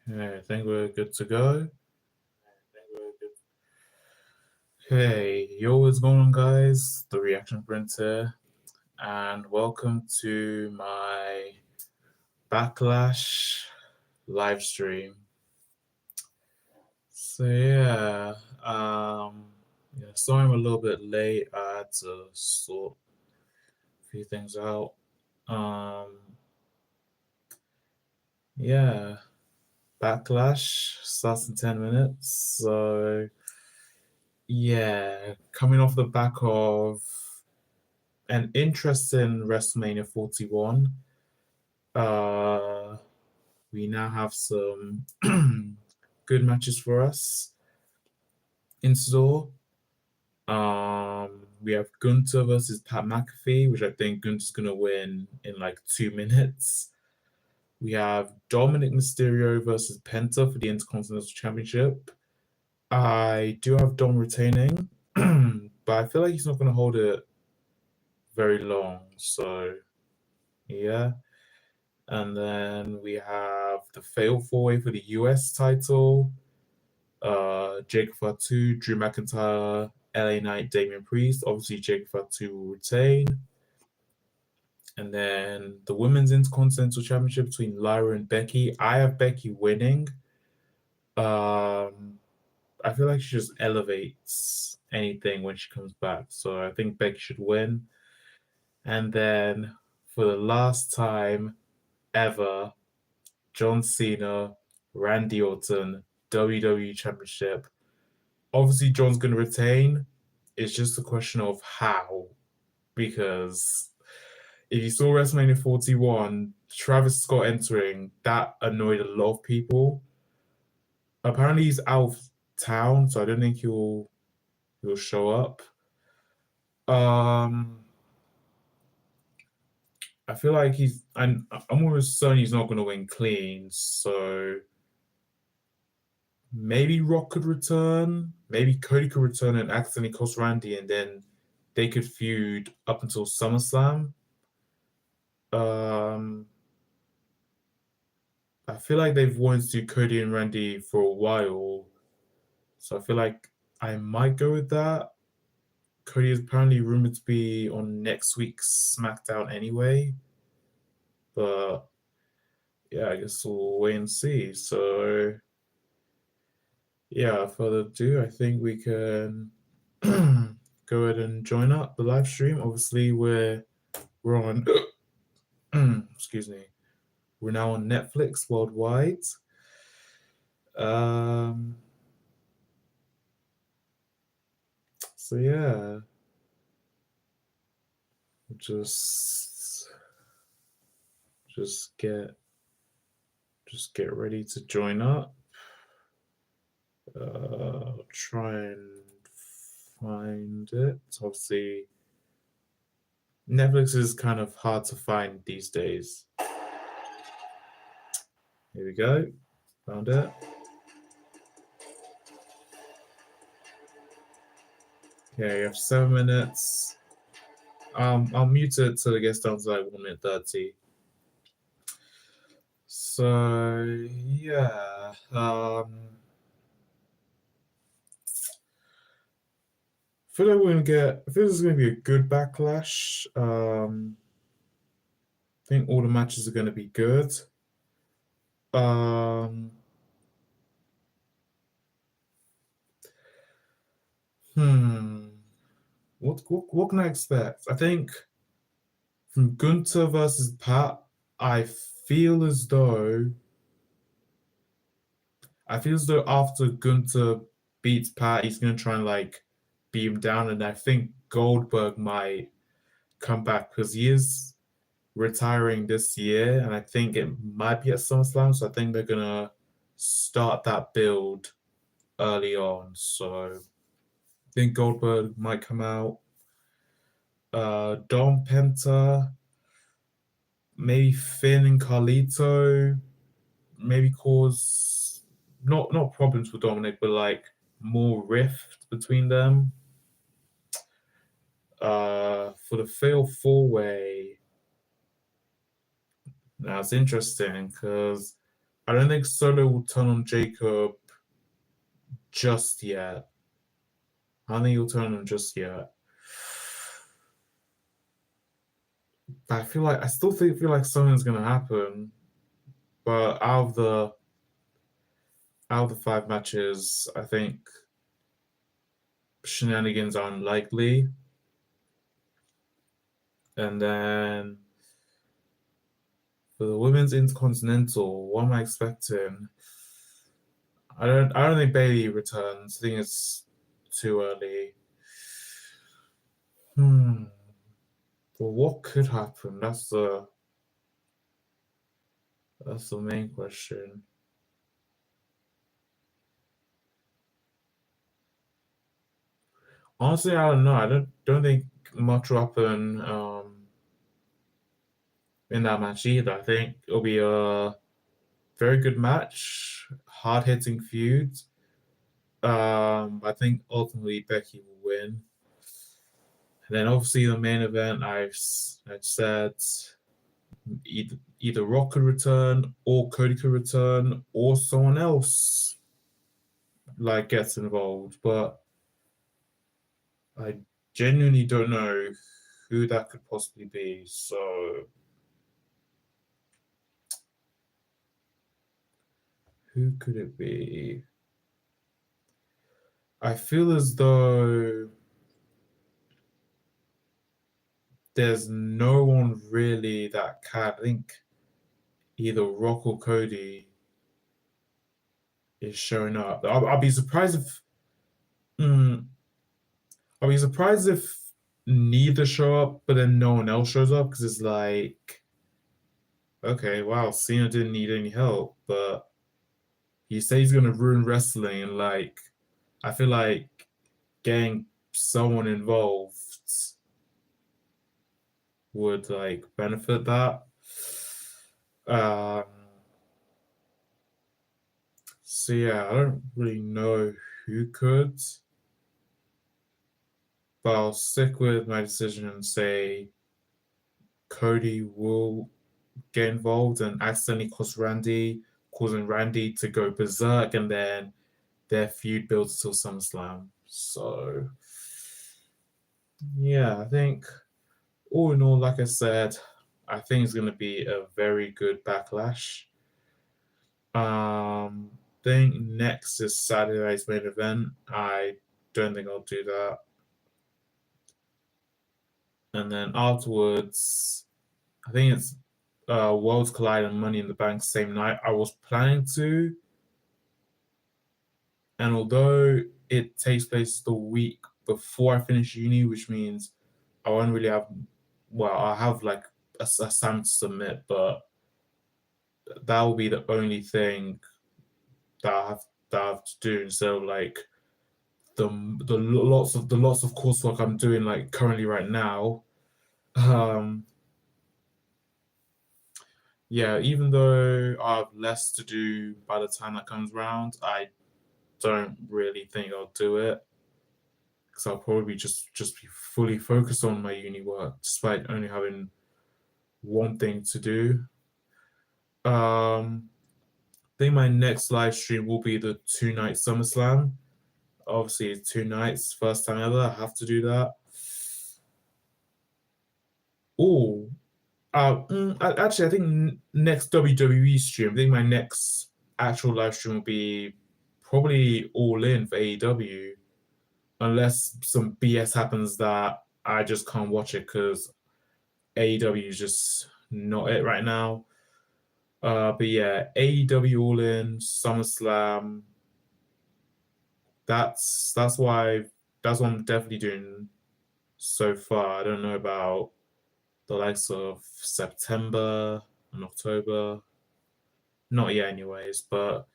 Okay, I think we're good to go. Hey, yo, what's going on, guys? The Reaction Prince here, and welcome to my Backlash live stream. So sorry I'm a little bit late. I had to sort a few things out. Um, yeah, Backlash starts in 10 minutes. So coming off the back of an interesting WrestleMania 41. Uh, we now have some good matches for us in store. We have Gunther versus Pat McAfee, which I think Gunther's gonna win in like 2 minutes. We have Dominic Mysterio versus Penta for the Intercontinental Championship. I do have Dom retaining, but I feel like he's not gonna hold it very long. So yeah. And then we have the Fatal 4-Way for the US title. Jake Fatu, Drew McIntyre, LA Knight, Damian Priest. Obviously, Jake Fatu will retain. And then the Women's Intercontinental Championship between Lyra and Becky. I have Becky winning. I feel like she just elevates anything when she comes back. So I think Becky should win. And then for the last time ever, John Cena, Randy Orton, WWE Championship. Obviously, John's going to retain. It's just a question of how. Because if you saw WrestleMania 41, Travis Scott entering, that annoyed a lot of people. Apparently, he's out of town, so I don't think he'll show up. Um, I feel like I'm almost certain he's not going to win clean, so maybe Rock could return. Maybe Cody could return and accidentally cost Randy, and then they could feud up until SummerSlam. Um, I feel like they've wanted to do Cody and Randy for a while, so I feel like I might go with that. Cody is apparently rumored to be on next week's SmackDown anyway, but yeah, I guess we'll wait and see. So yeah, further ado, I think we can go ahead and join up the live stream. Obviously, we're on excuse me. We're now on Netflix worldwide. Um, so yeah, just just get just get ready to join up. Try and find it. Obviously, Netflix is kind of hard to find these days. Here we go. Found it. Okay, you have 7 minutes. I'll mute it till it gets down to like 1 minute 30. So yeah, I feel like we're gonna get. I feel this is gonna be a good backlash. I think all the matches are gonna be good. Um, hmm. What can I expect? I think from Gunther versus Pat, I feel as though after Gunther beats Pat, he's gonna try and like beat him down, and I think Goldberg might come back because he is retiring this year, and I think it might be at SummerSlam. So I think they're gonna start that build early on. So I think Goldberg might come out. Dom Penta, maybe Finn and Carlito, maybe cause not problems with Dominic, but like more rift between them. For the fail 4-way, now it's interesting because I don't think Solo will turn on Jacob just yet. I don't think he'll turn on him just yet. But I still feel like something's gonna happen. But out of the 5 matches, I think shenanigans are unlikely. And then for the women's intercontinental, what am I expecting? I don't think Bailey returns. I think it's too early. Well, what could happen? That's the main question. Honestly, I don't know. I don't think much will happen in that match either. I think it'll be a very good match, hard hitting feud. I think ultimately Becky will win. And then obviously the main event, I've said either Rock could return or Cody could return or someone else like gets involved, but I genuinely don't know who that could possibly be. So who could it be? I feel as though there's no one really that can. I think either Rock or Cody is showing up. I'll be surprised if. I'll be surprised if neither show up, but then no one else shows up because it's like, okay, wow, Cena didn't need any help, but he says he's gonna ruin wrestling, and like, I feel like getting someone involved would like benefit that. Um, so yeah, I don't really know who could, but I'll stick with my decision and say Cody will get involved and accidentally causing Randy to go berserk, and then their feud builds till SummerSlam. So yeah, I think all in all, like I said, I think it's going to be a very good Backlash. Think next is Saturday night's main event. I don't think I'll do that. And then afterwards, I think it's Worlds Collide and Money in the Bank same night. I was planning to, and although it takes place the week before I finish uni, which means I won't really have, well, I'll have like a assignment to submit, but that will be the only thing that I have to do. So like the lots of coursework I'm doing like currently right now. Yeah, even though I have less to do by the time that comes around, I don't really think I'll do it because I'll probably just be fully focused on my uni work despite only having one thing to do. I think my next live stream will be the 2 night SummerSlam. Obviously, it's 2 nights, first time ever. I have to do that. Oh, actually, I think next WWE stream. I think my next actual live stream will be probably All In for AEW, unless some BS happens that I just can't watch it because AEW is just not it right now. But yeah, AEW All In, SummerSlam. That's why that's what I'm definitely doing so far. I don't know about the likes of September and October. Not yet, anyways. But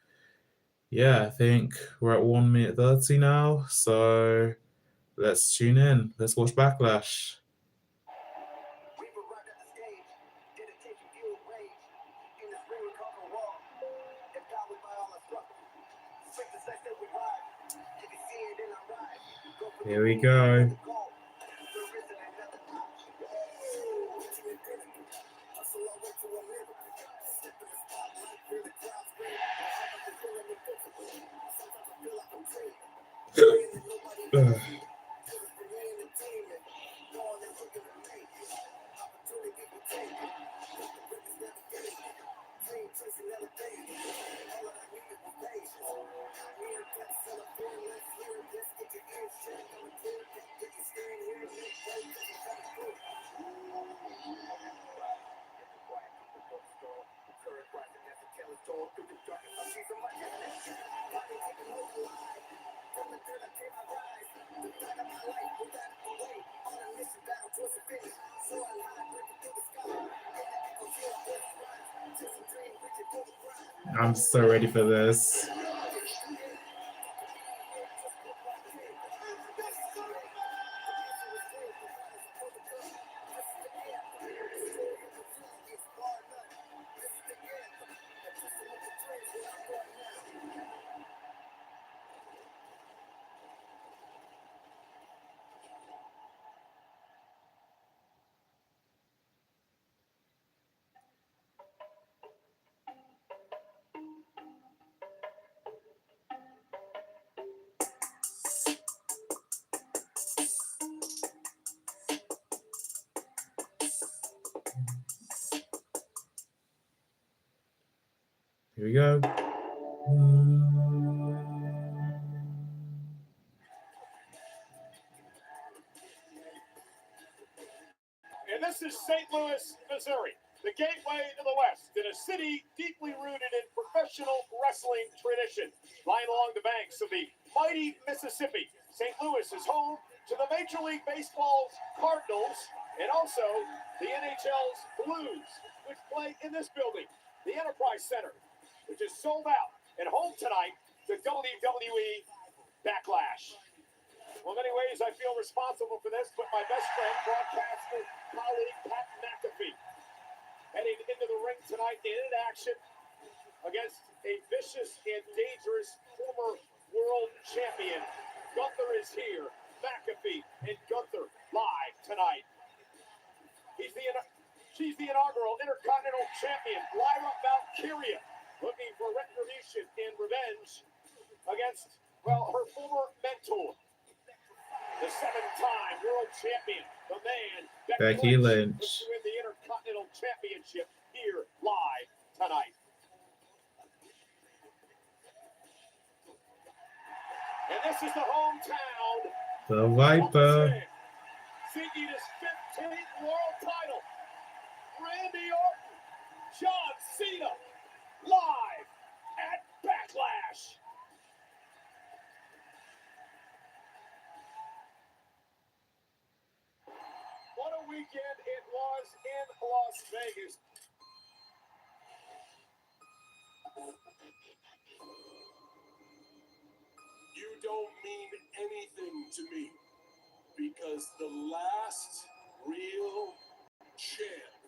yeah, I think we're at 1 minute 30 now. So let's tune in. Let's watch Backlash. Here we go. I'm so ready for this. Here we go. And this is St. Louis, Missouri, the gateway to the West, in a city deeply rooted in professional wrestling tradition. Lying along the banks of the mighty Mississippi, St. Louis is home to the Major League Baseball's Cardinals and also the NHL's Blues, which play in this building, the Enterprise Center, which is sold out and home tonight to WWE Backlash. Well, in many ways, I feel responsible for this, but my best friend, broadcaster, colleague, Pat McAfee, heading into the ring tonight in action against a vicious and dangerous former world champion. Gunther is here. McAfee and Gunther live tonight. She's the inaugural Intercontinental Champion, Lyra Valkyria, looking for retribution and revenge against, well, her former mentor. The 7-time world champion, the man, Becky Lynch, to win the Intercontinental Championship here live tonight. And this is the hometown. The Viper. Seeking his 15th world title. Randy Orton, John Cena, live at Backlash. What a weekend it was in Las Vegas. You don't mean anything to me because the last real champ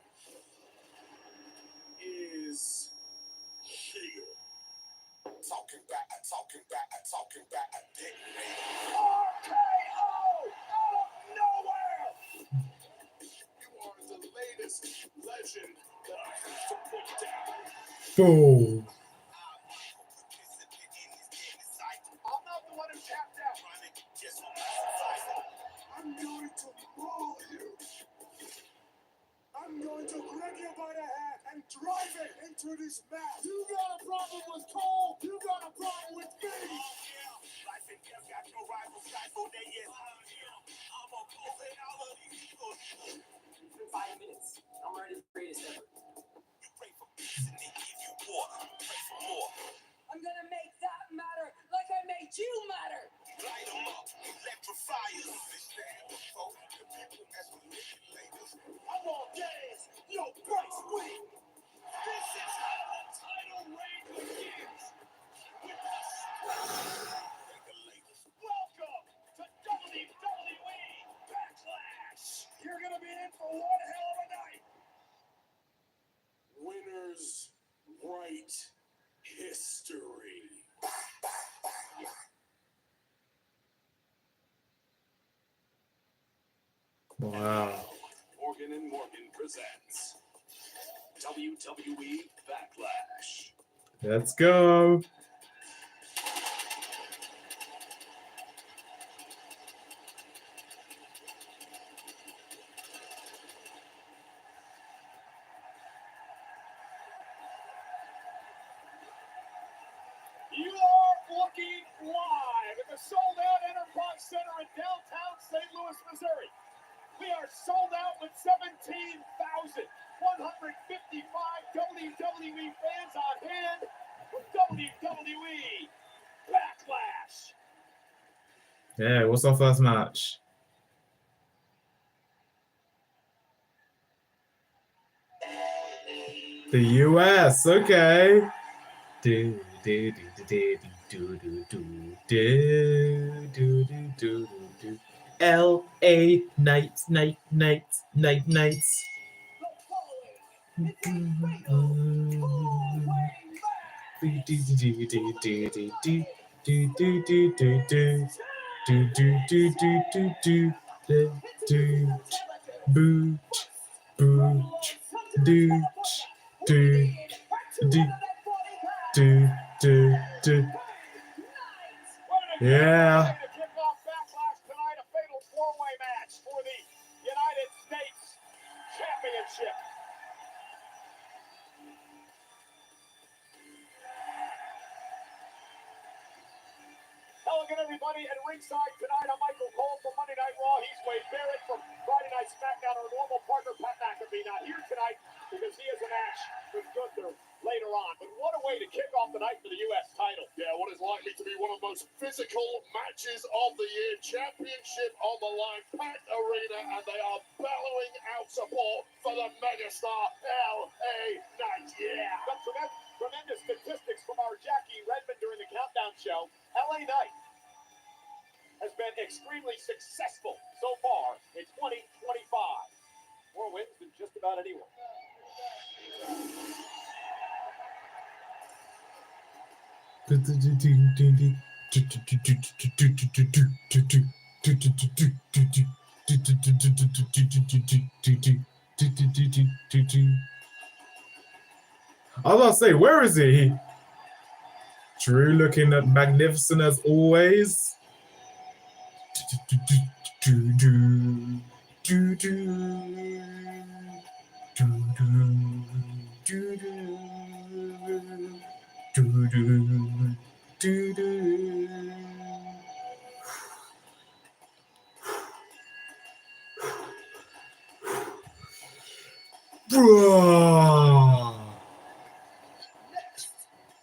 is here. Talking back, RKO out of nowhere. You are the latest legend that I have to put down. Boom. I'm not the one who tapped out. I'm going to maul you. I'm going to grab you by the hat and drive it into this mat. You got a problem with Cole? You got a problem with me? Life and death got no rivals, guys, so they is. I'm a Cole and all of these people. It's been 5 minutes. I'm ready to greatest ever. You pray for peace and they give you water. Pray for more. I'm gonna make that matter like I made you matter. Light them up, electrify us. Stand before the people as manipulators. I want gas, no price win. This is how the title reign begins. With the regulators. Welcome to WWE Backlash. You're gonna be in for one hell of a night. Winners write history. Wow. Morgan and Morgan presents WWE Backlash. Let's go. You are looking live at the sold-out Enterprise Center in downtown St. Louis, Missouri. We are sold out with 17,155 WWE fans on hand for WWE Backlash. Yeah, what's our first match? The US, okay. Do, do, do, do, do, do, do, do, do, do, do, do. LA Knights, Knights. The following is a fatal four-way Yeah. To kick off Backlash tonight, a fatal four-way match for the United States Championship. Hello again, everybody, at ringside tonight. I'm Michael Cole from Monday Night Raw. He's Wade Barrett from Friday Night SmackDown. Our normal partner, Pat McAfee, not here tonight because he has a match with Gunther later on. But what a way to kick off the night for the U.S. title. Yeah, what is likely to be one of the most physical matches of the year. Championship on the line, packed arena, and they are bellowing out support for the megastar L.A. Knight. Yeah. Some tremendous statistics from our Jackie Redmond during the countdown show. L.A. Knight has been extremely successful so far in 2025. More wins than just about anyone. I was about to say, where is he? Drew looking magnificent as always. Bruh. Next,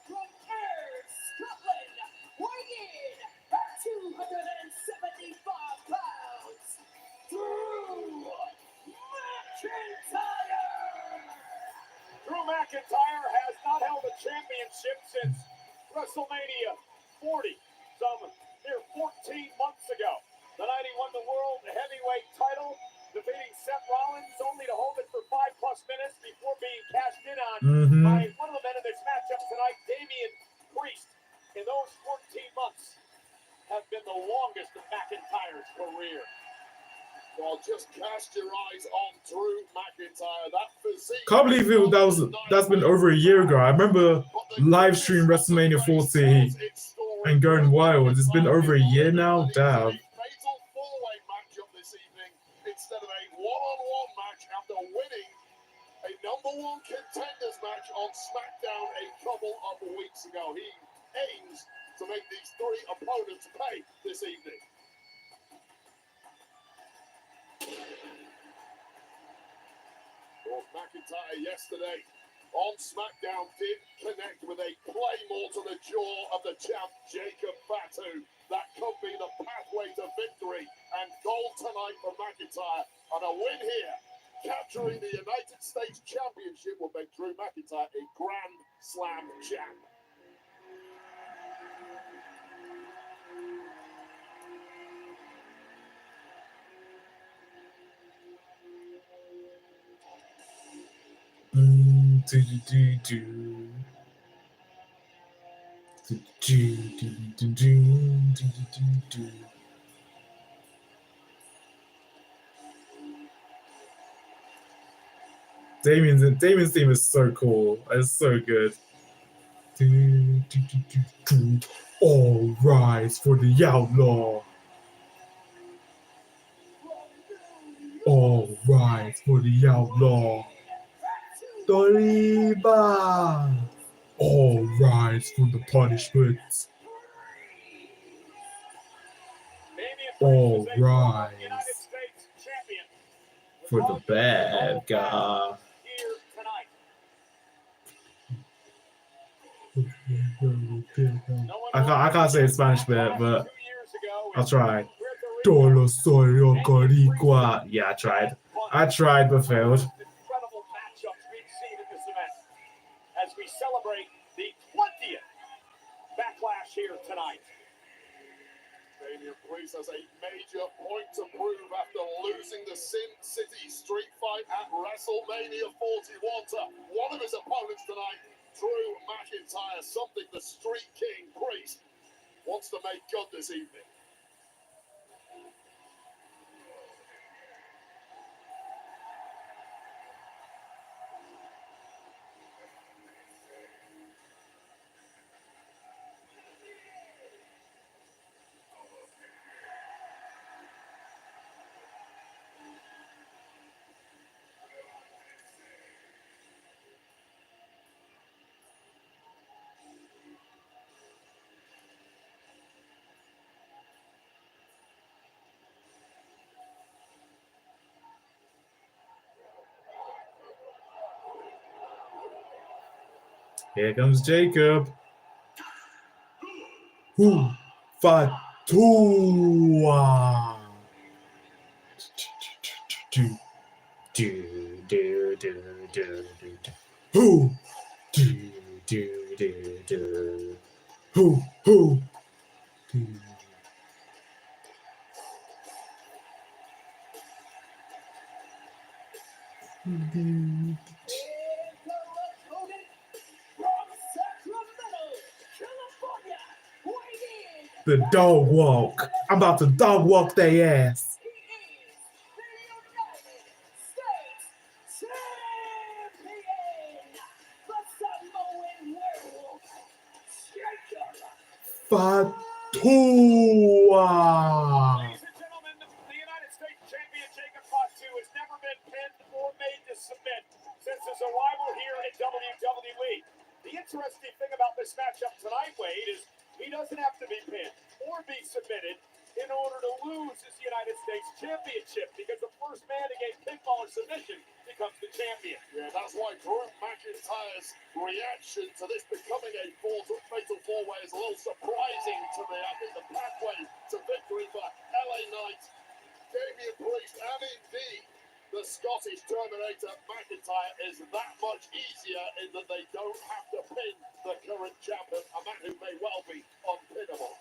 from Ayr, Scotland, weighing in at 275 pounds, Drew McIntyre. Drew McIntyre has not held a championship since WrestleMania 40, some near 14 months ago. The night he won the World Heavyweight title, defeating Seth Rollins, only to hold it for 5+ minutes before being cashed in on by one of the men in this matchup tonight, Damian Priest. In those 14 months have been the longest of McIntyre's career. Well, just cast your eyes on Drew McIntyre. That physique. Can't believe that's been over a year ago. I remember live stream WrestleMania 40 and going wild. It's been over a year now. Damn. Fatal four-way matchup this evening instead of a one-on-one match after winning a #1 contenders match on SmackDown a couple of weeks ago. He aims to make these three opponents pay this evening. Well, McIntyre yesterday on SmackDown did connect with a claymore to the jaw of the champ Jacob Fatu. That could be the pathway to victory and gold tonight for McIntyre. And a win here, capturing the United States Championship, will make Drew McIntyre a Grand Slam champ. Damien's theme is so cool. It's so good. All rise for the outlaw. All rise for the outlaw. Doriba. All rise for the punishment. All rise United States champion. for the bad guy. Here tonight. I can't say Spanish bit, but I'll try. Todo soy Boricua. Yeah, I tried, but failed. Incredible matchups we've seen in this event as we celebrate the 20th Backlash here tonight. Damian Priest has a major point to prove after losing the Sin City street fight at WrestleMania 41 to one of his opponents tonight, Drew McIntyre, something the Street King Priest wants to make good this evening. Here comes Jacob. Who Fatua. Who who the dog walk. I'm about to dog walk their ass. Fatua. Ladies and gentlemen, the United States champion Jacob Fatu has never been pinned or made to submit since his arrival here at WWE. The interesting thing about this matchup tonight, Wade, is he doesn't have to be pinned or be submitted in order to lose his United States championship, because the first man to get pinfall or submission becomes the champion. Yeah, that's why Drew McIntyre's reaction to this becoming a fatal four-way is a little surprising to me. I think the pathway to victory for LA Knight, Damian Priest, and indeed the Scottish Terminator McIntyre is that much easier in that they don't have to pin the current champion, a man who may well be unpinnable.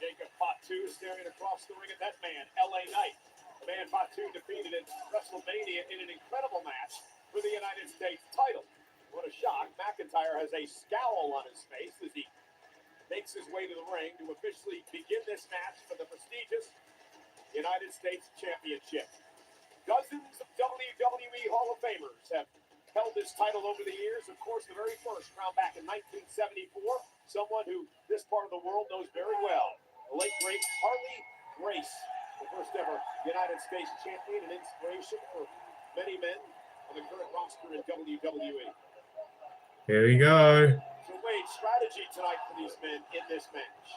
Jacob Fatu staring across the ring at that man, LA Knight. The man Fatu defeated at WrestleMania in an incredible match for the United States title. What a shock. McIntyre has a scowl on his face as he makes his way to the ring to officially begin this match for the prestigious United States Championship. Dozens of WWE Hall of Famers have held this title over the years. Of course, the very first crowned back in 1974. Someone who this part of the world knows very well. The late, great Harley Race, the first ever United States champion and inspiration for many men on the current roster in WWE. Here we go. So, Wade, strategy tonight for these men in this match.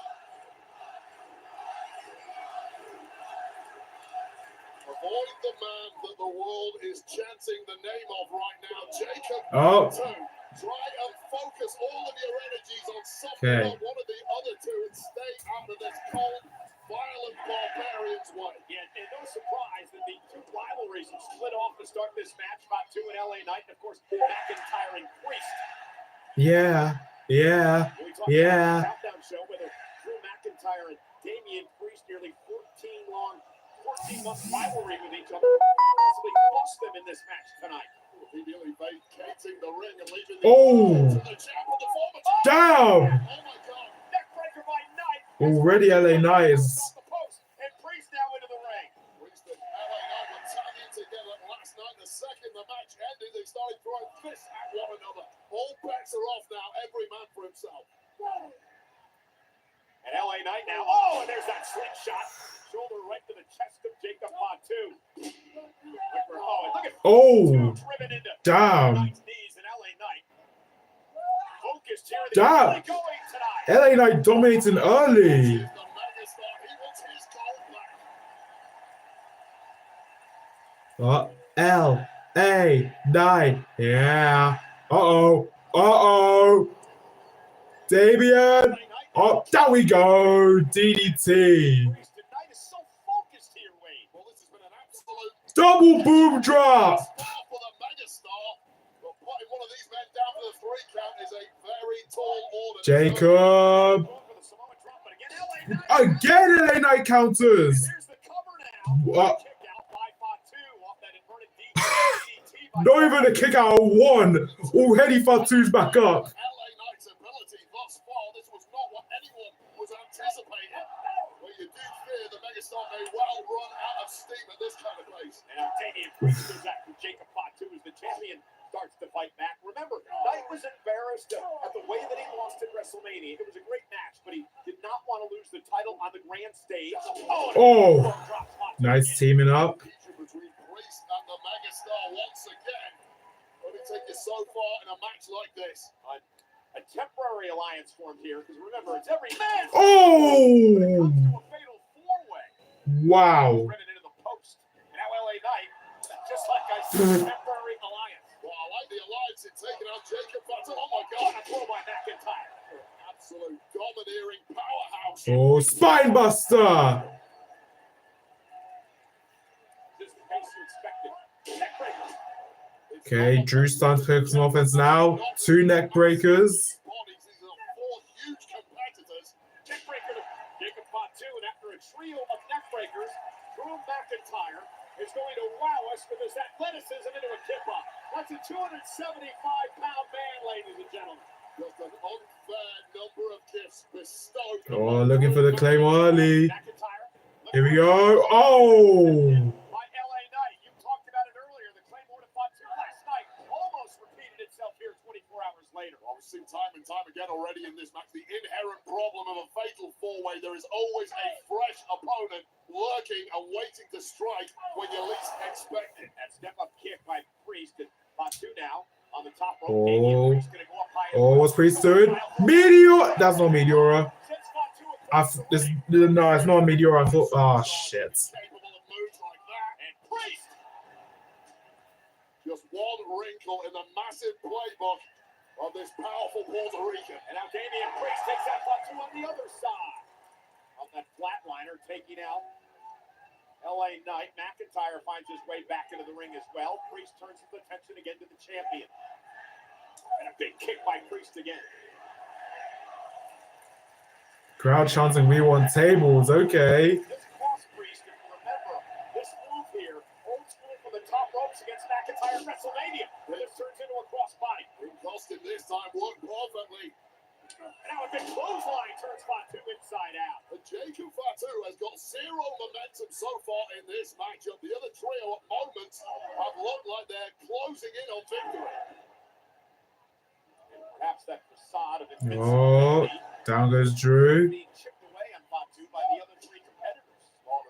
Avoid the man that the world is chanting the name of right now, Jacob. Oh. Try and focus all of your energies on something Okay. on one of the other two and stay out of this cold, violent barbarian's way. Yeah, and no surprise that the two rivalries have split off to start this match, Fatu and LA Knight, and of course, McIntyre and Priest. Yeah. We talked about the Countdown show, whether Drew McIntyre and Damian Priest, nearly 14-month rivalry with each other, possibly cost them in this match tonight. Immediately vacating the ring and leaving the Oh. to the champ of the former Damn. Oh my God. Neckbreaker by Knight. Already LA Knight is. Off the post, and Priest now into the ring. Priest and LA Knight were tagging together last night. The second the match ended, they started throwing fists at one another. All bets are off now. Every man for himself. And LA Knight now. Oh, and there's that slingshot. Shoulder right to the chest of Jacob Fatu. Oh, and look at Oh. driven into Damn. Knight's knees, and LA Knight focused focused here. The Damn. early going tonight. LA Knight dominating early. The megastar, he wants his gold back. LA Knight. Yeah. Uh-oh. Uh-oh. Damian. Oh, there we go. DDT. Priest tonight is so focused here, Wade. Well, this has been an absolute Double boom drop. star for the megastar. But putting one of these men down for the 3 count is a very tall order. Jacob. Going for the Samoa drop, but again, LA Knight. Again, LA Knight counters. Here's the cover now. What? Kick out by Fatu off that inverted DDT by Not even a kick out of 1. Already Fatu's back up. LA Knight's ability thus far, this was not what anyone was anticipating. But you do fear the megastar may well run out of steam at this kind of pace. And Damian Priest goes after Jacob Fatu as the champion starts to fight back. Remember, Knight was embarrassed at the way that he lost at WrestleMania. It was a great match, but he did not want to lose the title on the grand stage. Oh, nice teaming up. Between Priest and the megastar once again. Only take you so far in a match like this. A temporary alliance formed here, because remember, it's every man. Oh, Comes to a fatal 4-way. wow. Driven into the post. And now LA Knight, just like I said, temporary alliance. Well, I like the alliance in taking out Jacob Fatu. Oh my What God. a throw by McIntyre. Absolute domineering powerhouse. Oh, spine buster. Just the pace you expected. Neck breaker. Okay, Drew's starting to focus on offense now. 2 neck breakers. Bodies, these are 4 huge competitors. Neck breaker to Jacob Fatu, and after a trio of neck breakers, Drew McIntyre is going to wow us with his athleticism into a tip-off. That's a 275-pound man, ladies and gentlemen. Just an unfair number of gifts bestowed. Oh, looking for the Claymore early. McIntyre. Here we go. Oh, By LA Knight. You talked about it earlier. The Claymore to Fatu last night almost repeated itself here 24 hours later. Well, we've seen time and time again already in this match the inherent problem of a fatal 4-way. There is always a fresh opponent lurking and waiting to strike when you least expect it. That step-up kick by Priest and Fatu now on the top rope. Oh. Damian Priest gonna go up high as oh, well. what's Priest doing? Meteor. That's not Meteora. Sends Fatu across the This, ring. no, it's not a Meteor. I thought, oh, shit. Capable of moves like that. And Priest. Just one wrinkle in the massive playbook of this powerful Puerto Rican. And now Damian Priest takes out Fatu on the other side. On that flatliner, taking out LA Knight. McIntyre finds his way back into the ring as well. Priest turns his attention again to the champion. And a big kick by Priest again. Crowd chanting, we want tables. Okay. This cost Priest, if you remember, this move here, old school from the top ropes against McIntyre at WrestleMania. And this turns into a crossbody. It cost him this time, worked perfectly. And now a big clothesline turns Fatu inside out. And Jacob Fatu has got 0 momentum so far in this matchup. The other trio at moments have looked like they're closing in on victory. And perhaps that facade of Oh, invincibility down goes Drew. being chipped away on Fatu by the other 3 competitors. All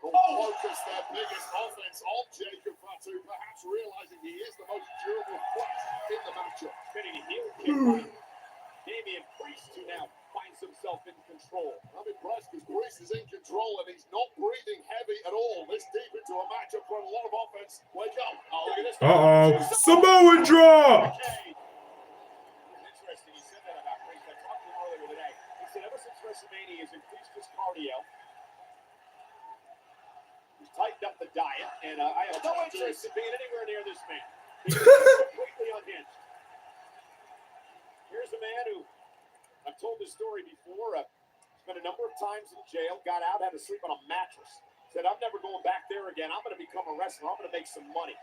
focus their biggest offense on Jacob Fatu, perhaps realizing he is the most durable threat in the matchup. Spinning a heel kick by Damian Priest, who now finds himself in control. I'm impressed because Priest is in control and he's not breathing heavy at all. This deep into a matchup for a lot of offense. Wake up. Oh, look at this. Uh-oh. Samoan drop. Okay. It's interesting. He said that about Priest. I talked to him earlier today. He said ever since WrestleMania, he's increased his cardio. He's tightened up the diet, and I have no interest in being anywhere near this man. He's completely unhinged. Here's a man who, I've told this story before, spent a number of times in jail, got out, had to sleep on a mattress. Said, I'm never going back there again. I'm going to become a wrestler. I'm going to make some money.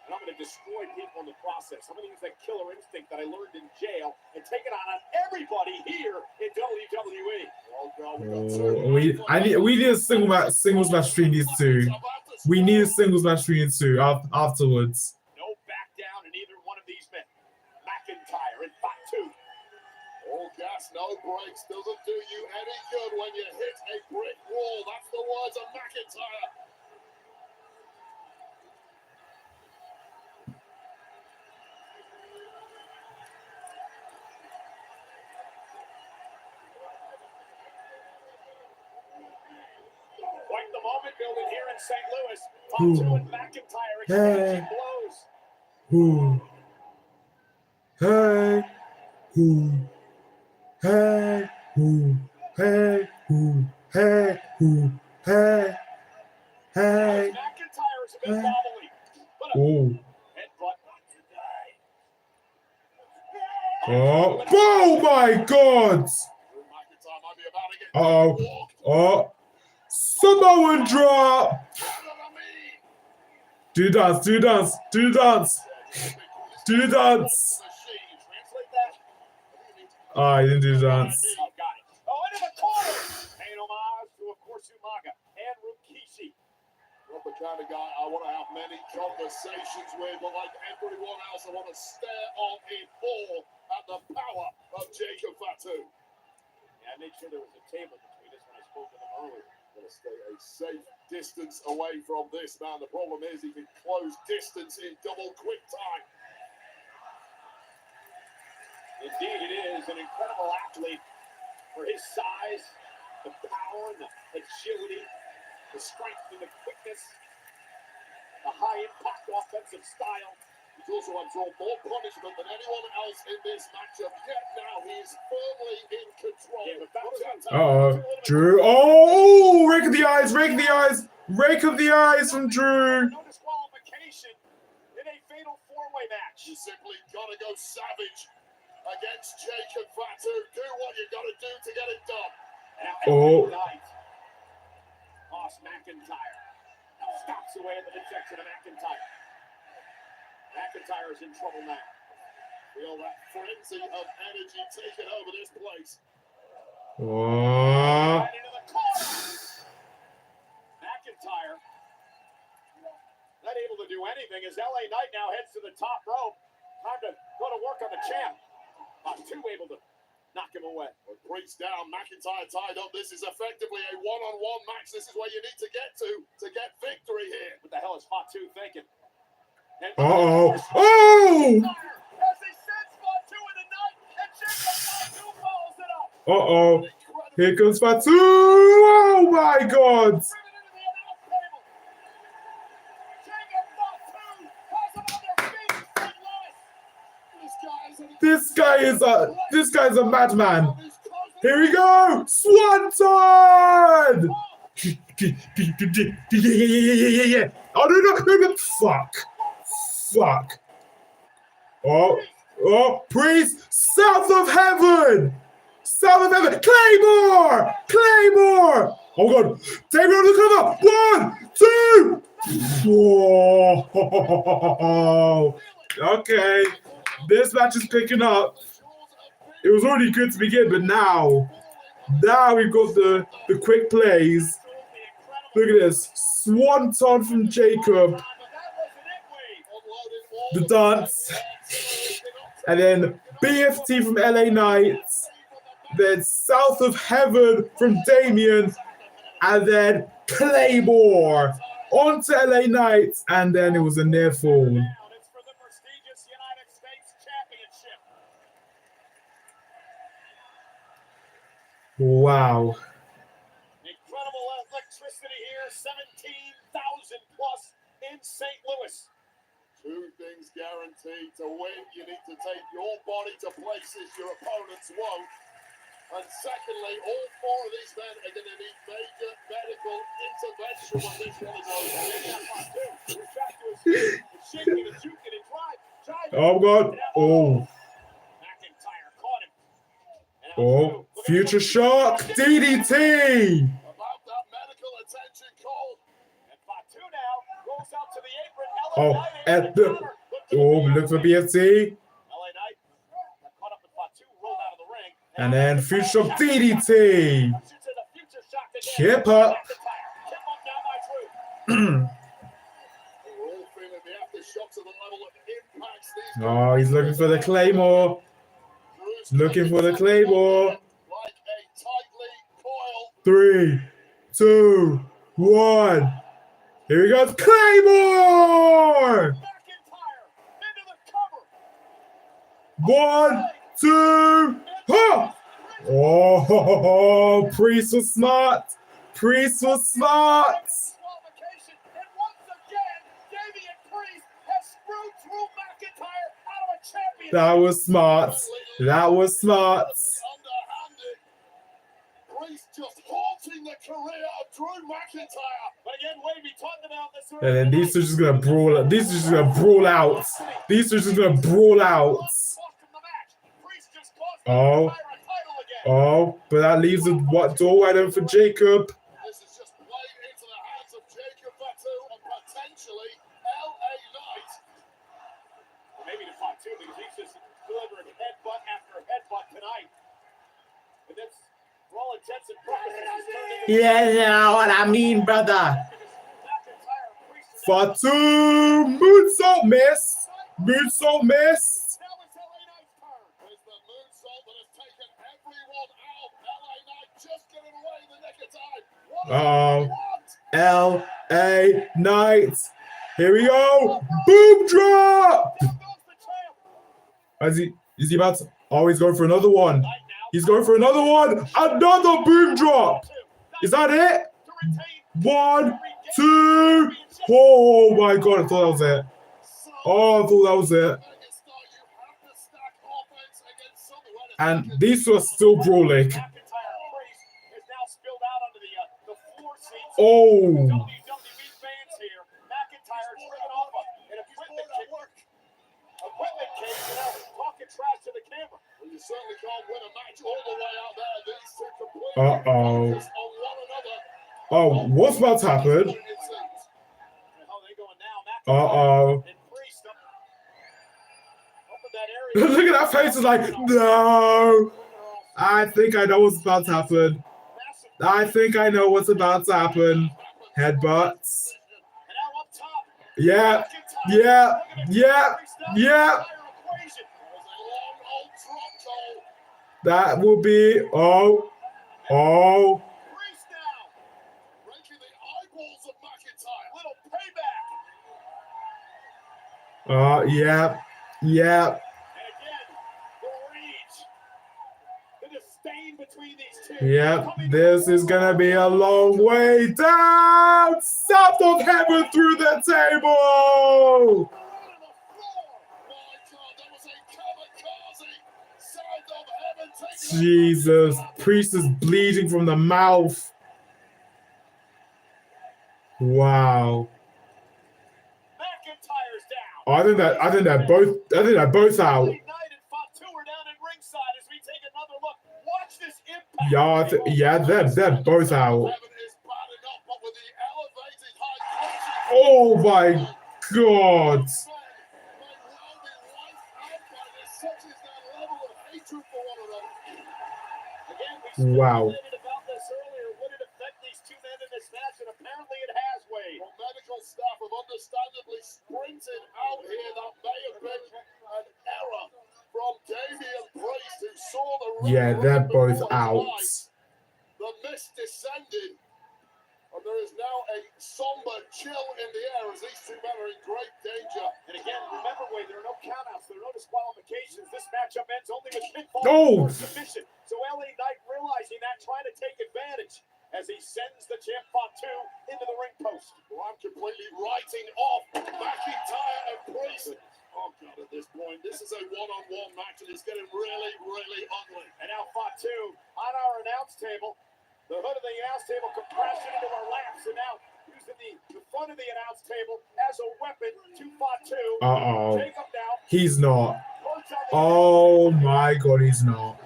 And I'm going to destroy people in the process. I'm going to use that killer instinct that I learned in jail and take it on everybody here in WWE. Well, God, Oh, we need a singles match between these two. We need a singles match between the two afterwards. No back down in either one of these men. McIntyre and Fatu. All gas, no brakes doesn't do you any good when you hit a brick wall. That's the words of McIntyre. moment building here in St. Louis. Fatu and McIntyre exchanging blows. Ooh. Hey. Ooh. Hey. Ooh. Hey. Ooh. Hey. Ooh. Hey. Hey. McIntyre's a bit wobbly. Ooh. Headbutt. Oh. Oh my God. McIntyre might be about to get Oh. walked. Oh. Samoan drop. Do the dance. Do the dance. Do the dance. Do the dance. Translate that. Ah, he didn't do the dance. Oh, got it. Oh, into the corner. Paying homage to, of course, Umaga and Rikishi. Not the kind of guy I want to have many conversations with, but like everyone else, I want to stare on in awe at the power of Jacob Fatu. Yeah, I made sure there was a table between us when I spoke to them earlier. Going to stay a safe distance away from this man. The problem is he can close distance in double quick time. Indeed, it is an incredible athlete for his size, the power, and the agility, the strength and the quickness, the high-impact offensive style. He's also absorbed more punishment than anyone else in this matchup. Yet now he's firmly in control. Yeah, but that's Uh-oh. Drew. Oh, rake of the eyes, rake of the eyes, rake of the eyes from Drew. No disqualification in a fatal four-way match. You simply got to go savage against Jacob Fatu. Do what you got to do to get it done. Oh. Ross McIntyre stops away at the midsection of McIntyre. McIntyre is in trouble now. Feel that frenzy of energy taking over this place. Oh. Right into the corner. McIntyre not able to do anything as LA Knight now heads to the top rope. Time to go to work on the champ. Two able to knock him away. With Priest down, McIntyre tied up. This is effectively a one-on-one match. This is where you need to get victory here. What the hell is Fatu thinking? And Uh-oh. Oh! as he sends Fatu in the night, and Jacob Fatu follows it up. Uh-oh. Here comes Fatu. Oh my God. Driven into the announce table. Jacob Fatu has him on their feet in St. Louis. This guy's a madman. Here we go. Swanton. Yeah. Oh no. Fuck. Oh, Priest, south of heaven. Claymore. Oh God, take me on the cover. 1, 2. Whoa. Okay, this match is picking up. It was already good to begin, but now we've got the quick plays. Look at this, swanton from Jacob. The dance, and then BFT from LA Knight, then South of Heaven from Damien, and then Claymore onto LA Knight, and then it was a near fall. It's for the prestigious United States Championship. Wow. Incredible electricity here, 17,000 plus in St. Louis. Two things guaranteed. To win, you need to take your body to places your opponents won't. And secondly, all four of these men are going to need major medical intervention when this one is over. Oh God. Oh. McIntyre caught him. Oh. Future shock. DDT. About that medical attention, Cole. And Fatu now rolls out to the apron. Oh, at the. Oh, look for BFT. And then future shock DDT. Chip up. Oh, he's looking for the Claymore. Looking for the Claymore. 3, 2, 1. Here he goes. Claymore! 1, 2. Ha! Oh, Priest was smart. That was smart. That was smart. Underhanded. Priest just haunting the career of Drew McIntyre. But again, Wavy talking about this. And then these two just gonna brawl. These two just gonna brawl out. These two just gonna brawl out. Oh, oh, but that leaves a what door wide open for Jacob. This is just playing into the hands of Jacob Fatu and potentially LA Knight. Maybe to Fatu because he's just delivering headbutt after headbutt tonight. And that's, for all intents and purposes, Yeah, you know what I mean, brother. Fatu, moonsault miss. Moonsault miss. Now it's LA Knight's turn. There's the moonsault that has taken everyone out. LA Knight just getting away in the nick of time. What Uh-oh. L.A. Knight. Here we go. Boom drop. Is he about to? Oh, he's going for another one. He's going for another one. Another boom drop. Is that it? 1, 2. Oh my God, I thought that was it. Oh, I thought that was it. And these two are still brawling. Oh. You certainly can't win a match all the way out there. These two completely Uh-oh. focused on one another. Oh, what's about to happen? Uh-oh. Look at that face. It's like, no. I think I know what's about to happen. I think I know what's about to happen. Headbutts. Yeah. Yeah. Yeah. Yeah. That will be, oh, oh. Breaking the eyeballs of McIntyre. Little payback. Yeah, yeah. And again, the rage, the disdain between these two. Yep, this is gonna be a long way down. South of heaven through the table. Jesus, Priest is bleeding from the mouth. Wow. McIntyre's down. I think they're both out. Yeah, they're both out. Oh my God. Wow. Medical staff have understandably sprinted out here. That may have been an error from Damian Priest, who saw the Yeah, they're both out. The mist descended, and there is now a somber chill in the air as these two men are in great danger. And again, remember, Wade, there are no countouts, there are no disqualifications. This matchup ends only with pinfall or submission. So LA Knight realizing that, trying to take advantage as he sends the champ Fatu into the ring post. Well, I'm completely writing off McIntyre and Priest. Oh God, at this point, this is a one-on-one match and it's getting really, really ugly. And now Fatu on our announce table. The hood of the announce table compressing into our laps, and now using the front of the announce table as a weapon to Fatu. Uh-oh. Jacob now. He's not. Oh my God, he's not.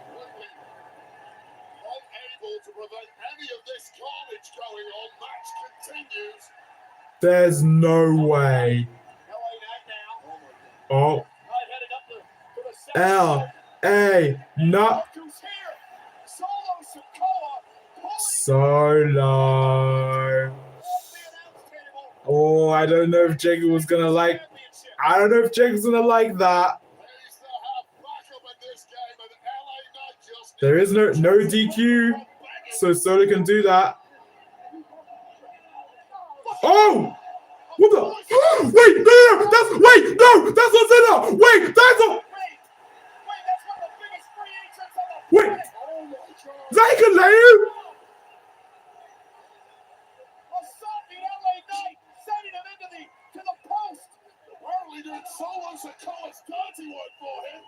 Unable to prevent any of this carnage going on. Match continues. There's no way. Oh. L.A. not. Solo. Oh, I don't know if Jacob was gonna like. I don't know if Jacob's gonna like that. There is no DQ, so Solo can do that. Oh! What the? Wait, no, that's not Zilla. Wait, that's not. Wait, they can lay you. Apparently doing Solo Sikoa's dirty work for him.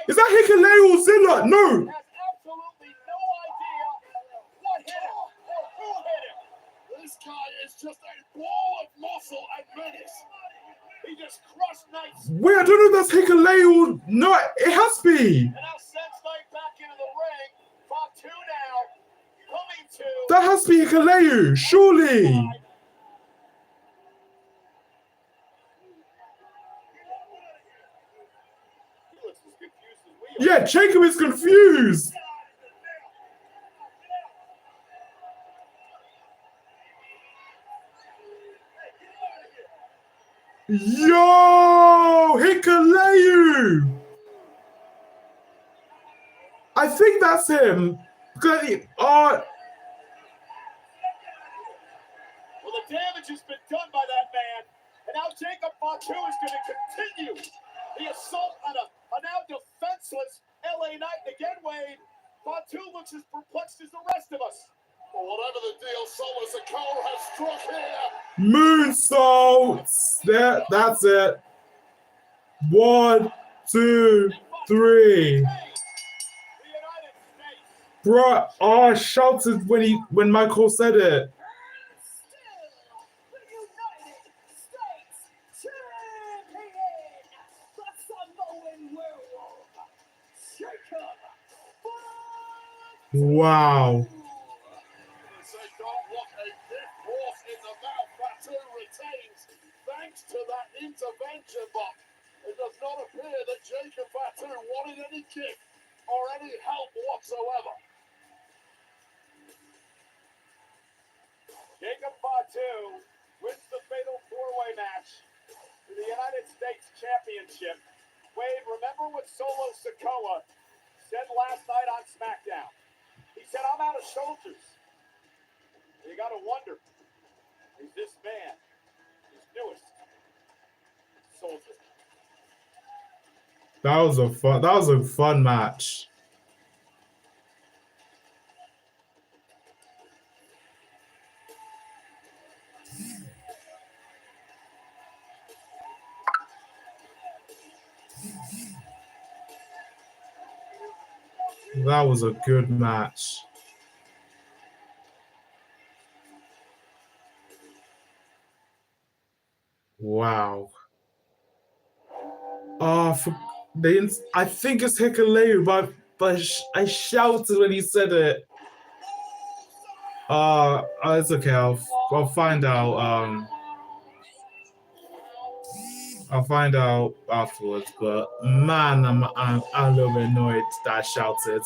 Is that Hikuleo or Zilla? No. Has absolutely no idea what hit him or who hit him. This guy is just a ball of muscle and menace. He just crushed Knight's. Wait, I don't know if that's Hikuleo or no. It has to be. And now sends Knight back into the ring. Fatu now coming to. That has to be Hikuleo, surely. He looks as confused as we are. Yeah, Jacob is confused. Yo, Hikuleo. I think that's him. Because Well, the damage has been done by that man. And now Jacob Fatu is going to continue the assault on a now defenseless LA Knight. Again, Wade, Fatu looks as perplexed as the rest of us. Well, whatever the deal, Solo Sikoa has struck here. moonsaults. There, that's it. 1, 2, 3. The United States. Bruh, oh, I shouted when Michael said it. Still, the United States champion, the Samoan werewolf, Jacob Fatu. Wow. They say don't look a big horse in the mouth. Fatu retains thanks to that intervention, but it does not appear that Jacob Fatu wanted any kick or any help whatsoever. Jacob Fatu wins the fatal four-way match for the United States Championship. Wade, remember what Solo Sikoa said last night on SmackDown? He said, I'm out of soldiers. You got to wonder, is this man his newest soldier? That was a fun match. That was a good match. Wow. Oh, I think it's Hikuleo, but I shouted when he said it. It's okay. I'll find out. I'll find out afterwards. But man, I'm a little bit annoyed that I shouted.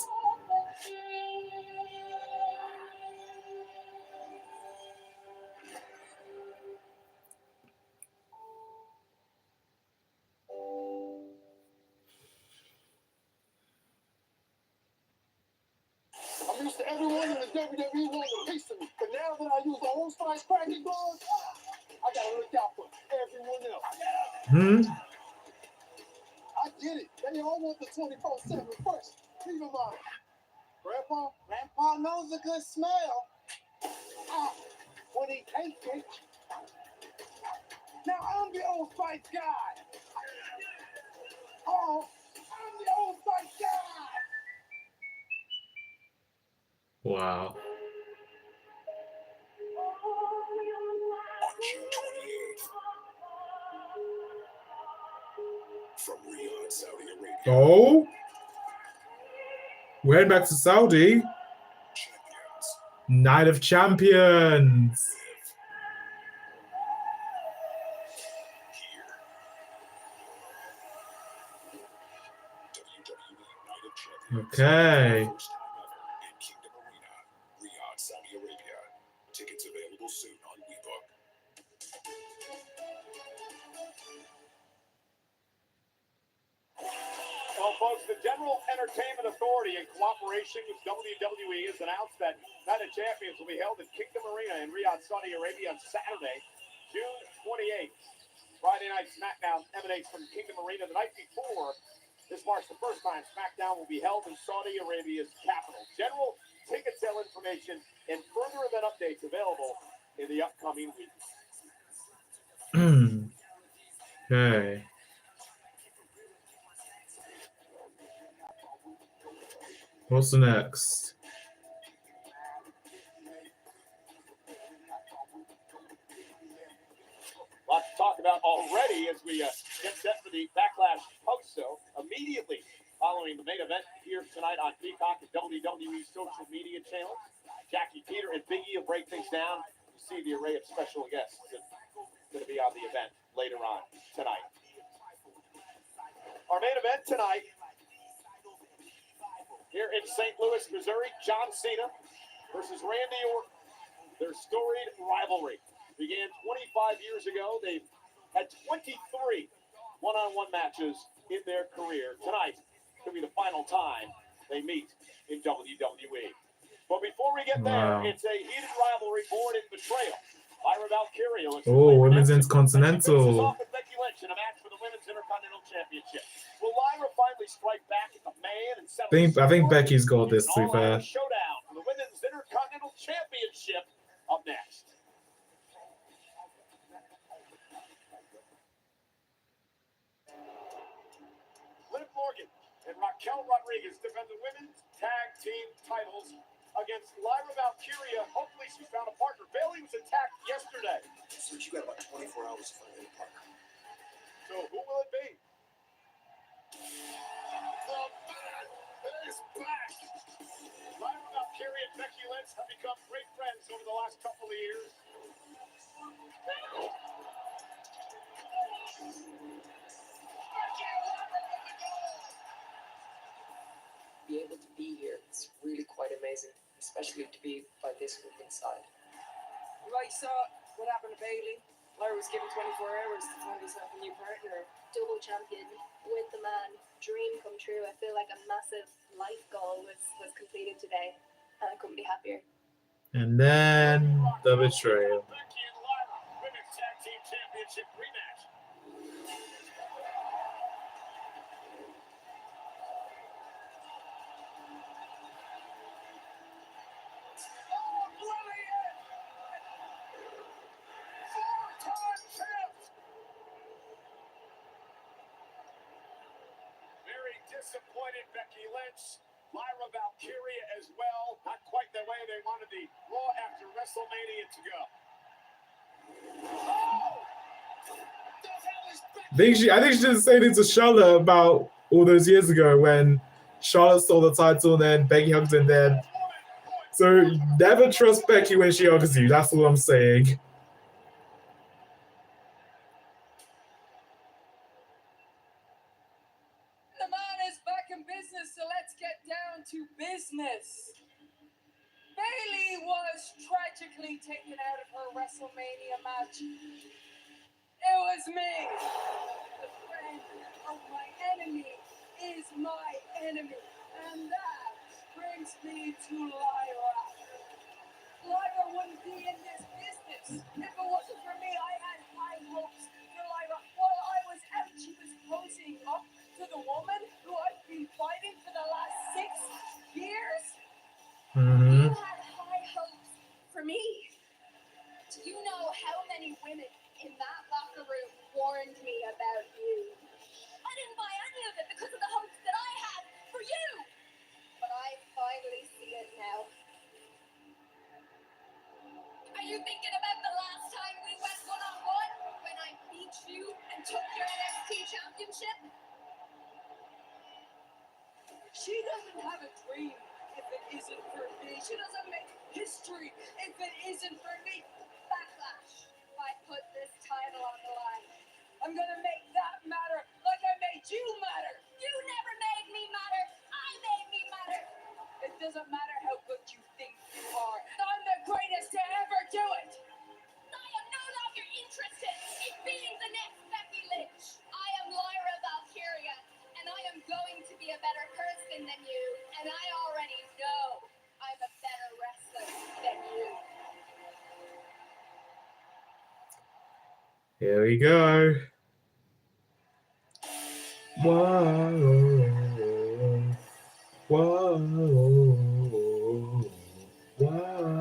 I'm used to everyone in the WWE wanting a piece of me, but now that I use the Old Spice cracking guard, I gotta look out for everyone else. I get it. They all want the 24/7 first. Leave them out. Grandpa knows a good smell. When he tastes it. Now I'm the Old Spice guy. Oh, I'm the Old Spice guy. Wow. On June 28th, from Riyadh, Saudi Arabia, Oh, we're heading back to Saudi. champions Night of Champions. live here. WWE Night of Champions. Okay. First time ever in Kingdom Arena, Riyadh, Saudi Arabia. Tickets available soon on WeBook. Well, folks, the General Entertainment Authority, in cooperation with WWE, has announced that Night of Champions will be held at Kingdom Arena in Riyadh, Saudi Arabia on Saturday, June 28th. Friday Night SmackDown emanates from Kingdom Arena the night before. This marks the first time SmackDown will be held in Saudi Arabia's capital. General ticket sale information and further event updates available in the upcoming weeks. Okay. What's the next? Lots to talk about already as we get set for the Backlash post-show immediately following the main event here tonight on Peacock and WWE social media channels. Jackie, Peter, and Big E will break things down. You see the array of special guests that's going to be on the event later on tonight. Our main event tonight here in St. Louis, Missouri, John Cena versus Randy Orton. Their storied rivalry began 25 years ago. They've had 23 one-on-one matches in their career. Tonight could be the final time they meet in WWE. But before we get there, it's a heated rivalry born in betrayal. Lyra Valkyria looks Women's Intercontinental. Becky Lynch in a match for the Women's Intercontinental Championship. Will Lyra finally strike back at the man and settle I think Becky's got this, to be fair. showdown for the Women's Intercontinental Championship up next. Liv Morgan and Raquel Rodriguez defend the women's tag team titles against Lyra Valkyria. Hopefully she's found a partner. Bayley was attacked yesterday. So you got about 24 hours to find a partner. So who will it be? The man is back. Lyra Valkyria and Becky Lynch have become great friends over the last couple of years. Be able to be here, it's really quite amazing, especially to be by this group inside. You guys saw what happened to Bailey. Lyra was given 24 hours to find herself a new partner. Double champion with the man. Dream come true. I feel like a massive life goal was completed today, and I couldn't be happier. And then the betrayal. Becky and Lyra, Women's Tag Team Championship rematch. Oh, brilliant! Four-time champ! Very disappointed Becky Lynch. Lyra Valkyria as well. Not quite the way they wanted the Raw after WrestleMania to go. I think she did the same thing to Charlotte about all those years ago when Charlotte stole the title and then Becky hugged her and then. So never trust Becky when she hugs you. That's all I'm saying. The man is back in business, so let's get down to business. Bailey was tragically taken out of her WrestleMania match. It was me. The friend of my enemy is my enemy. And that brings me to Lyra. Lyra wouldn't be in this business if it wasn't for me. I had high hopes for Lyra. While I was out, she was posing up to the woman who I've been fighting for the last 6 years. You had high hopes for me. Do you know how many women in that locker room warned me about you? I didn't buy any of it because of the hopes that I had for you. But I finally see it now. Are you thinking about the last time we went one-on-one? When I beat you and took your NXT championship? She doesn't have a dream if it isn't for me. She doesn't make history if it isn't for me. Backlash. I put this title on the line. I'm gonna make that matter like I made you matter. You never made me matter. I made me matter. It doesn't matter how good you think you are. I'm the greatest to ever do it. I am no longer interested in being the next Becky Lynch. I am Lyra Valkyria, and I am going to be a better person than you. And I already know I'm a better wrestler than you. Here we go. Whoa. Whoa. Whoa.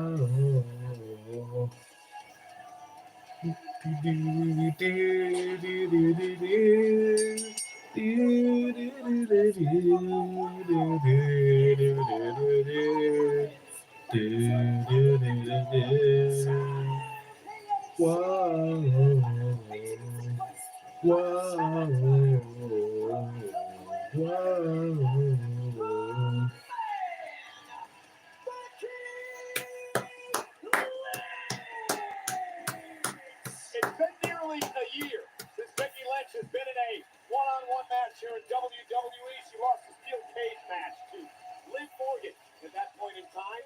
Whoa. It's been nearly a year since Becky Lynch has been in a one-on-one match here in WWE. She lost a steel cage match to Liv Morgan at that point in time.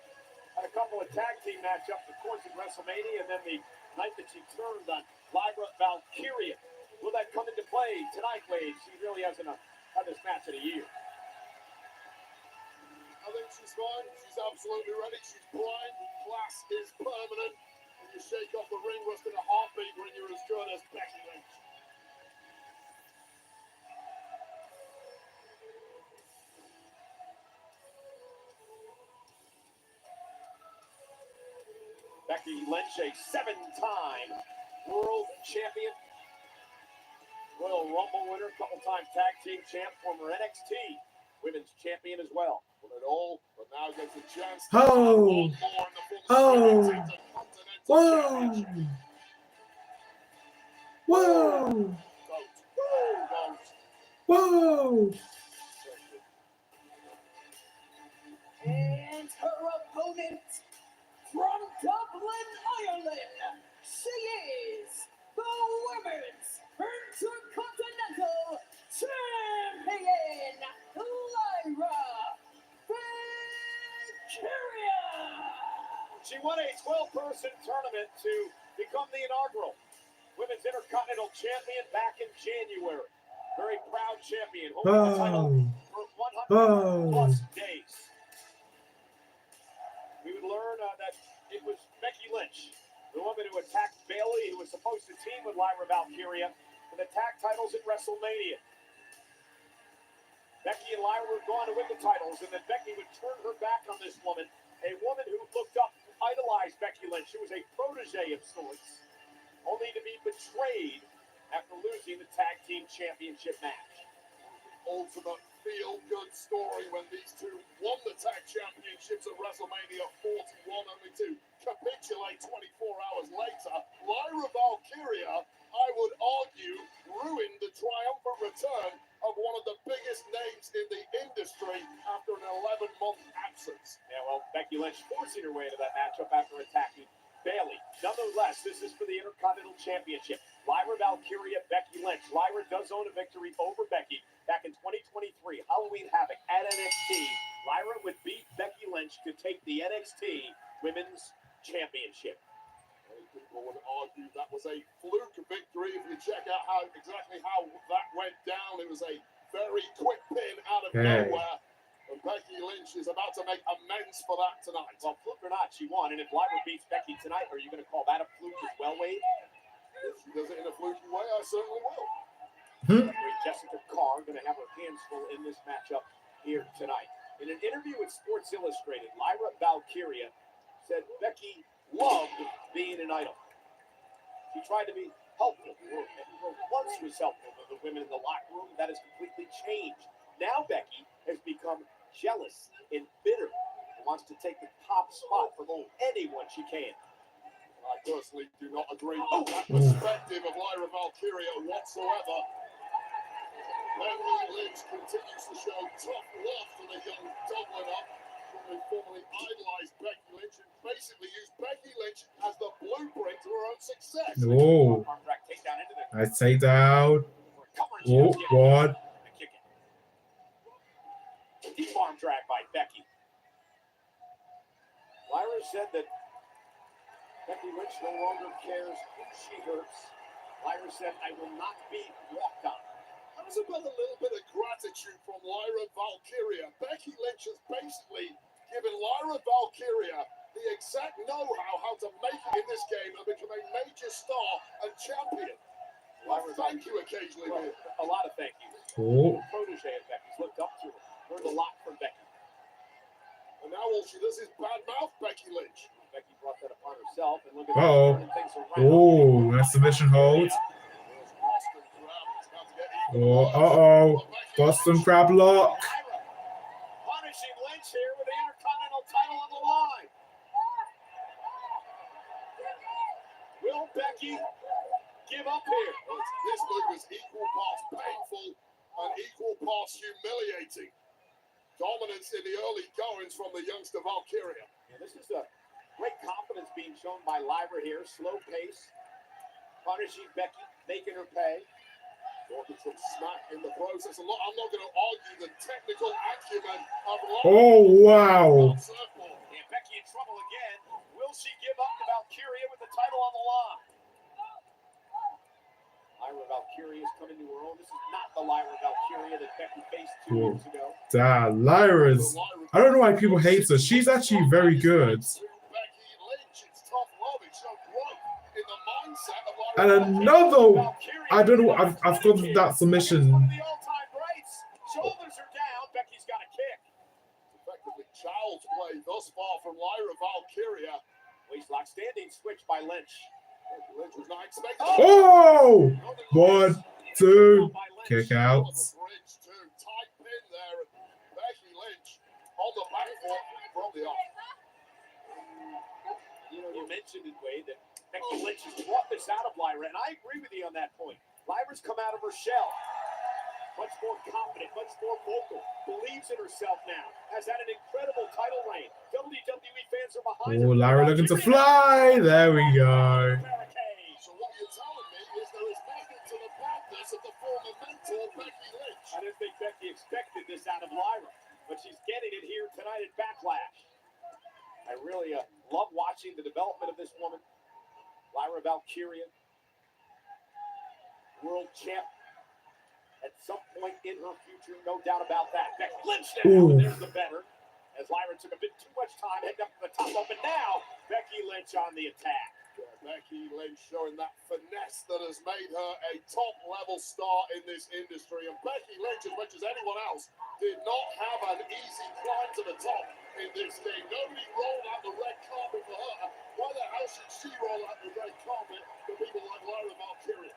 Had a couple of tag team matchups, of course, at WrestleMania, and then the night that she turned on Lyra Valkyria. Will that come into play tonight, Wade? She really hasn't had this match in a year. I think she's fine. She's absolutely ready. She's blind. Class is permanent. And you shake off the ring rust in a heartbeat when you're as good as Becky Lynch. Becky Lynch, a 7-time world champion, Royal Rumble winner, couple-time tag team champ, former NXT women's champion as well. Won it all, but now gets a chance to Oh. add one more in the full Oh. Intercontinental Whoa. Championship. Whoa. Vote. Whoa. And her opponent from Dublin, Ireland, she is the Women's Intercontinental Champion, Lyra Valkyria. She won a 12-person tournament to become the inaugural Women's Intercontinental Champion back in January. Very proud champion, holding the title for 100 plus days. We would learn that it was Becky Lynch, the woman who attacked Bayley, who was supposed to team with Lyra Valkyria for the tag titles at WrestleMania. Becky and Lyra were going to win the titles, and then Becky would turn her back on this woman, a woman who looked up, idolized Becky Lynch. She was a protege of sorts, only to be betrayed after losing the tag team championship match. Ultimate feel-good story when these two won the tag championships at WrestleMania 41, only to capitulate 24 hours later. Lyra Valkyria, I would argue, ruined the triumphant return of one of the biggest names in the industry after an 11-month absence. Yeah, well, Becky Lynch forcing her way into that matchup after attacking Bayley. Nonetheless, this is for the Intercontinental Championship. Lyra Valkyria, Becky Lynch. Lyra does own a victory over Becky back in 2023, Halloween Havoc at NXT. Lyra would beat Becky Lynch to take the NXT Women's Championship. Many people would argue that was a fluke victory. If you check out exactly how that went down, it was a very quick pin out of nowhere. And Becky Lynch is about to make amends for that tonight. Well, fluke or not, she won. And if Lyra beats Becky tonight, are you going to call that a fluke as well, Wade? If she does it in a fluky way, I certainly will. Jessica Carr going to have her hands full in this matchup here tonight. In an interview with Sports Illustrated, Lyra Valkyria said Becky loved being an idol. She tried to be helpful, or once was helpful to the women in the locker room. That has completely changed. Now Becky has become jealous and bitter and wants to take the top spot from anyone she can. I personally do not agree with that perspective of Lyra Valkyria whatsoever. Becky Lynch continues to show tough love for the young Dubliner, who formerly idolized Becky Lynch and basically used Becky Lynch as the blueprint to her own success. Oh, I take down. Oh, God. Deep arm drag by Becky. Lyra said that Becky Lynch no longer cares who she hurts. Lyra said, I will not be walked on. How's about a little bit of gratitude from Lyra Valkyria? Becky Lynch has basically given Lyra Valkyria the exact know-how how to make it in this game and become a major star and champion. Lyra, thank you occasionally. Well, a lot of thank yous. Oh. Protege of Becky's looked up to her. Learned a lot from Becky. And now all she does is badmouth Becky Lynch. Becky brought that upon herself, and look at Uh-oh. things around. Oh, nice submission hold. Oh, uh-oh. Boston Crab lock. Punishing Lynch here with the Intercontinental title on the line. Will Becky give up here? This move is equal parts painful and equal parts humiliating. humiliating. Dominance in the early goings from the youngster Valkyria. And this is a great confidence being shown by Lyra here. Slow pace, punishing Becky, making her pay. Walking some smack in the process. I'm not going to argue the technical acumen of Lyra. Oh, wow. And Becky in trouble again. Will she give up to Valkyria with the title on the line? Lyra Valkyria is coming to her own. This is not the Lyra Valkyria that Becky faced 2 years ago. Lyra's. I don't know why people hate her. She's actually very good. And another. I don't know. I've got that submission. Shoulders are down. Becky's got a kick. Effectively child's play thus far from Lyra Valkyria. Waistlock standing switch by Lynch. Lynch was not expecting. Oh! 1, 2, kick out. Tight pin there. Becky Lynch on the back foot from the off. You know, you mentioned it, Wade, that Becky Lynch has brought this out of Lyra, and I agree with you on that point. Lyra's come out of her shell. Much more confident, much more vocal, believes in herself now, has had an incredible title reign. WWE fans are behind her. Oh, Lyra looking to fly. There we go. So what you're telling me is there is method to the madness of the former mentor, Becky Lynch. I didn't think Becky expected this out of Lyra, but she's getting it here tonight at Backlash. I really love watching the development of this woman. Lyra Valkyria, world champ. At some point in her future, no doubt about that. Becky Lynch now, and there's the better. As Lyra took a bit too much time heading up to the top rope, and now Becky Lynch on the attack. Becky Lynch showing that finesse that has made her a top-level star in this industry. And Becky Lynch, as much as anyone else, did not have an easy climb to the top in this game. Nobody rolled out the red carpet for her. Why the hell should she roll out the red carpet for people like Lyra Valkyria?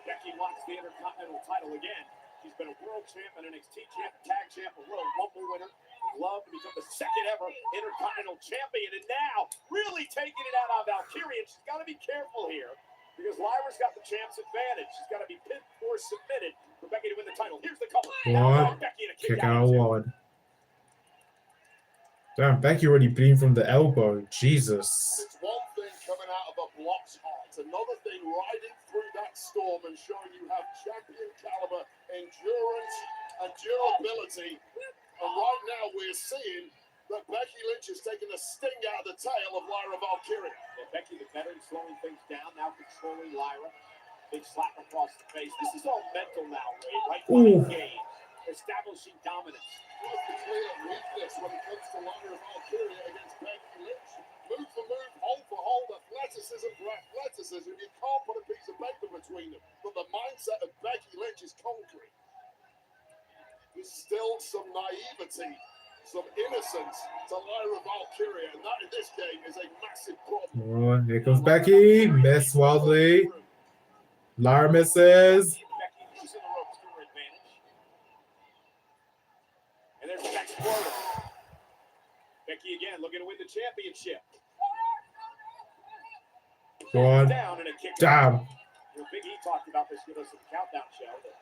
Becky wants the Intercontinental title again. She's been a world champ, an NXT champ, tag champ, a Royal Rumble winner. Love to become the second ever Intercontinental champion, and now really taking it out on Valkyria. She's got to be careful here because Lyra's got the champ's advantage. She's got to be pinned or submitted for Becky to win the title. Here's the cover. What? Kick out one. Damn, Becky already bleeding from the elbow. Jesus. It's one thing coming out of a block's heart. Another thing riding through that storm and showing you have champion caliber endurance and durability. And right now we're seeing that Becky Lynch is taking the sting out of the tail of Lyra Valkyria. Yeah, Becky the veteran slowing things down, now controlling Lyra. Big slap across the face. This is all mental now, right? Mind game. Establishing dominance. What's the clear weakness when it comes to Lyra Valkyria against Becky Lynch? Move for move, hold for hold, athleticism for athleticism. You can't put a piece of paper between them. But the mindset of Becky Lynch is conquering. There's still some naivety, some innocence to Lyra Valkyria, and that in this game is a massive problem. Oh, here comes Becky. Miss wildly. Lyra misses. Becky using the ropes to her advantage. And there's the next quarter. Becky again looking to win the championship. Go on. Down and a kick. Damn. You know, Big E talked about this with us at the Countdown show. The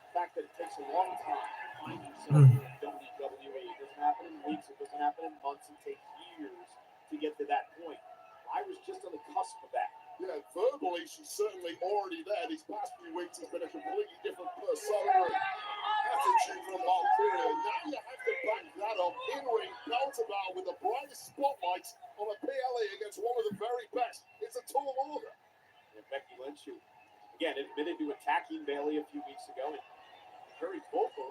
fact that it takes a long time to find yourself in WWE. It doesn't happen in weeks. It doesn't happen in months. It takes years to get to that point. I was just on the cusp of that. Yeah, verbally, she's certainly already there. These past few weeks has been a completely different persona and attitude from Valkyria. Now you have to back that up in-ring, belt-to-bout with the brightest spotlights on a PLE against one of the very best. It's a tall order. And Becky Lynch, who, again, admitted to attacking Bayley a few weeks ago and very vocal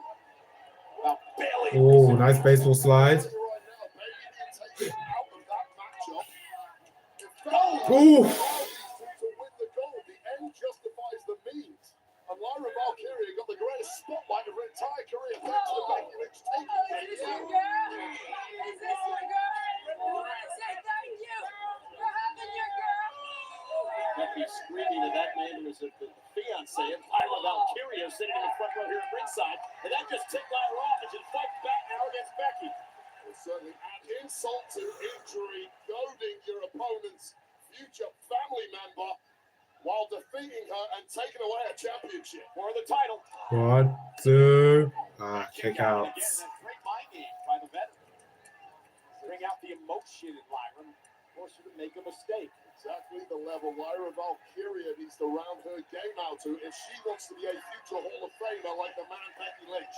about Bayley. Oh, nice baseball slide. Right now, Bayley being taken out of that matchup. Ooh. To win the gold, the end justifies the means. And Lyra Valkyria got the greatest spotlight of her entire career thanks to Becky Lynch taking it. Is this your girl? Is this your girl? I want to say thank you for having your girl. Becky screaming at that man who was the fiance of Lyra Valkyria sitting in the front row here at ringside. And that just ticked Lyra off and she's fighting back now against Becky. Will certainly add insult to injury, goading your opponent's future family member. while defeating her and taking away a championship. For the title. 1, 2. Kick out. out. Again, that's great mind game by the veteran. Bring out the emotion in Lyra, force her to make a mistake. Exactly the level Lyra Valkyria needs to round her game out to if she wants to be a future Hall of Famer like the man Becky Lynch.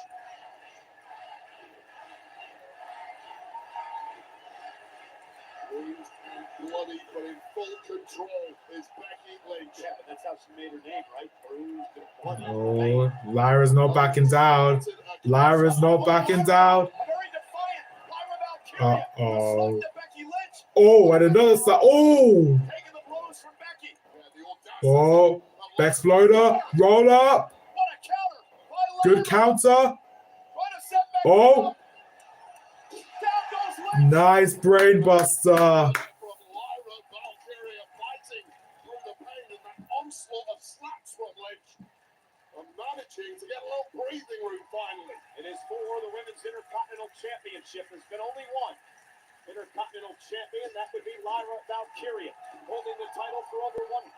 Bruised and bloody, but in full control is Becky Lynch. Yeah, but that's how she made her name, right? Bruised and bloody. Oh, Lyra's not backing down. Lyra's not backing down. Very defiant. Lyra Valkyria. Uh-oh. To Becky Lynch. Oh, and another side. Oh! Taking the blows from Becky. Oh, Exploder. Roll up. What a counter. By Good Lyra. counter. Trying to set Becky Oh, up. Down goes Lynch. nice brain buster. From Lyra Valkyria fighting through the pain and that onslaught of slaps from Lynch. And managing to get a little breathing room finally. It is for the Women's Intercontinental Championship. There's been only one Intercontinental Champion. That would be Lyra Valkyria, holding the title for over 100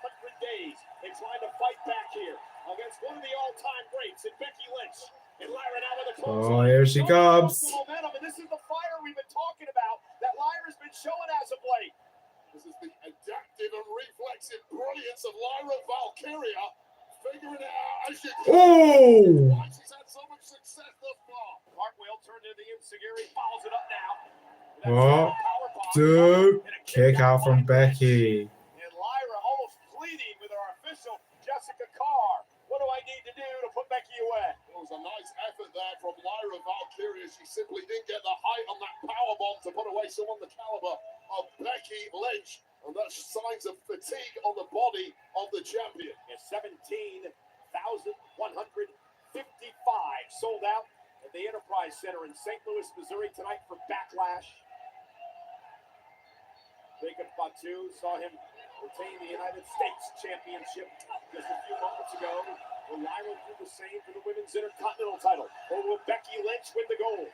days. They're trying to fight back here against one of the all-time greats in Becky Lynch. And Lyra now with a close. Oh, here she comes. Momentum, and this is the fire we've been talking about that Lyra's been showing as of late. This is the adaptive and reflexive brilliance of Lyra Valkyria. Figuring it out as she Oh! why she's had so much success thus far. Cartwheel turned into the Enziguri, follows it up now. Oh, dude. Kick out from Becky. And Lyra almost pleading with our official, Jessica Carr. What do I need to do to put Becky away? It was a nice effort there from Lyra Valkyria. She simply didn't get the height on that powerbomb to put away someone the caliber of Becky Lynch. And that's signs of fatigue on the body of the champion. And 17,155 sold out at the Enterprise Center in St. Louis, Missouri tonight for Backlash. Jacob Fatu saw him retain the United States Championship just a few moments ago. Will Lyra do the same for the Women's Intercontinental title? Or will Becky Lynch win the gold?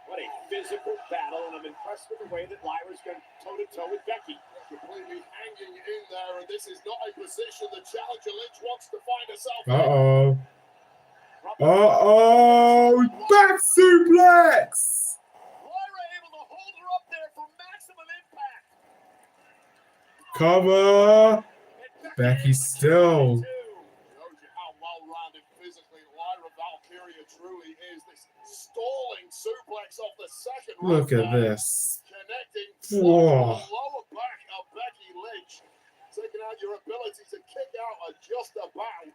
What a physical battle, and I'm impressed with the way that Lyra's going toe-to-toe with Becky. Completely hanging in there, and this is not a position the challenger Lynch wants to find herself in. Uh-oh. Uh-oh! Back suplex! Lyra able to hold her up there for maximum impact. Cover. And Becky able to still. carry it, too. Shows you how well-rounded physically Lyra Valkyria truly is. This stalling suplex off the second Look rope at there, this. connecting Whoa. the lower back of Becky Lynch. Taking out your ability to kick out at just about.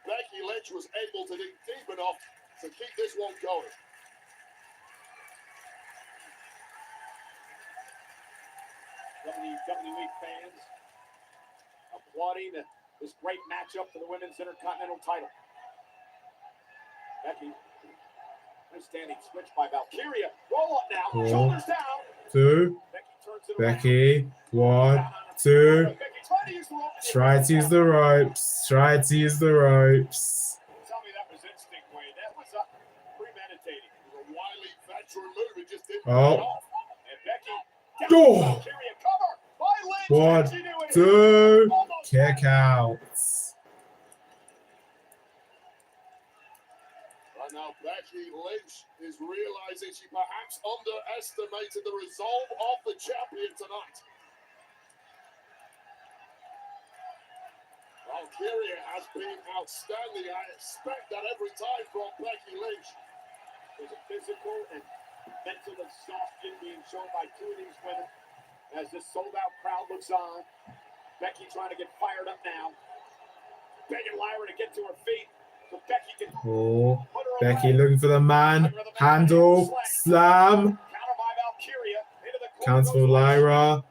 Becky Lynch was able to dig deep enough to keep this one going. WWE fans applauding this great matchup for the Women's Intercontinental title. Becky, nice standing switch by Valkyria. Roll up now, shoulders down. 2. Becky turns it around. Becky. 1, 2. Becky trying to use the rope. Try to use the ropes. Try to use the ropes. Tell me that was instinct, Wade. That was premeditated. It was a wily veteran move. It just didn't Oh. pay off. And Becky down Oh. Valkyria cover by Lynch. 1, She knew it. 2. Almost Kick out. Right now, Becky Lynch is realizing she perhaps underestimated the resolve of the champion tonight. Valkyria has been outstanding. I expect that every time from Becky Lynch. There's a physical and mental exhaustion being shown by two of these women as this sold-out crowd looks on. Becky trying to get fired up now. Begging Lyra to get to her feet so Becky can Oh, put her Becky away. looking for the man. Handle. Slam. Counter by Valkyria into the corner. Counts for Lyra.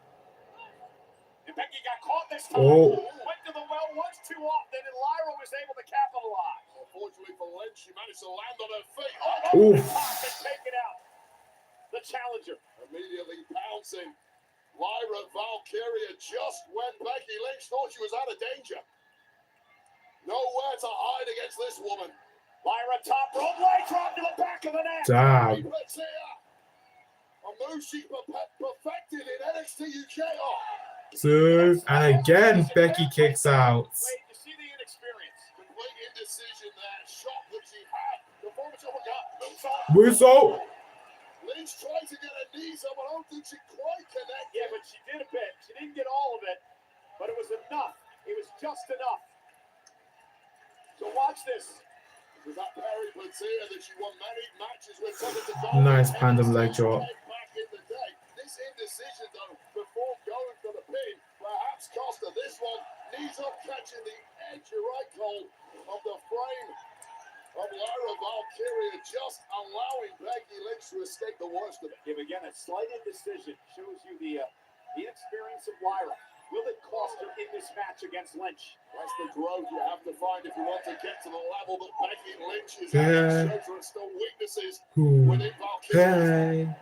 And Becky got caught this time. Oh. Went to the well once too often, and Lyra was able to capitalize. Unfortunately for Lynch, she managed to land on her feet. Over Oof. the top and taken out. The challenger. Immediately pouncing. Lyra Valkyria just when Becky Lynch thought she was out of danger. Nowhere to hide against this woman. Lyra top rope leg drop to the back of the neck. Damn. Let's see her. A move she perfected in NXT UK. Oh, 2, and again Becky kicks out. Wait, you see the inexperience. Complete indecision there. Shot that she had. Performance overgot. Moonsault. Lynch tried to get her knees up, but I don't think she quite connected. Yeah, but she did a bit. She didn't get all of it, but it was enough. It was just enough. So watch this. Was that Perry Batia that she won many matches with? Nice panda leg drop. Back in the day. This indecision, though, before going for the pin, perhaps cost her this one. Knees up, catching the edge, you're right, Cole, of the frame of Lyra Valkyria, just allowing Becky Lynch to escape the worst of it. Yeah, again, a slight indecision shows you the inexperience of Lyra. Will it cost her in this match against Lynch? That's the growth you have to find if you want to get to the level that Becky Lynch is at. Shows there are still weaknesses within Valkyria.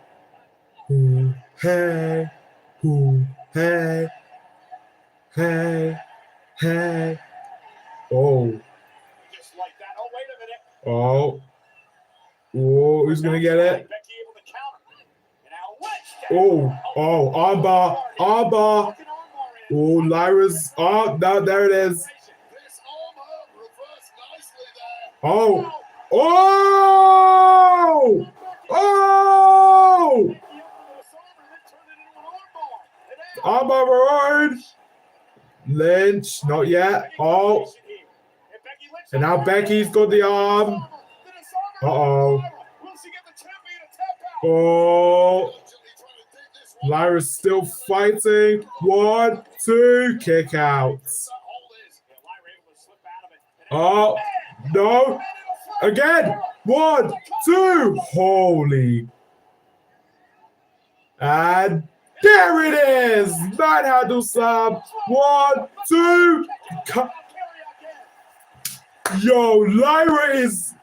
Hey, hey, hey, hey. Oh. Just like that. Oh, wait a minute. Oh. Oh, who's gonna get it? Becky able to counter. Now Lynch. Oh, armbar. Oh, Lyra's. Oh, no, there it is. Oh. Oh. Oh. Armbar. Lynch, not yet. Oh. And now Becky's got the arm. Uh-oh. Oh. Lyra's still fighting. 1, 2, kick out. Oh, no. Again. 1, 2. Holy. And there it is. Manhandle slam. 1, 2. Yo, Lyra's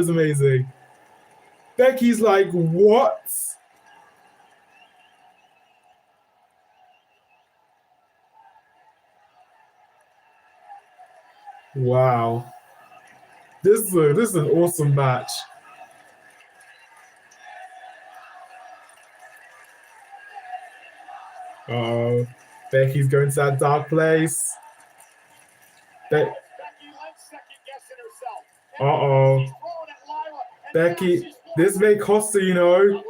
amazing. Becky's like, what? Wow. This is an awesome match. Uh-oh. Becky's going to that dark place. Uh-oh. Becky, this may cost her, you know.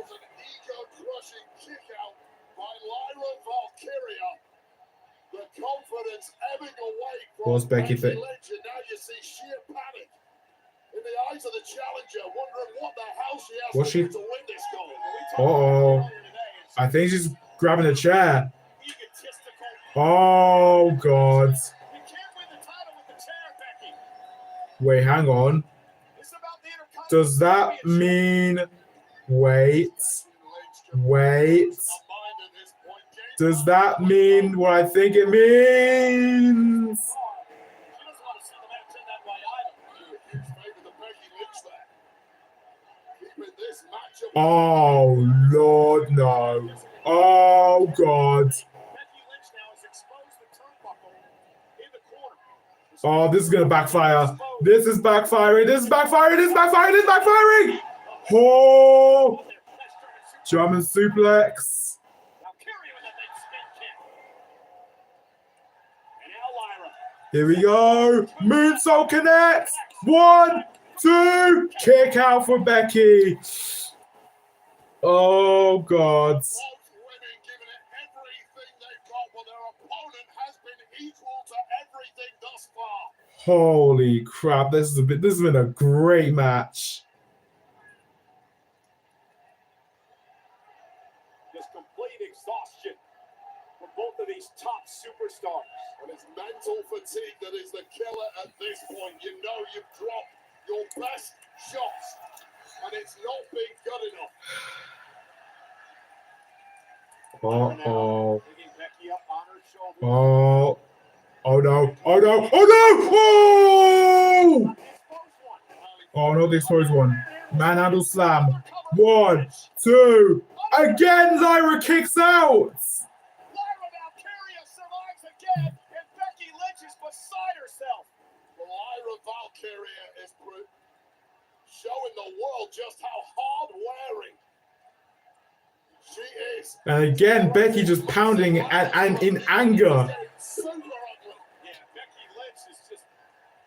What's Becky think? What's she? Uh-oh. I think she's grabbing a chair. Oh, God. Wait, hang on. Does that mean... Wait. Does that mean what I think it means? Oh, Lord, no. Oh, God. Oh, this is going to backfire. This is backfiring. Oh! German suplex. Here we go. Moonsault connects. 1, 2. Kick out for Becky. Oh, God. Holy crap, this has been a great match. Just complete exhaustion for both of these top superstars. And it's mental fatigue that is the killer at this point. You know you've dropped your best shots, and it's not been good enough. Uh-oh. Becky up on her shoulder. Oh. Oh no! Oh no! Oh no! Oh! Oh no! The exposed one. Manhandle slam. 1, 2. Again, Lyra kicks out. Lyra Valkyria survives again, and Becky Lynch is beside herself. Lyra Valkyria is showing the world just how hard wearing She is. And again, Becky just pounding and in anger. Super ugly. Yeah, Becky Lynch is just,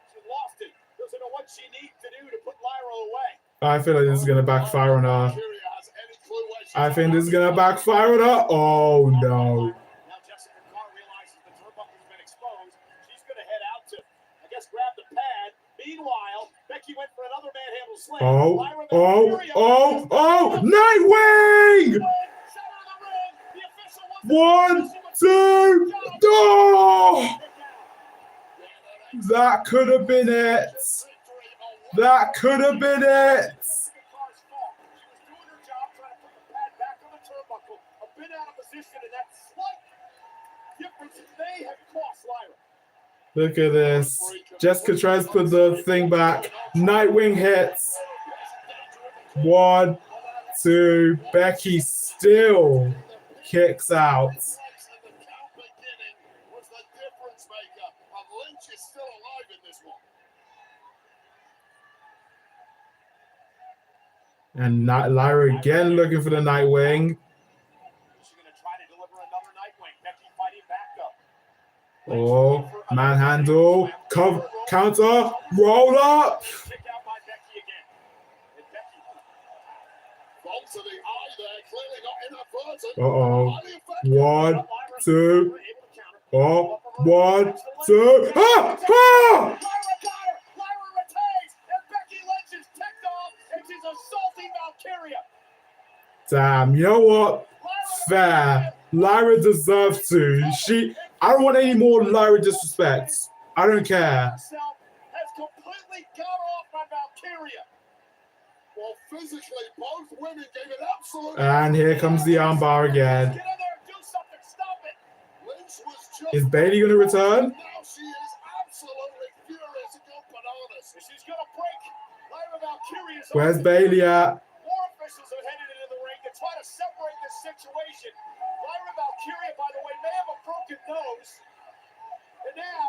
she lost it. Doesn't know what she needs to do to put Lyra away. I feel like this is going to backfire on her. Valkyria has any clue where she's I think at. this is going to backfire on her. Oh, no. Now Jessica Carr realizes the turnbuckle's been exposed. She's going to head out to, I guess, grab the pad. Meanwhile, Becky went for another manhandle slam. Oh, Lyra oh, Valkyria oh, is oh, Nightwing! center of the ring. The official was 1, 2, oh! That could have been it. That could have been it. Jessica Carr's fault. She was doing her job trying to put the pad back on the turnbuckle. A bit out of position, and that slight difference may have cost Lyra. Look at this. Jessica tries to put the thing back. Nightwing hits. 1, 2. Becky still kicks out. And Lyra again looking for the Nightwing. She's going to try to deliver another Nightwing. Becky fighting back up. Oh, manhandle, counter, roll up. Kick out by Becky again. And Becky. Ball to the eye there, clearly not inadvertent. Uh-oh. Highly effective. 1, 2. Able to counter. Oh, 1, 2. Ah! Ah! Lyra got her. Lyra retains. And Becky Lynch is ticked off. And she's assaulting Valkyria. Damn, you know what? Fair. Lyra deserves to. I don't want any more Lyra disrespect. I don't care. Herself has completely got off by Valkyria. Well, physically, both women gave it absolute. And here comes the armbar again. Get in there and do something. Stop it. Lynch was just. Is Bayley going to return? Now she is absolutely furious and go bananas. And she's going to break Lyra Valkyria's. Where's Bayley at? More officials have headed into the ring to try to separate this situation. Lyra Valkyria, by the way, may have a broken nose. And now,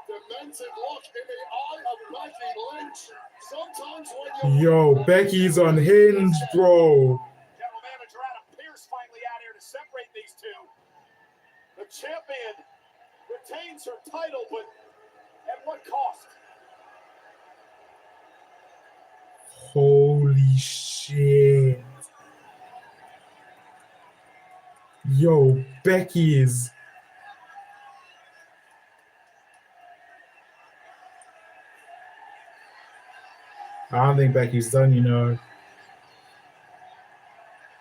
Demented look in the eye of Becky Lynch. Sometimes when you. Yo, Becky's unhinged, bro. General Manager Adam Pearce finally out here to separate these two. The champion retains her title, but at what cost? Holy shit. Yo, Becky is. I don't think Becky's done, you know.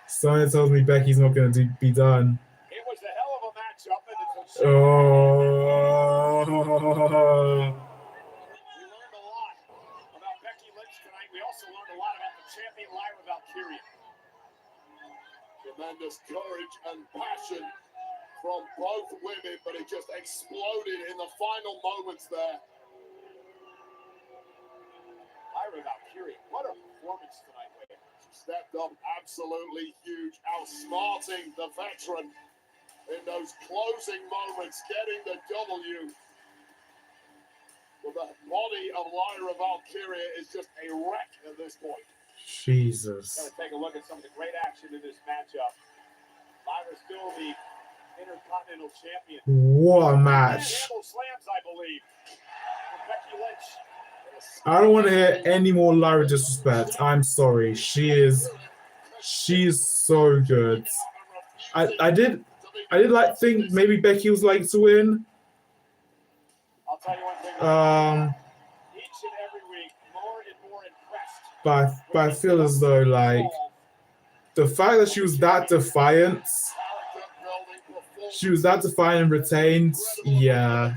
Someone tells me Becky's not going to be done. It was a hell of a matchup, and it's a Oh. We learned a lot about Becky Lynch tonight. We also learned a lot about the champion Lyra Valkyria. Tremendous courage and passion from both women, but it just exploded in the final moments there. Lyra Valkyria, what a performance tonight, ladies. She stepped up absolutely huge, outsmarting the veteran in those closing moments, getting the W. But the body of Lyra Valkyria is just a wreck at this point. Jesus. Going to take a look at some of the great action in this matchup. Lyra's still the Intercontinental Champion. What a match. Handle slams, I believe, for Becky Lynch. I don't want to hear any more Lyra disrespect. I'm sorry. She is so good. I did like think maybe Becky was like to win. I'll tell you one thing. Each and every week, more and more impressed. But I feel as though like the fact that she was that defiant and retained, yeah.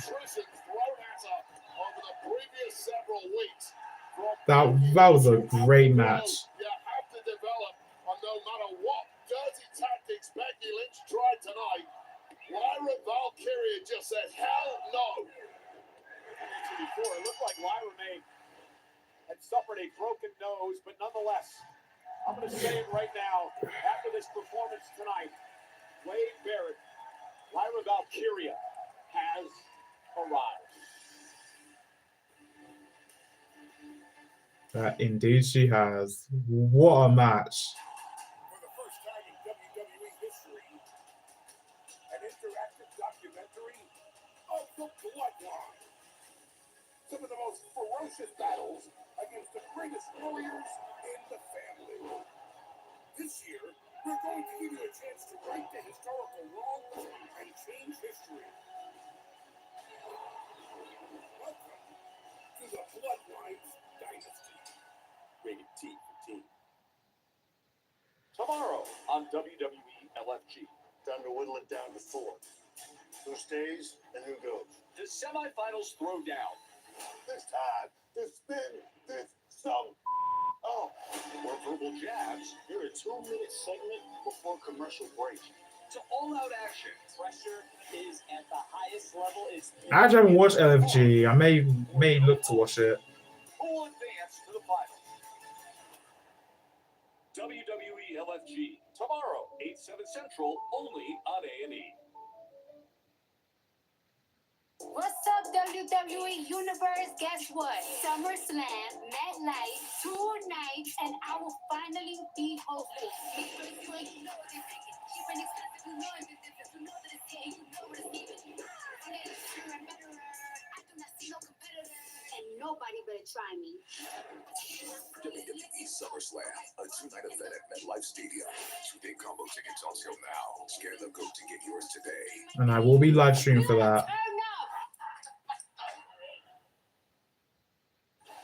That was a great match. You have to develop, and no matter what dirty tactics Becky Lynch tried tonight, Lyra Valkyria just said, hell no. Before, it looked like Lyra had suffered a broken nose, but nonetheless, I'm going to say it right now, after this performance tonight, Wade Barrett, Lyra Valkyria has arrived. Indeed she has. What a match. For the first time Some of the most ferocious battles against the greatest warriors in the family. This year, we're going to give you a chance to right the historical wrongs and change history. Welcome to the Bloodlines Dynasty. Rated T for Teen. Tomorrow on WWE LFG. Time to whittle it down to 4. Who stays and who goes? The semifinals throwdown. This time, this spin, this some. Oh, more verbal jabs. You're a 2-minute segment before commercial break. To all-out action. Pressure is at the highest level. It's I actually haven't watched LFG. I may look to watch it. Who will advance to the finals? WWE LFG. Tomorrow, 8/7 Central, only on A&E. What's up, WWE Universe? Guess what? SummerSlam, MetLife, 2 nights, and I will finally be hosting. And nobody better try me. WWE SummerSlam, a 2-night event at MetLife Stadium. 2-day combo tickets on sale now. Scan the code to get yours today. And I will be live streaming for that.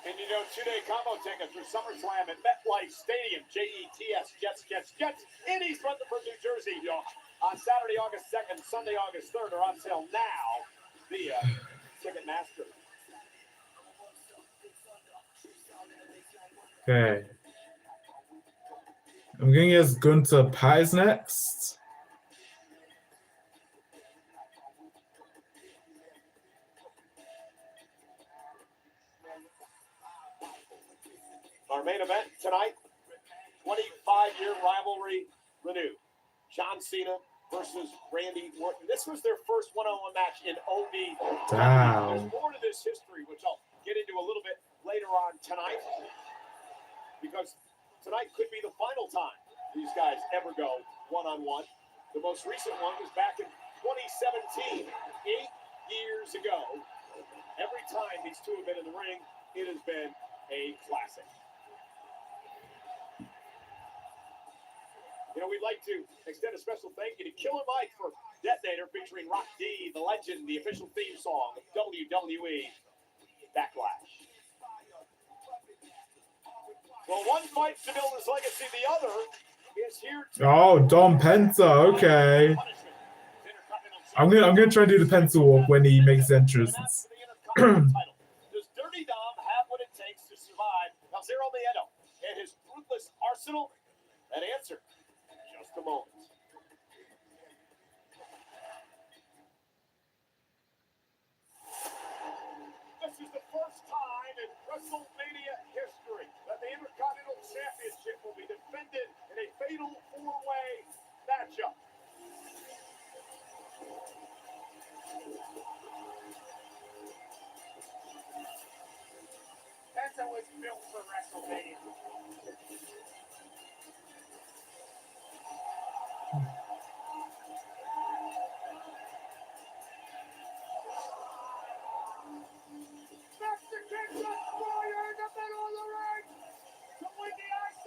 And you know, 2-day combo tickets for SummerSlam at MetLife Stadium. JETS, Jets, in East Rutherford, New Jersey. On Saturday, August 2nd, Sunday, August 3rd are on sale now via Ticketmaster. Okay. I'm going to guess Gunther Pies next. Our main event tonight, 25-year rivalry renewed. John Cena versus Randy Orton. This was their first one-on-one match in OD. Damn. There's more to this history, which I'll get into a little bit later on tonight, because tonight could be the final time these guys ever go one-on-one. The most recent one was back in 2017, 8 years ago. Every time these two have been in the ring, it has been a classic. You know, we'd like to extend a special thank you to Killer Mike for Detonator featuring Rock D, the legend, the official theme song of WWE Backlash. Well, one fights to build his legacy, the other is here to... Oh, Dom Penta. Okay. I'm gonna try and do the pencil walk when he makes the entrance. Does Dirty Dom have what it takes to survive El Zero Miedo and his ruthless arsenal? That answer, just a moment. This is the first time in WrestleMania history that the Intercontinental Championship will be defended in a fatal 4-way matchup. Penta was built for WrestleMania. Mexican Destroyer in the middle of the ring to win the IC.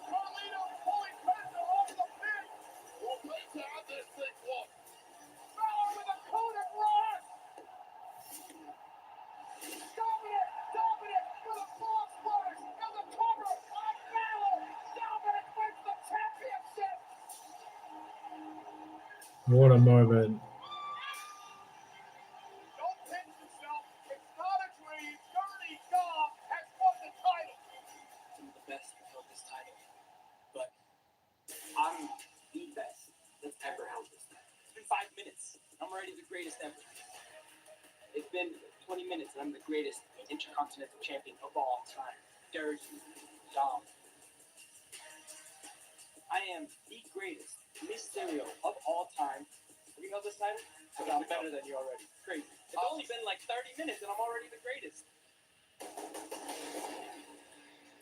Carlito pulling Penta off the pin. Will Penta have this thing won? Fowler with a Kodak Ross. Dominant for the Fox Brothers and the cover on Fowler. Dominant wins the championship. What a moment. Don't pinch yourself. It's not a dream. Dirty Dom has won the title. I'm the best to hold this title, but I'm the best that's ever held this title. It's been 5 minutes. I'm already the greatest ever. It's been 20 minutes, and I'm the greatest Intercontinental Champion of all time. Dirty Dom. I am the greatest Mysterio of all time. Have you held this title? But I'm better than you already. Crazy. It's only been like 30 minutes, and I'm already the greatest.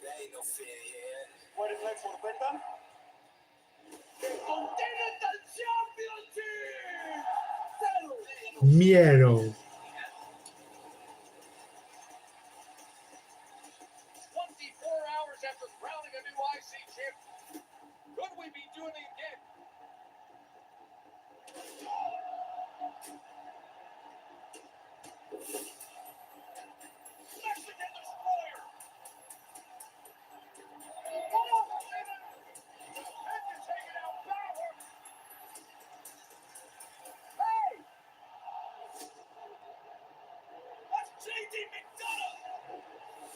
There ain't no fear here. What is next for Penta? Continental Championship! Miedo. after crowning a new IC champ. Could we be doing it again? Mexican Destroyer. Penta taking out Balor. Hey! That's JD McDonough.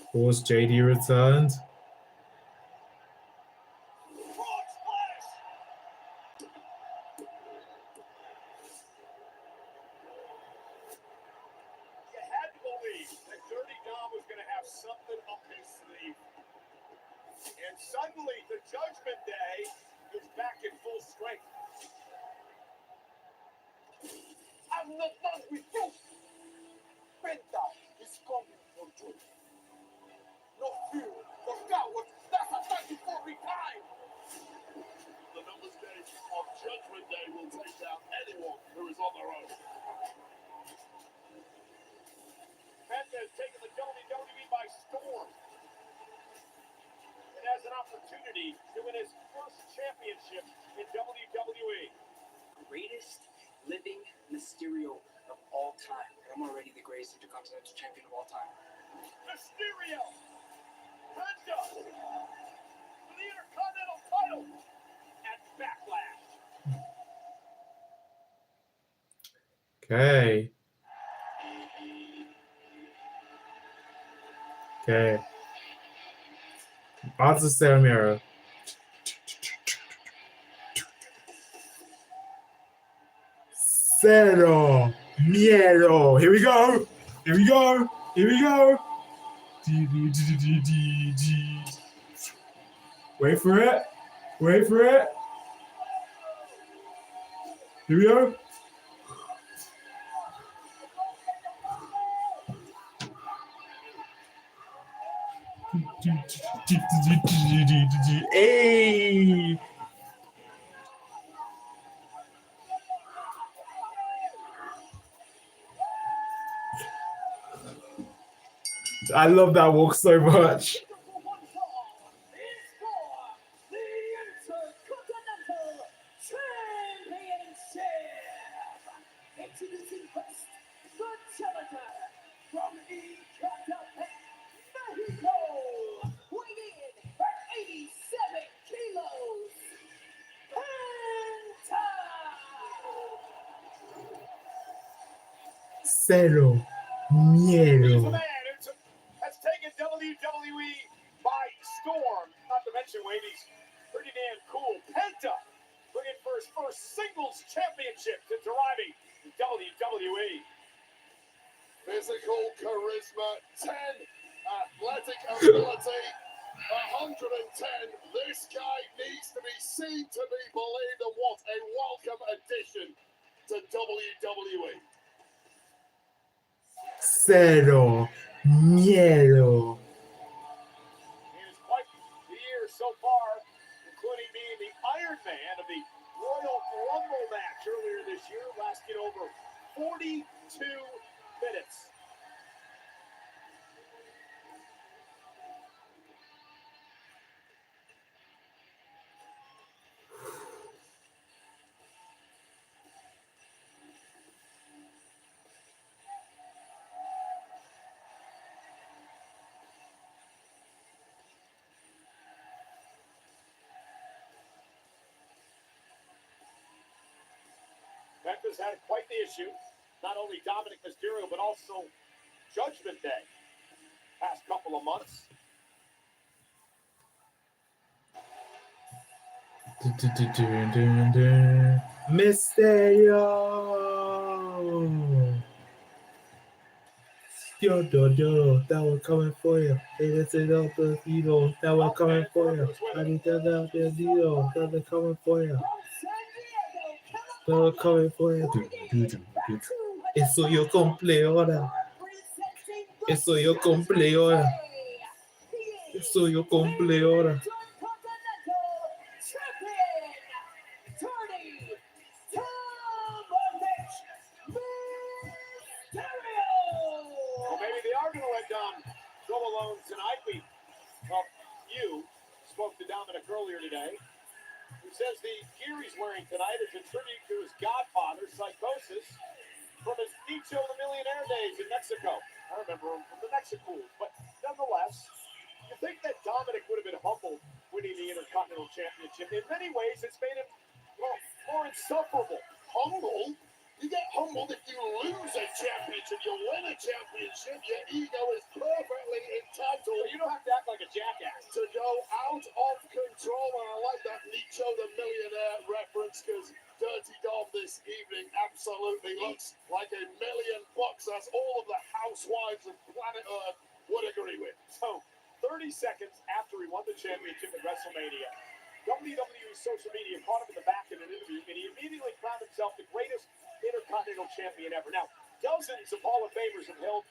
Of course, JD returned. Frog splash. You had to believe that Dirty Dom was going to have something up his sleeve. And suddenly, the Judgment Day is back in full strength. I'm not done with you. Penta is coming for you. No fear, for cowards, that's a 94 time. The numbers game of Judgment Day will take down anyone who is on their own. Penta has taken the WWE by storm and has an opportunity to win his first championship in WWE. Greatest living Mysterio of all time. And I'm already the greatest Intercontinental Champion of all time. Mysterio, Penta, for the Intercontinental title at Backlash. Okay. Okay. Odds of Samira. Cero. Miedo. Here we go. Here we go. Here we go. Wait for it. Wait for it. Here we go. Hey. I love that walk so much. Introducing first, the challenger from Ecatepec, Mexico, weighing in at 87 kilos, Penta! Cero. He's a Miedo. man that's taken WWE by storm. Not to mention, Wade, he's pretty damn cool. Penta bringing for his first singles championship to deriving WWE. Physical charisma, 10. Athletic ability, 110. This guy needs to be seen to be believed, and what a welcome addition to WWE. Cero. Miedo. It is quite the year so far, including being the Iron Man of the Royal Rumble match earlier this year, lasting over 42 minutes. Penta's had quite the issue. Not only Dominic Mysterio, but also Judgment Day. Past couple of months. Mysterio. Yo, that one coming for you. Hey, that's it up the Vito. That one coming for you. I need that out there, Vito. That one coming for you. That one coming for you. Eso yo compré ahora. Eso yo compré ahora. Eso yo compré ahora. Well, maybe they are going to let Dom go alone tonight. Well, You spoke to Dominic earlier today, who says the gear he's wearing tonight is a tribute to his godfather, Psychosis, from his Nicho the Millionaire days in Mexico. I remember him from the Mexicools, but nonetheless, you think that Dominic would have been humbled winning the Intercontinental Championship. In many ways, it's made him, well, more insufferable. Humble? You get humbled if you lose a championship. You win a championship, your ego is perfectly entitled. You don't have to act like a jackass. To go out of control, and I like that Nicho the Millionaire reference, because Dirty Dom this evening absolutely looks like $1 million, as all of the housewives of planet Earth would agree with. So, 30 seconds after he won the championship at WrestleMania, WWE social media caught him in the back in an interview, and he immediately crowned himself the greatest Intercontinental Champion ever. Now, dozens of Hall of Famers have held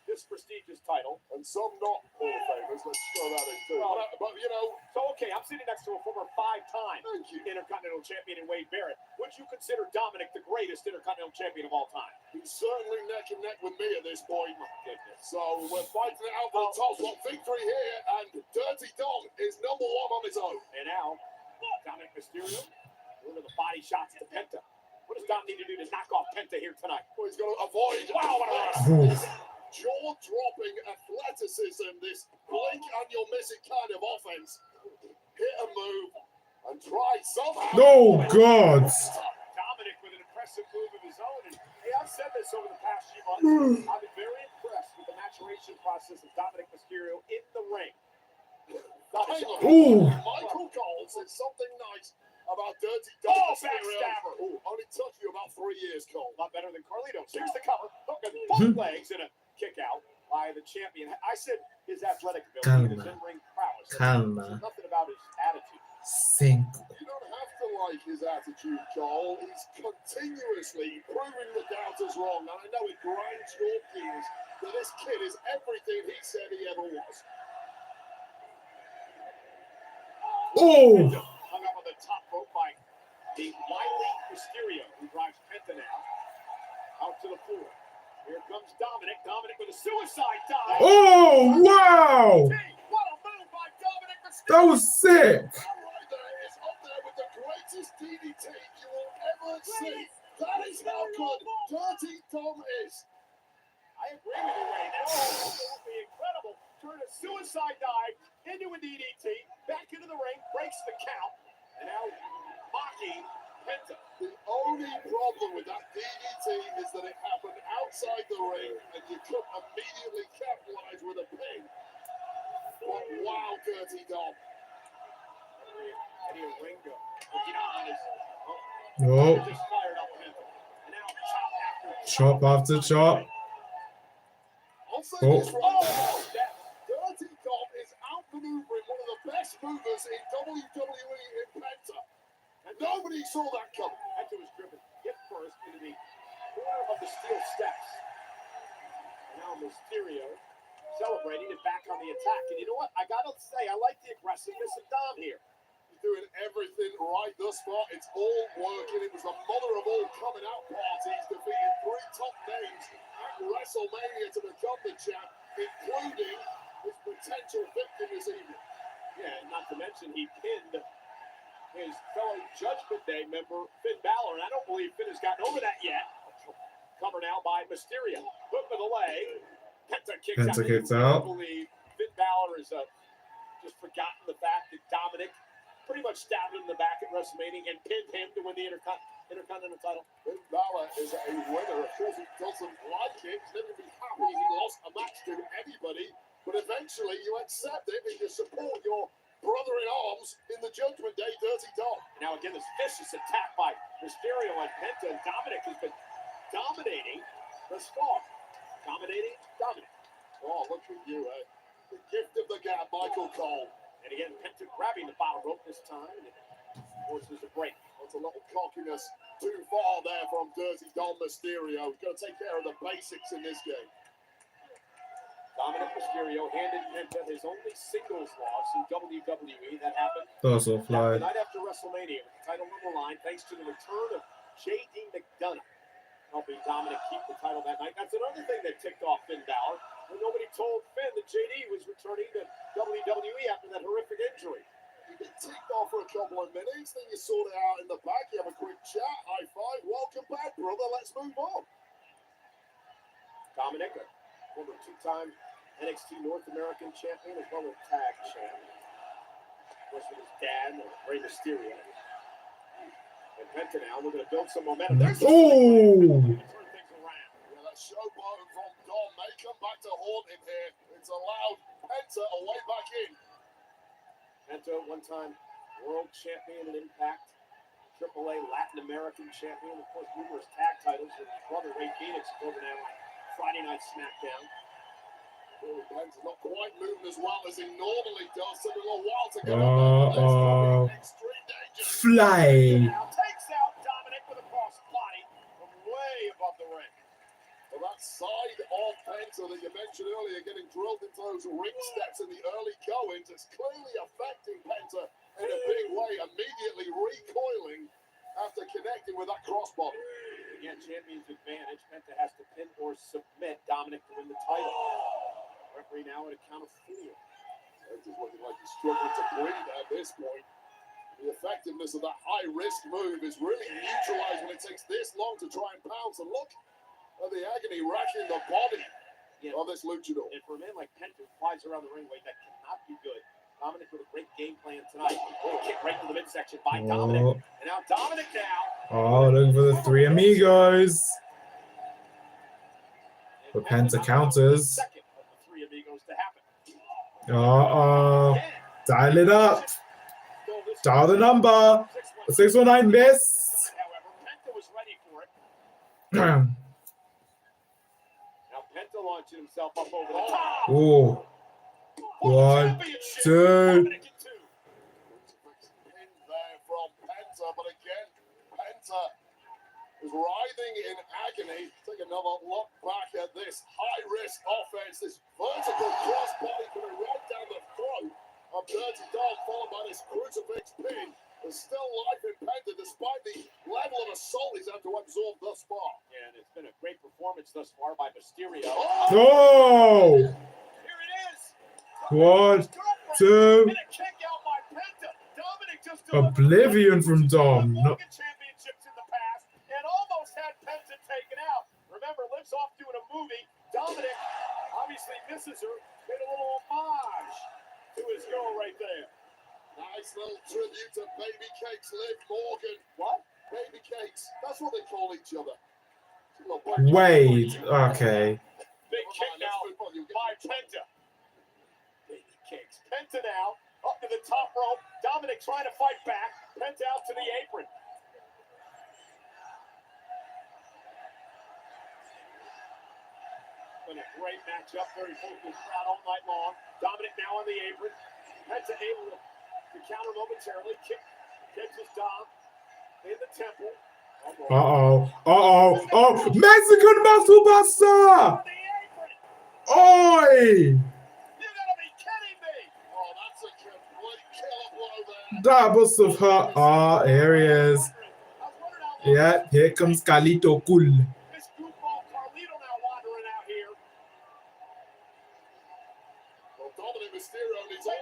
this prestigious title. And some not Hall of Famers, let's throw that in too. Well, but you know, so okay, I'm sitting next to a former 5-time thank you. Intercontinental Champion in Wade Barrett. Would you consider Dominic the greatest Intercontinental Champion of all time? He's certainly neck and neck with me at this point. My goodness. So we're fighting it out for the top spot victory here, and Dirty Dom is #1 on his own. And now, Dominic Mysterio, one of the body shots to Penta. What does Dom need to do to knock off Penta here tonight? Well, he's got to avoid. Wow, what a this jaw-dropping athleticism, this blink and you'll miss it kind of offense. Hit a move and try somehow. Oh, God. Dominic with an impressive move of his own. And hey, I've said this over the past few months. I've been very impressed with the maturation process of Dominic Mysterio in the ring. Ooh. Michael Cole said something nice about Dirty Dom. Backstabber. Ooh, only took you about 3 years, Cole. A lot better than Carlitos. Here's the cover. Hook on both legs and a kick out by the champion. I said his athletic ability, his in-ring prowess. Calma. Nothing about his attitude. Cinco. You don't have to like his attitude, Cole. He's continuously proving the doubters wrong. And I know it grinds your gears that this kid is everything he said he ever was. Oh. Hung up on the top rope by the wily Mysterio, who drives Penta now out to the floor. Here comes Dominic. Dominic with a suicide dive. Oh, wow. What a move by Dominic Mysterio. That was sick. That right there is up there with the greatest DDT you will ever see. That is how good Dirty Dom is. I agree with you, Ray. That was absolutely incredible. Turned a suicide dive into a DDT, back into the ring, breaks the count, and now mocking Penta. The only problem with that DDT is that it happened outside the ring, and you couldn't immediately capitalize with a pin. But wow, Dirty Dom. Eddie Ringo looking on his. Oh. Just fired up Penta. And now Chop after chop. I'll say Oh. this right now. Dirty Dom is outmaneuvering one of the best movers in WWE in Penta. And nobody saw that coming. Penta was driven hip first into the corner of the steel steps. And now Mysterio celebrating and back on the attack. And you know what? I gotta say, I like the aggressiveness of Dom here. He's doing everything right thus far. It's all working. It was the mother of all coming out parties, defeating 3 top names at WrestleMania to become the champ, including his potential victim this evening. Yeah, and not to mention he pinned his fellow Judgment Day member Finn Balor, and I don't believe Finn has gotten over that yet. Cover now by Mysterio. Hook with the leg. Penta kicks out. I believe Finn Balor has just forgotten the fact that Dominic pretty much stabbed him in the back at WrestleMania and pinned him to win the Intercontinental title. Finn Balor is a winner. Of course, he doesn't like it. He's never be happy he lost a match to anybody. But eventually, you accept it and you support your brother in arms in the Judgment Day, Dirty Dom. Now again, this vicious attack by Mysterio and Penta. And Dominic has been dominating thus far. Dominating. Oh, look at you, eh? The gift of the gab, Michael Cole. And again, Penta grabbing the bottom rope this time. And forces a break. That's a little cockiness too far there from Dirty Dom Mysterio. He's got to take care of the basics in this game. Dominic Mysterio handed Penta his only singles loss in WWE. That happened Also fly. the night after WrestleMania with the title on the line, thanks to the return of J.D. McDonough. helping Dominic keep the title that night. That's another thing that ticked off Finn Balor. When nobody told Finn that JD was returning to WWE after that horrific injury. You get ticked off for a couple of minutes, then you sort it out in the back, you have a quick chat, high five, welcome back, brother, let's move on. Dominic, a former two-time NXT North American champion as well as tag champion. Of course, with his dad, Rey Mysterio. And Penta now looking to build some momentum. There's Ooh. turn things around. Yeah, that showboat from Dom may come back to haunt him here. It's allowed Penta away back in. Penta, one-time world champion in Impact, AAA Latin American champion, of course, numerous tag titles with his brother Ray Phoenix over now on Friday Night SmackDown. Penta's not quite moving as well as he normally does. Took a little while to get Uh-oh. on that. Extreme danger. Fly. Now takes out Dominic with a cross body from way above the ring. Well, that side of Penta that you mentioned earlier, getting drilled into those ring steps in the early goings, it's clearly affecting Penta in a big way, immediately recoiling after connecting with that crossbody. Again, champion's advantage. Penta has to pin or submit Dominic to win the title. Referee now at a count of 4. Penta's looking like he's struggling to breathe at this point. The effectiveness of that high-risk move is really neutralized when it takes this long to try and pounce. And look at the agony racking the body of this luchador. And for a man like Penta who flies around the ring weight, that cannot be good. Dominic with a great game plan tonight. Oh, kick right to the midsection by Dominic. And now Dominic now. Oh, looking for the three amigos. But Penta counters. Second of the three amigos to happen. Uh-oh. Dial it up. Dial the number. 619 miss. However, Penta was ready for it. Now Penta launching himself up over the top. Ooh. 1, 2. Pin there from Penta, but again, Penta is writhing in agony. Take another look back at this high-risk offense, this vertical crossbody coming right down the throat of Dirty Dog, followed by this crucifix pin. There's still life in Penta, despite the level of assault he's had to absorb thus far. Yeah, and it's been a great performance thus far by Mysterio. Oh! Here it is. 1, 2. And a kick out by Penta. Dominic just Oblivion from Dom. No. championships in the past and almost had Penta taken out. Remember, lives off doing a movie. Dominic obviously misses her. Made a little homage to his goal right there. Nice little tribute to Baby Cakes, Liv Morgan. What? Baby Cakes, that's what they call each other. Wait. Okay. Big kick now by Penta. Baby kicks. Penta now up to the top rope. Dominic trying to fight back. Penta out to the apron. Been a great matchup. Very focused crowd all night long. Dominic now on the apron. Penta able to counter momentarily. Catches Dom in the temple. Uh-oh. Uh-oh. Oh, Mexican Muscle Buster! Oi! You gotta be kidding me! Oh, that's a complete killer blow there. That must have hurt. Ah, here he is. Yeah, here comes Calito Cool. This goofball Carlito now wandering out here. Well, Dominic Mysterio needs all Wait.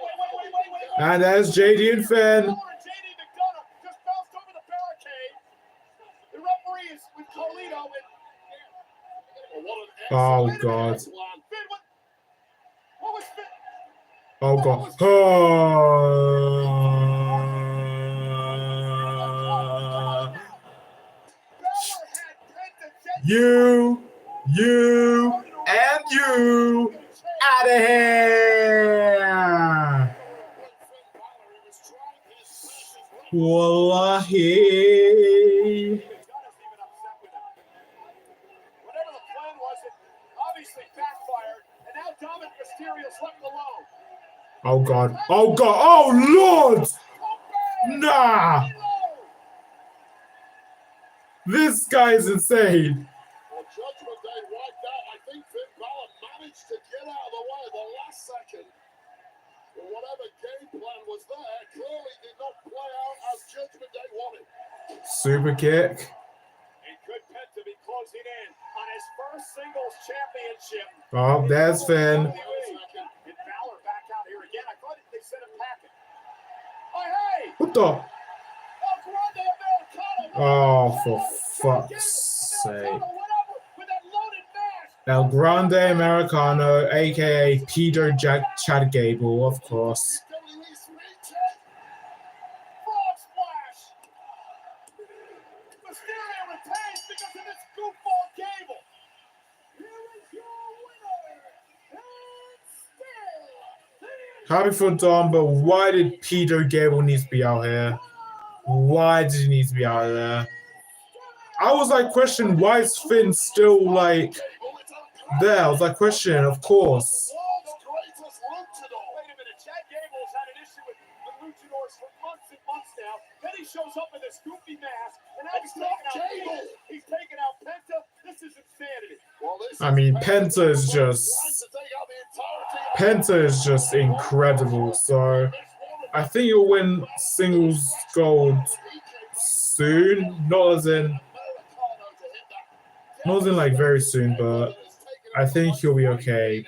And there's JD and Finn. JD McDonough just bounced over the barricade. The referee is with Carlito and Oh, God. Finn, what was Finn? Oh, God. Oh. You, and you. Out of here. Wallahi. Whatever the plan was, it obviously backfired, and now Dominic Mysterio's left alone. Oh, God. Oh, God. Oh, Lord. Nah. This guy is insane. Well, Judgment Day wiped out. I think Finn Balor managed to get out of the way at the last second. But whatever game plan was there clearly did not play out as Judgment Day wanted. Super kick. And could Penta be closing first singles championship. Oh, there's Finn. And Balor back out here again. I thought they sent him packing. Oh, hey! What the? Grande Americano. Oh, for fuck's sake. With that loaded mask. El Grande Americano, aka Peter Chad Gable, of course. Frog splash. Mysterio retains because of this goofball Gable. Here is your winner, and still Happy for Dom, but why did Peter Gable need to be out here? Why did he need to be out there? I was like questioning why is Finn still like there? I was like questioning, of course. Wait a minute, Chad Gable's had an issue with luchadors for months and months now. Then he shows up in this goofy mask, and now he's taking out Penta. This is insanity. I mean, Penta is just incredible. So I think he'll win singles gold soon. Not as in like very soon, but I think he'll be okay.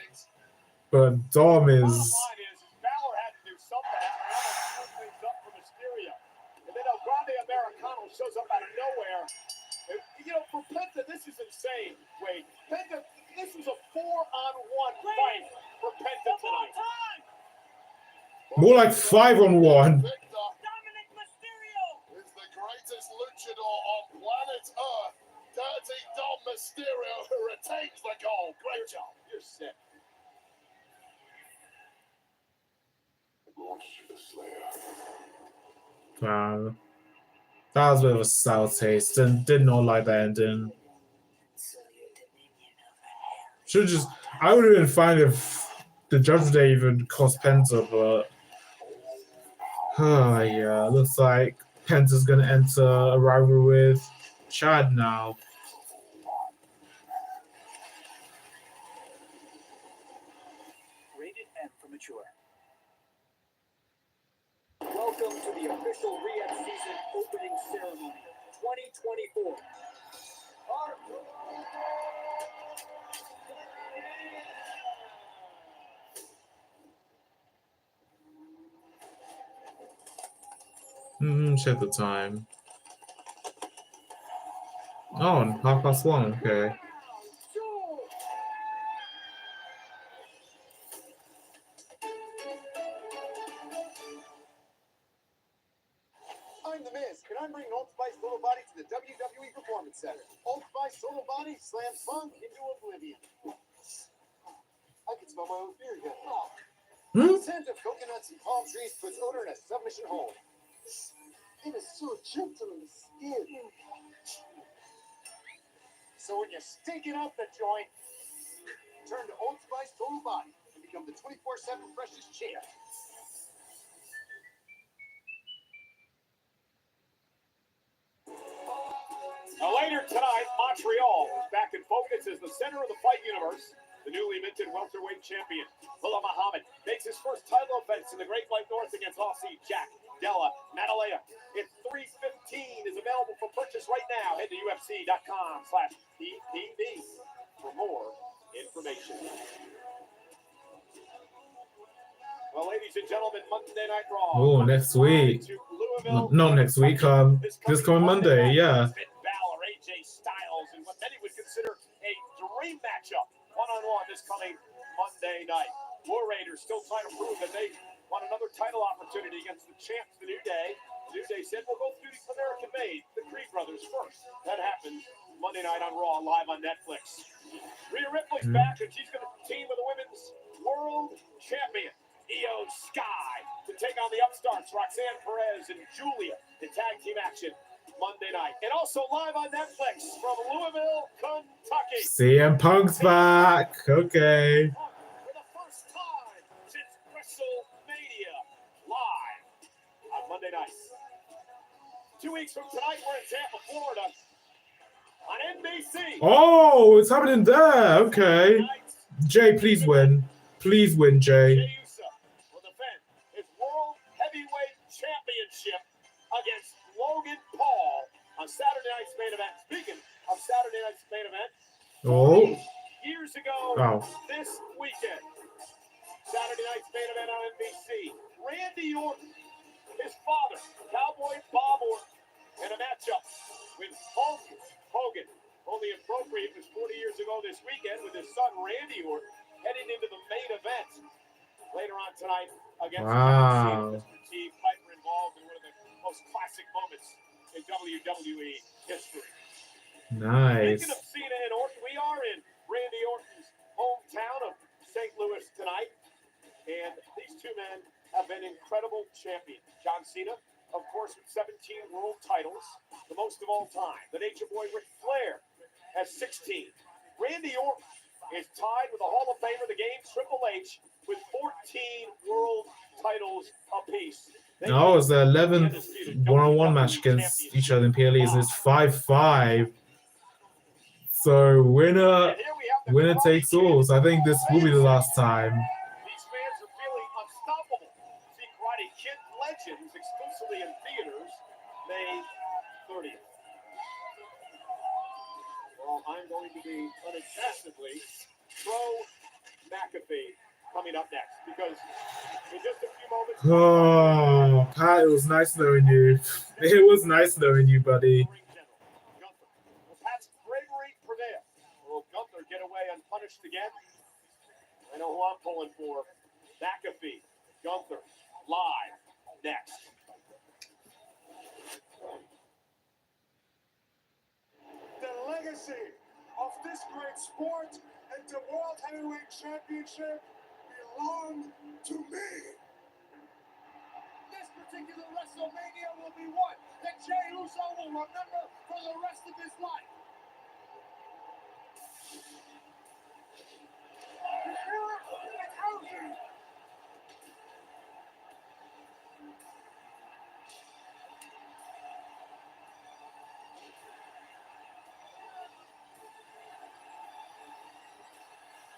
But Dom is. Balor had to do something. Screw things up for Mysterio. And then El Grande Americano shows up out of nowhere. And, you know, for Penta, this is insane. Wait, Penta, this was a 4-on-1 fight for Penta tonight. More like 5-on-1. Dominic Mysterio is the greatest luchador on planet Earth. Dirty Dom Mysterio, who retains the gold. Great job. You're sick. Wow. That was a bit of a sour taste. Did not like that ending. Should just. I would have been fine if the Judgment Day even cost Penta, but. Yeah, looks like Penta's gonna enter a rivalry with Chad now. Rated M for mature. Welcome to the official Riyadh season opening ceremony 2024. Check the time. Oh, 1:30. Okay. I'm the Miz, and I'm bringing Old Spice Total Body to the WWE Performance Center. Old Spice Total Body slams funk into oblivion. I can smell my own beer again. The scent of coconuts and palm trees puts odor in a submission hold. It is so gentle in the skin. So when you're stinking up the joint, turn to Old Spice Total Body and become the 24/7 freshest champ. Now later tonight, Montreal is back in focus as the center of the fight universe. The newly minted welterweight champion, Mullah Muhammad, makes his first title defense in the Great White North against Aussie Jack Della Maddalena. It's 3:15 is available for purchase right now. Head to UFC.com/PPV for more information. Well, ladies and gentlemen, Monday Night Raw. Oh, next week. Not next week. This coming Monday. Yeah. Finn Balor, AJ Styles, and what many would consider a dream matchup, one-on-one this coming Monday night. War Raiders still trying to prove that they want another title opportunity against the champs, the New Day. New Day said, we'll go through these American-made, the Creed brothers first. That happens Monday night on Raw, live on Netflix. Rhea Ripley's back, and she's going to team with the women's world champion, Io Sky, to take on the upstarts, Roxanne Perez and Julia, in tag team action Monday night. And also live on Netflix from Louisville, Kentucky. CM Punk's back. Okay. For the first time since WrestleMania, live on Monday night. 2 weeks from tonight, we're in Tampa, Florida, on NBC. Oh, it's happening there. Okay. Jay, please win. Please win, Jay. Jey Uso will defend his World Heavyweight Championship against Logan Paul on Saturday night's main event. Speaking of Saturday night's main event, Oh. Years ago, Oh. this weekend, Saturday night's main event on NBC. Randy Orton, his father, Cowboy Bob Orton, and a matchup with Hulk Hogan. Only appropriate was 40 years ago this weekend with his son Randy Orton heading into the main event. Later on tonight, against Wow. Mr. T. Piper involved in one of the most classic moments in WWE history. Nice. Speaking of Cena and Orton, we are in Randy Orton's hometown of St. Louis tonight. And these two men have been incredible champions. John Cena, of course, with 17 world titles, the most of all time. The Nature Boy Ric Flair has 16. Randy Orton is tied with the Hall of Famer, the game, Triple H, with 14 world titles apiece. No, it's the 11th one-on-one match against each other in PLEs, and it's 5-5. So winner takes all. So I think this will be the last time. These fans are feeling unstoppable. See Karate Kid Legends exclusively in theaters May 30th. Well, I'm going to be unabashedly pro McAfee coming up next because in just a few moments. Oh, Pat, it was nice knowing you. It was nice knowing you, buddy. Will Pat's bravery prevail? Will Gunther get away unpunished again? I know who I'm pulling for. McAfee, Gunther, live next. The legacy of this great sport and the World Heavyweight Championship belong to me. This particular WrestleMania will be one that Jey Uso will remember for the rest of his life.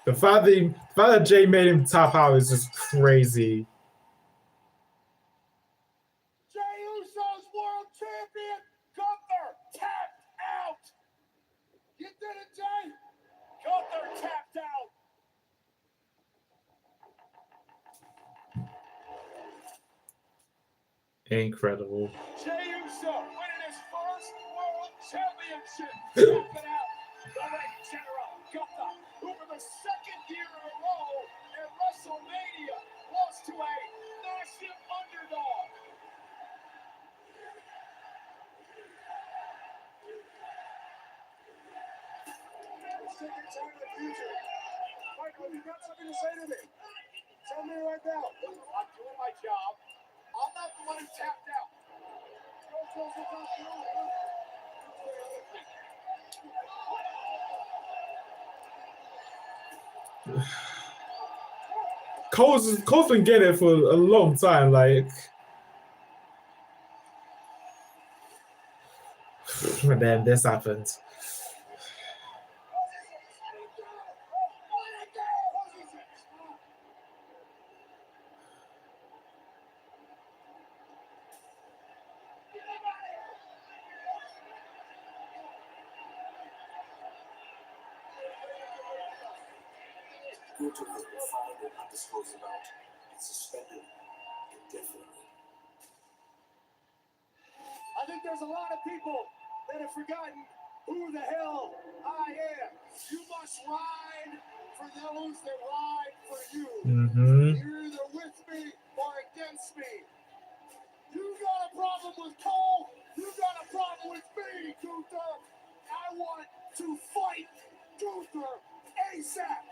The fact that Jay made him tap out is just crazy. Jey Uso's world champion, Gunther, tapped out. You did it, Jey. Gunther tapped out. Incredible. Jey Uso winning his first world championship. Tapping out the Ring General, Gunther, who for the second year in a row at WrestleMania lost to a massive underdog. Let's take your time in the future. Michael, have you got something to say to me? Tell me right now. I'm doing my job. I'm not the one who tapped out. Go close the top. Cole's been getting it for a long time, like. And then this happened. Gunther has been fined an undisclosed amount and suspended indefinitely. I think there's a lot of people that have forgotten who the hell I am. You must ride for those that ride for you. You're either with me or against me. You got a problem with Cole, you got a problem with me, Gunther. I want to fight Gunther ASAP.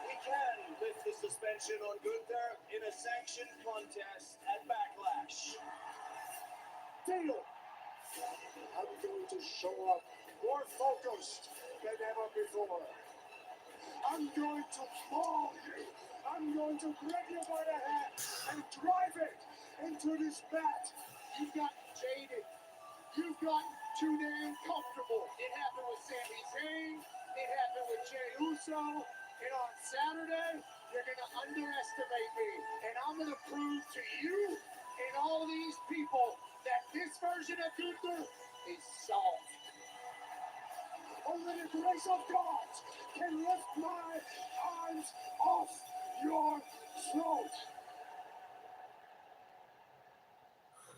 We can lift the suspension on Gunther in a sanctioned contest at Backlash. Deal. I'm going to show up more focused than ever before. I'm going to maul you. I'm going to grab you by the hat and drive it into this mat. You got jaded. You've gotten too damn comfortable. It happened with Sami Zayn. It happened with Jey Uso. And on Saturday, you're going to underestimate me. And I'm going to prove to you and all these people that this version of Gunther is soft. Oh only the grace of God can lift my arms off your throat.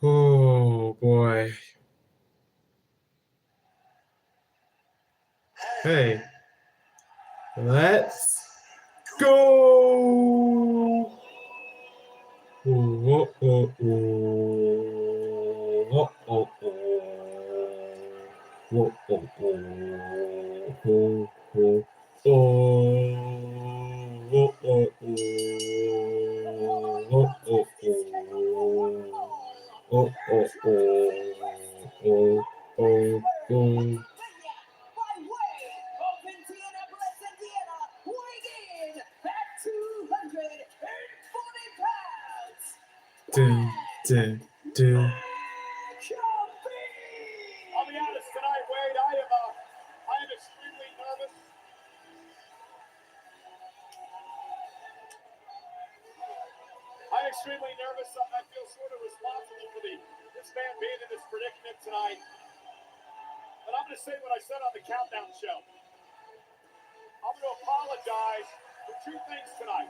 Oh boy. Hey, let's go. Oh, oh, oh, oh, oh, oh, oh, oh, oh, oh, oh, oh, oh, oh, oh, oh, oh, oh. By way of Indianapolis, Indiana, weighing in at 240 pounds. Dun, dun, dun. I'll be honest tonight, Wade. I am extremely nervous. I'm extremely nervous. I feel sort of responsible for this man being in this predicament tonight. But I'm going to say what I said on the Countdown show. I'm going to apologize for two things tonight.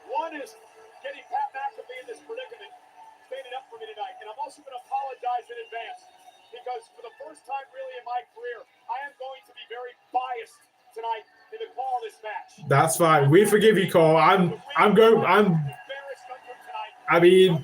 One is getting Pat McAfee in this predicament, standing up for me tonight. And I'm also going to apologize in advance because for the first time really in my career, I am going to be very biased tonight in the call of this match. That's fine. We forgive you, Cole. I mean,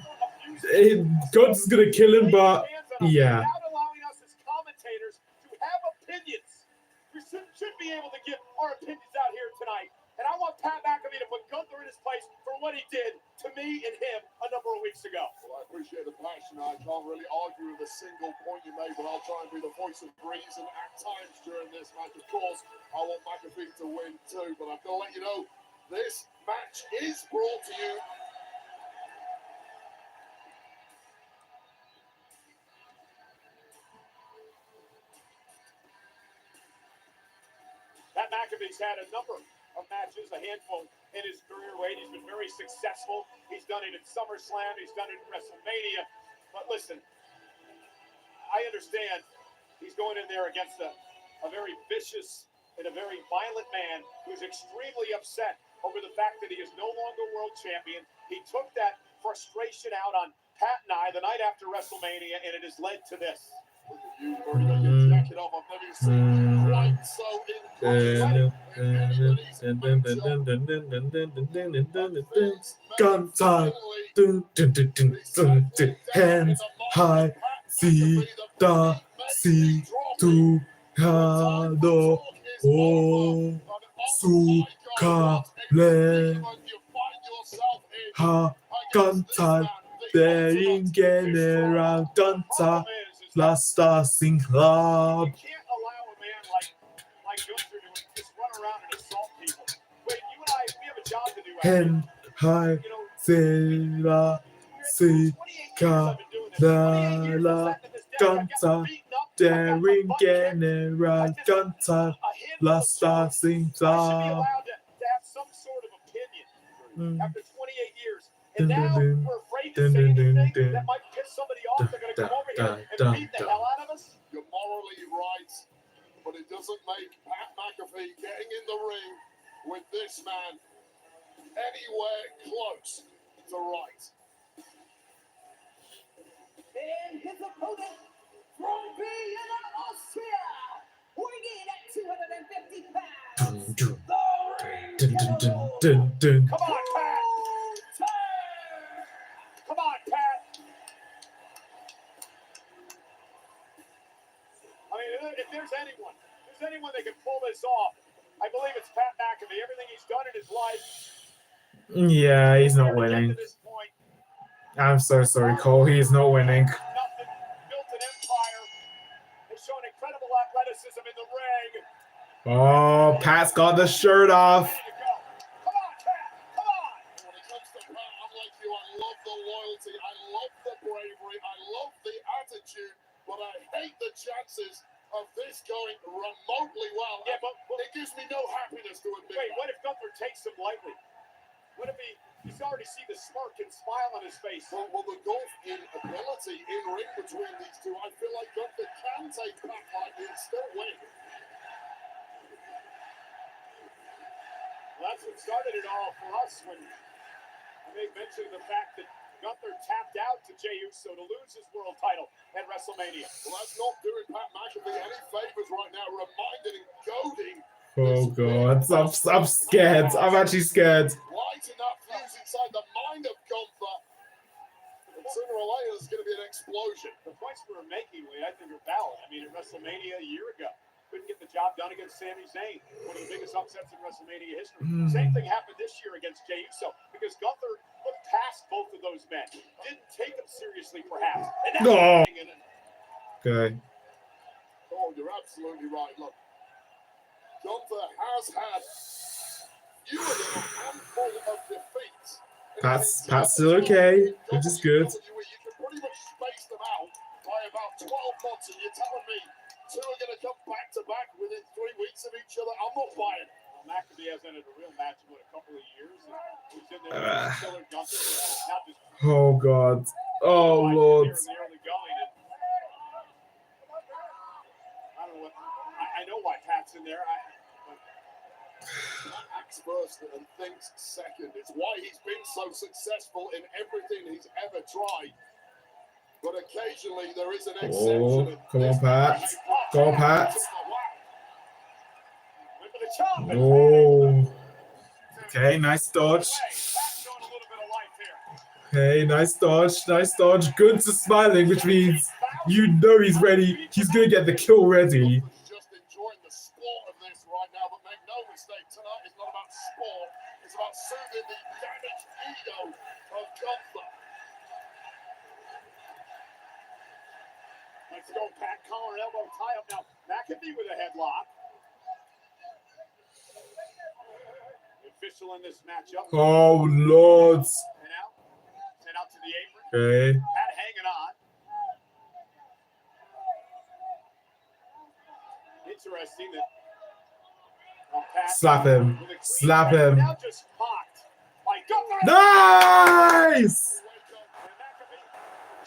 God's gonna kill him, but yeah. Without allowing us as commentators to have opinions, we should be able to give our opinions out here tonight. And I want Pat McAfee to put Gunther in his place for what he did to me and him a number of weeks ago. Well, I appreciate the passion. I can't really argue with a single point you made, but I'll try and be the voice of reason at times during this match. Of course, I want McAfee to win too, but I've got to let you know, this match is brought to you. Pat McAfee's had a number of matches, a handful in his career. Wade, he's been very successful. He's done it at SummerSlam. He's done it at WrestleMania. But listen, I understand he's going in there against a very vicious and a very violent man who's extremely upset over the fact that he is no longer world champion. He took that frustration out on Pat and I the night after WrestleMania, and it has led to this. You already got your jacket off. I've never seen quite so Gun time. Hands high. See the see to Hado. Oh, Suka Le. Ha. Gun time. Bearing general gun time. Blaster Sing Club. You can't allow a man like Gunther to just run around and assault people. Wait, you and I, we have a job to do. Hen Hai Sera Sika La Ganta Daring General Ganta Blaster Sing I should be Club. allowed to have some sort of opinion after 28 years. And now we're afraid to say anything that might piss somebody off. They're going to come over here and beat the hell out of us. You're morally right, but it doesn't make Pat McAfee getting in the ring with this man anywhere close to right. And his opponent from Vienna, Austria, weighing at 250 pounds. Come on, Pat. Come on, Pat. I mean, if there's anyone that can pull this off, I believe it's Pat McAfee. Everything he's done in his life. Yeah, he's not winning. I'm so sorry, Cole. He's not winning. Nothing. Built an empire. Has shown incredible athleticism in the ring. Oh, Pat's got the shirt off. Come on, Pat. Come on. When it comes to Pat, I'm like you. I love the loyalty. I love the bravery. I love the attitude. But I hate the chances of this going remotely well. Yeah, but it gives me no happiness to admit. Wait, what if Gunther takes him lightly? What if he's already see the smirk and smile on his face? Well, the gulf in ability in ring between these two, I feel like Gunther can take Pat lightly and still win. What started it all for us when I made mention of the fact that Gunther tapped out to Jey Uso to lose his world title at WrestleMania. Well, that's not doing Pat McAfee any favors right now, reminding and goading. Oh God, I'm scared. I'm actually scared. Lighting that fuse inside the mind of Gunther. And sooner or later, there's going to be an explosion. The points we were making, Lee, I think are valid. I mean, at WrestleMania a year ago, couldn't get the job done against Sami Zayn, one of the biggest upsets in WrestleMania history. Same thing happened this year against Jey Uso, because Gunther looked past both of those men, didn't take them seriously, perhaps. And now Okay. Oh, you're absolutely right. Look, Gunther has had fewer than a handful of defeats. Pat's still okay, which is good. You can pretty much space them out by about 12 months, and you're telling me two are going to come back to back within 3 weeks of each other? I'm not buying. Well, McAfee hasn't had a real match in, a couple of years. And he's in there with killer Gunther. Not just Oh God. Oh Lord. here in the early going. And I don't know what. I know why Pat's in there. Acts first and thinks second. It's why he's been so successful in everything he's ever tried. But occasionally there is an exception. Oh, come on, Pat. Go on, Pat. Oh. Okay, nice dodge. Okay, nice dodge. Nice dodge. Gunther's smiling, which means you know he's ready. He's gonna get the kill ready. Just enjoying the sport of this right now, but make no mistake, tonight is not about sport. It's about soothing the damaged ego of Gunther. Let's go, Pat. Collar and elbow tie up now. McAfee with a headlock. The official in this matchup. Oh Lord. Sent out to the apron. Okay. Pat hanging on. Interesting that Pat Slap him. with a clean Slap break, him. now just caught by Gunther. Nice.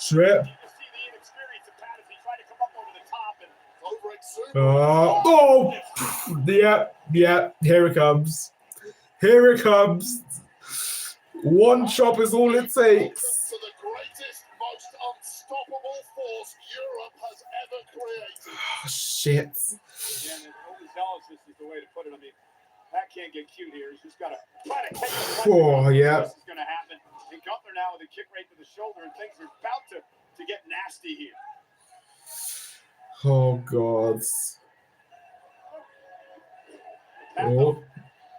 Trip. You can see the inexperience of Pat as he tried to come up over the top and Yeah. Here it comes. Here it comes. One chop is all it takes. To the greatest, most unstoppable force Europe has ever created. Oh, shit. again, overzealousness is the way to put it. I mean, Pat can't get cute here. He's just got to try to catch the Oh, yeah. This is going to happen. And Gunther now with a kick right to the shoulder, and things are about to get nasty here. Oh, God. Oh,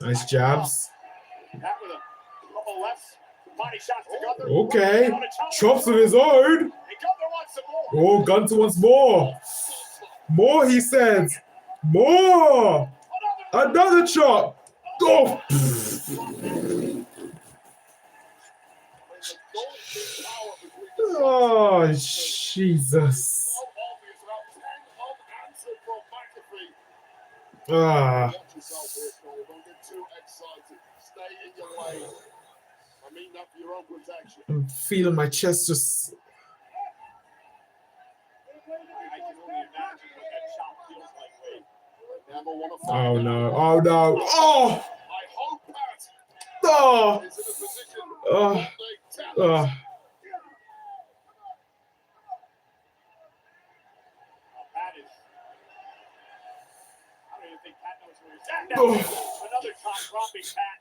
nice jabs. Pat with a couple lefts, body shots to Gunther. Okay. Chops of his own. And Gunther wants some more. Oh, Gunther wants more. More, he said. More. Another chop. Oh. Oh, Jesus. Ah. Watch yourself here, Cole. Don't get too excited. Stay in your lane. I mean that for your own protection. I'm feeling my chest just. I can only imagine what that chop feels like. Never want to Oh fight. no. Oh no. Oh. I hope Pat Oh. is in a position Oh. one day tell Oh. us. Pat is. I don't even think Pat knows where he's at now. Oh. Another top dropping Pat.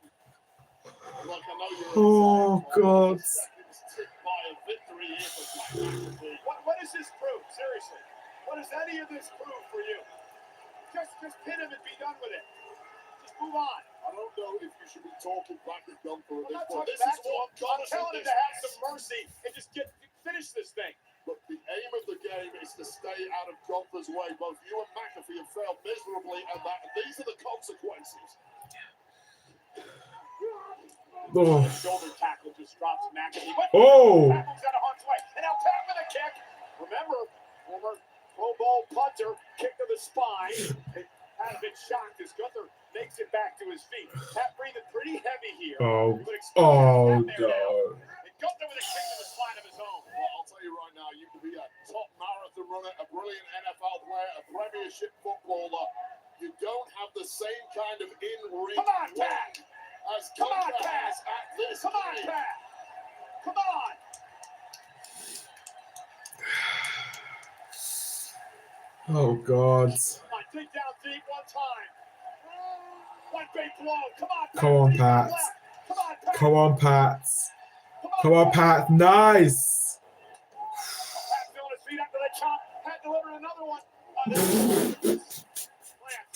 Look, I know you're Oh, God. seconds ticked by a victory here for Pat McAfee. What does this prove? Seriously. What does any of this prove for you? Just pin him and be done with it. Just move on. I don't know if you should be talking back at Gunther at I'm this not point. talking This back is to him. what I'm Gunther telling him to have some mercy and just finish this thing. But the aim of the game is to stay out of Gunther's way. Both you and McAfee have failed miserably, and these are the consequences. Oh. Shoulder tackle just drops McAfee. But Oh. Pat moves out of harm's way. And now Pat with a kick. Remember, former Pro Bowl punter, kick to the spine. And Pat a bit shocked as Gunther makes it back to his feet. Pat breathing pretty heavy here. Oh. But experience Oh, out there now. God. And Gunther with a kick to the spine of his own. Well, I'll tell you right now, you can be a top marathon runner, a brilliant NFL player, a premiership footballer. You don't have the same kind of in-ring Come on, work Pat. as Come on, Gunther Pat. has at this Come on, game. Pat. Come on. Oh God. Come on, dig down deep one time. One big blow. Come on, Pat. Come on, Deep Pat. left. Come on, Pat. Come on, Pat. Come on, Pat. Nice. Pat throwing his feet up to the chop. Pat delivering another one. Lance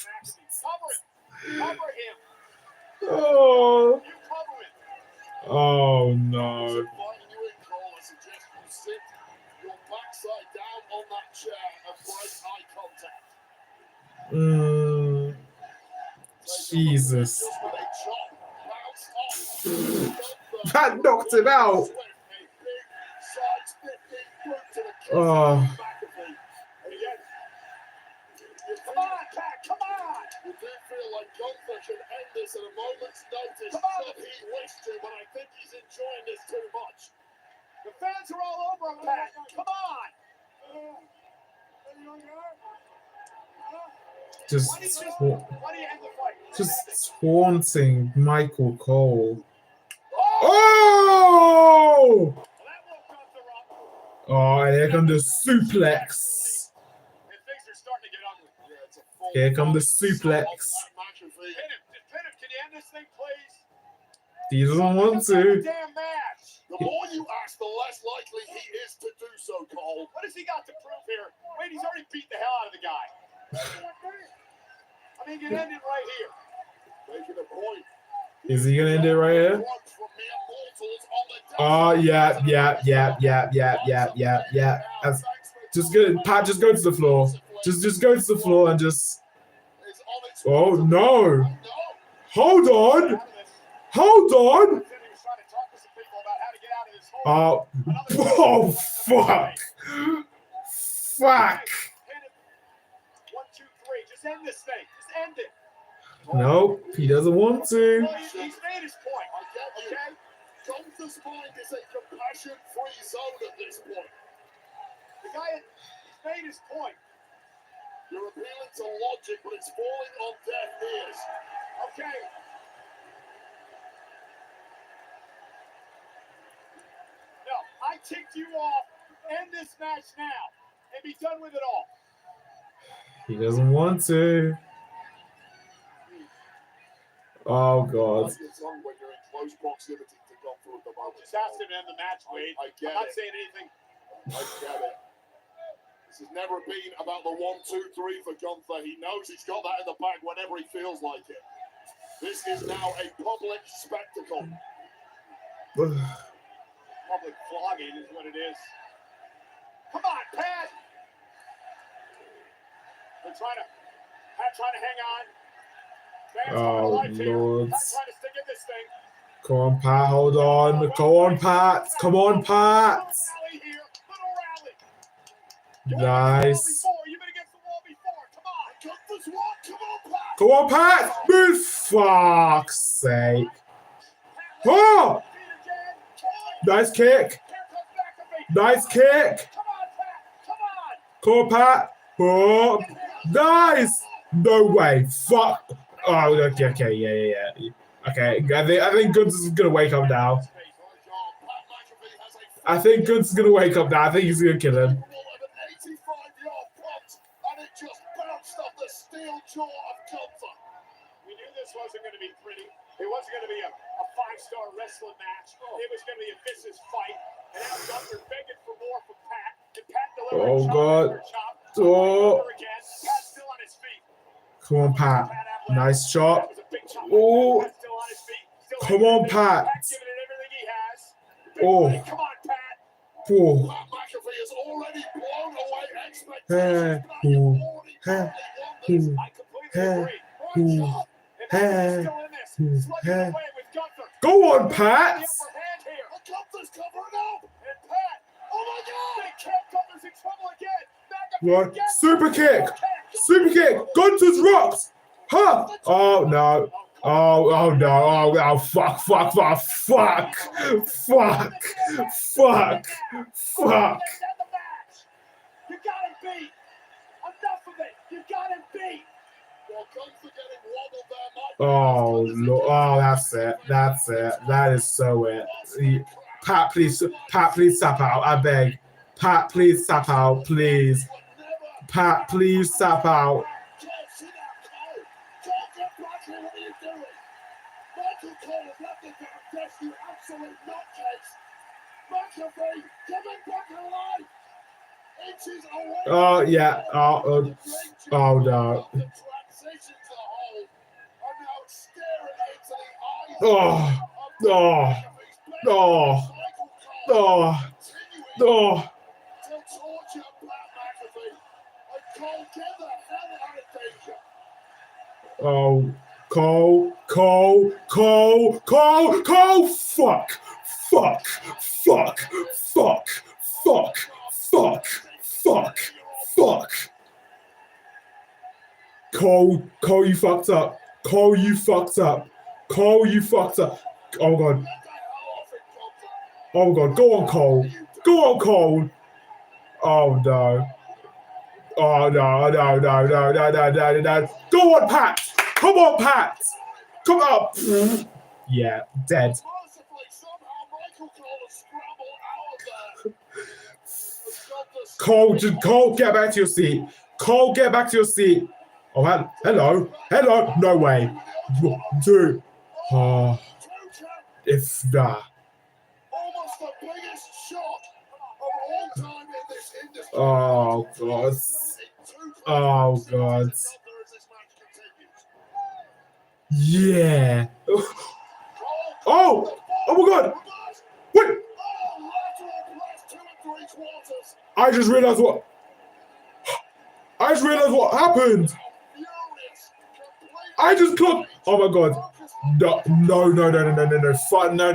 McAfee. Cover him. Cover him. Oh. You cover him. Oh It's no. inviting you in, Cole. I suggest you sit your backside down on that chair and break eye contact. Jesus. Just with a chop, bounce off. That knocked him out. A big side spinning boot to the kiss Oh. of McAfee. And again, Come on, Pat. Come on. you do feel like Gunther should end this at a moment's notice Come on. if he wished to, but I think he's enjoying this too much. The fans are all over him, Pat. Come on. Just, Why do you end the fight? just taunting Michael Cole. Oh! Oh! Well, that woke Gunther up. Oh, and here comes the suplex. And things are starting to get ugly. Yeah, it's a full Here come the body suplex. assault on McAfee. Pin him. Just pin him. Can you end this thing, please? He doesn't want Just end the to. damn match. The more you ask, the less likely he is to do so, Cole. What has he got to prove here? Wait, he's already beat the hell out of the guy. I mean, you can end it right here. Making a point. Is he gonna end it right here? Oh, yeah. That's just good. Pat, just go to the floor. Just go to the floor and just. Oh no! Hold on! Hold on! Oh, oh fuck! Fuck! 1, 2, 3. Just end this thing. Just end it. Nope, he doesn't want to. Well, he's made his point. Okay? Gunther's mind is a compassion-free zone at this point. The guy has made his point. You're appealing to logic, but it's falling on deaf ears. Okay. No, I ticked you off. End this match now and be done with it all. He doesn't want to. Oh god. It's on when you're in close proximity to Gunther at the moment. Just asked him to end the match, Wade. I get I'm not it. saying anything. I get it. This has never been about the 1, 2, 3 for Gunther. He knows he's got that in the bag whenever he feels like it. This is now a public spectacle. Public flogging is what it is. Come on, Pat! They're trying to hang on. Fans coming to Oh life here. lord. Pat trying to stick in this thing. Come on, Pat, hold on. Go on, Pat. Come on, Pat. Little rally here. Little rally. Nice. You've been against the wall before. Come on. Gunther's what? Come on, Pat. Come on, Pat. Move. Fuck's sake. Oh! Nice kick. Nice kick. Come on, Pat. Come on, Pat. Oh, nice. No way. Fuck. Oh, okay, yeah. Okay, I think Gunther's gonna wake up now. I think Gunther's gonna wake up now. I think he's gonna kill him. An 85-yard punt, and it just bounced off the steel jaw of Gunther. We knew this wasn't going to be pretty. It wasn't going to be a 5-star wrestling match. It was going to be a vicious fight. And now Gunther begging for more from Pat. And Pat delivering Oh, chop God. after chop. Oh. Again. Pat's still on his feet. Come on, Pat. Nice chop. That was a big chop. Oh. Pat's still on his feet. Still Come on, Pat. Pat giving it everything he has. Big Oh. fight. Come on, Pat. Oh. Pat McAfee has already blown away expectations. Hey. But you've already Hey. won this. I completely agree. Ooh. Chop. And Pat's still in this. Slugging away with Gunther. Go on, Pat. The upper hand here. Oh, Gunther's covering up. And Pat. Oh my God! Big kick. Gunther's in trouble again. What? Super kick. Super kick. Gunther's rocks. Huh? Oh no. Oh no. Oh fuck. Fuck. You got him beat. Enough of it. You got him beat. Well, Gunther getting wobbled there. Oh, Lord. Oh, that's it. That's it. That is so it. Pat, please tap out. I beg. Pat, please tap out, please. Pat, please tap out. Sit down, Cole. Cole, get back here. What are you doing? Michael Cole has left it down. Yes, you absolute nutcase. McAfee, coming back alive. Inches away. Oh, yeah. Oh, no. The transition to hold. And now staring into the eyes Oh, of oh, McAfee's best oh, Michael Cole. oh, Continuing oh. to torture Pat McAfee. And Cole, get the hell out of danger. Oh, Cole, fuck, fuck. Cole, you fucked up. Cole, you fucked up. Oh, God. Oh, God. Go on, Cole. Oh, no. Oh, no. Go on, Pat. Come on, Pat. Come on. Yeah, dead. Mercifully, somehow Michael Cole has scrambled out of there. Cole, get back to your seat. Oh, hello. No way. Dude. Oh, if that. Almost the biggest shot of all time in this industry. Oh, God. Oh, God. Yeah. Oh my God. Wait. I just realized what happened. I just clocked. Oh my God. No. Fuck. No.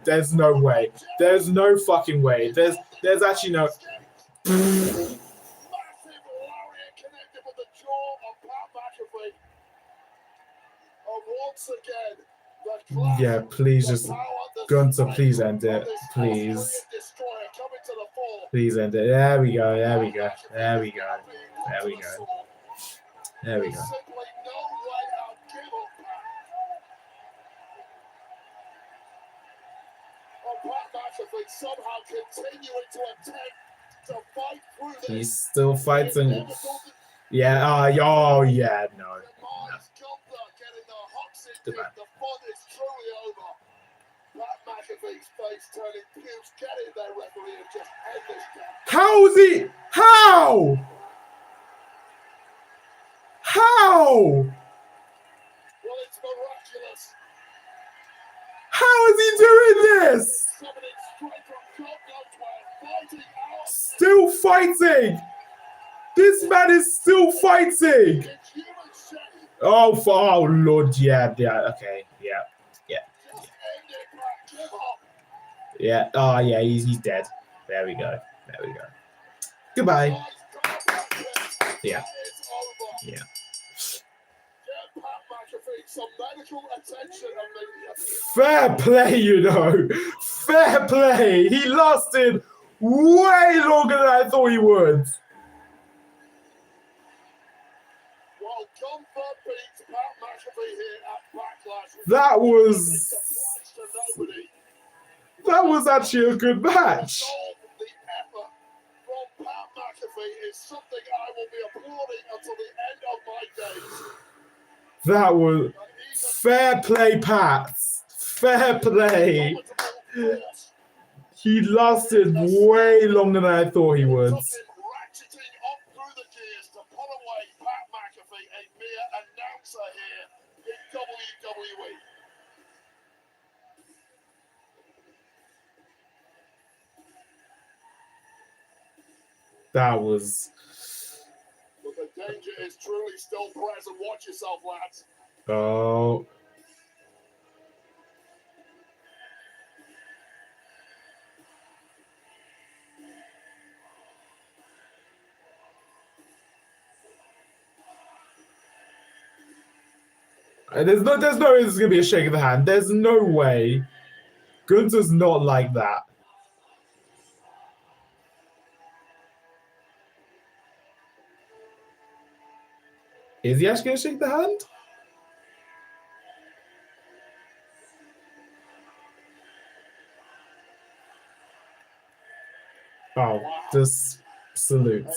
There's no way. There's no fucking way. There's actually no. Massive lariat connected with the jaw of Pat McAfee. And once again, the clash Yeah, please of just power, the Gunter, strength please end of it. this Please. Australian destroyer coming to the fore. Please end it. There we go. Pat McAfee There we go. being put to the sword. There we There's go. simply no way out. Give up, Pat. And Pat McAfee somehow continuing to attempt to fight through this. He's still fighting. Inevitable Yeah. Oh, yeah. No. demise. Gunther getting the hooks in deep. Goodbye. The fun is truly over. Pat McAfee's face turning pukes. Get in there, referee, and just end this game. How is he? How? Well, it's miraculous. How is he doing this? Summoning straight from God knows where. Fighting out. Still fighting. This man is still fighting. It's human shame. Oh Lord, yeah, okay, yeah. Just end it, Pat. Give up. Yeah. Oh, yeah. He's dead. There we go. Goodbye. Guys, don't do this. Yeah. It's over. Yeah. Get Pat McAfee some medical attention immediately. Fair play, Fair play. He lasted way longer than I thought he would. Well, Gunther beats Pat McAfee here at Backlash. That was It's a surprise to nobody. actually a good match. All the effort from Pat McAfee is something I will be applauding until the end of my days. That was And even fair play, Pat. Fair play. indomitable force He lasted way longer than I thought he would. took him ratcheting up through the gears to put away Pat McAfee, a mere announcer here in WWE. That was. But the danger is truly still present. Watch yourself, lads. Oh. There's no way this is gonna be a shake of the hand. There's no way. Gunther's not like that. Is he actually going to shake the hand? Oh, just salute. A rare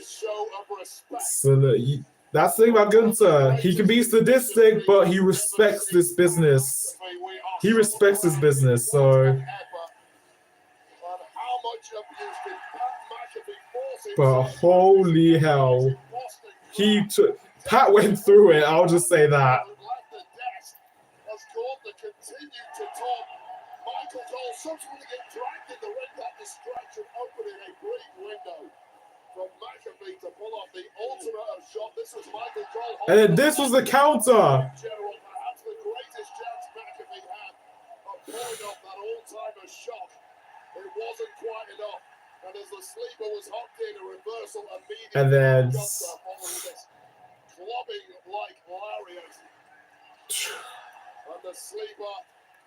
show of respect. Salute. That's the thing about Gunther. He can be sadistic, but he respects this business. He respects his business, so. But holy hell, Pat went through it. I'll just say that. Michael Cole subsequently get dragged in the ring, that distraction opening a brief window from McAfee to pull off the ultimate of shot. This was Michael Cole. And then this was the counter. General, perhaps the greatest chance McAfee had of pulling off that all-timer shot. It wasn't quite enough. And as the sleeper was hooked in, a reversal immediately. And then clubbing like lariat. And the sleeper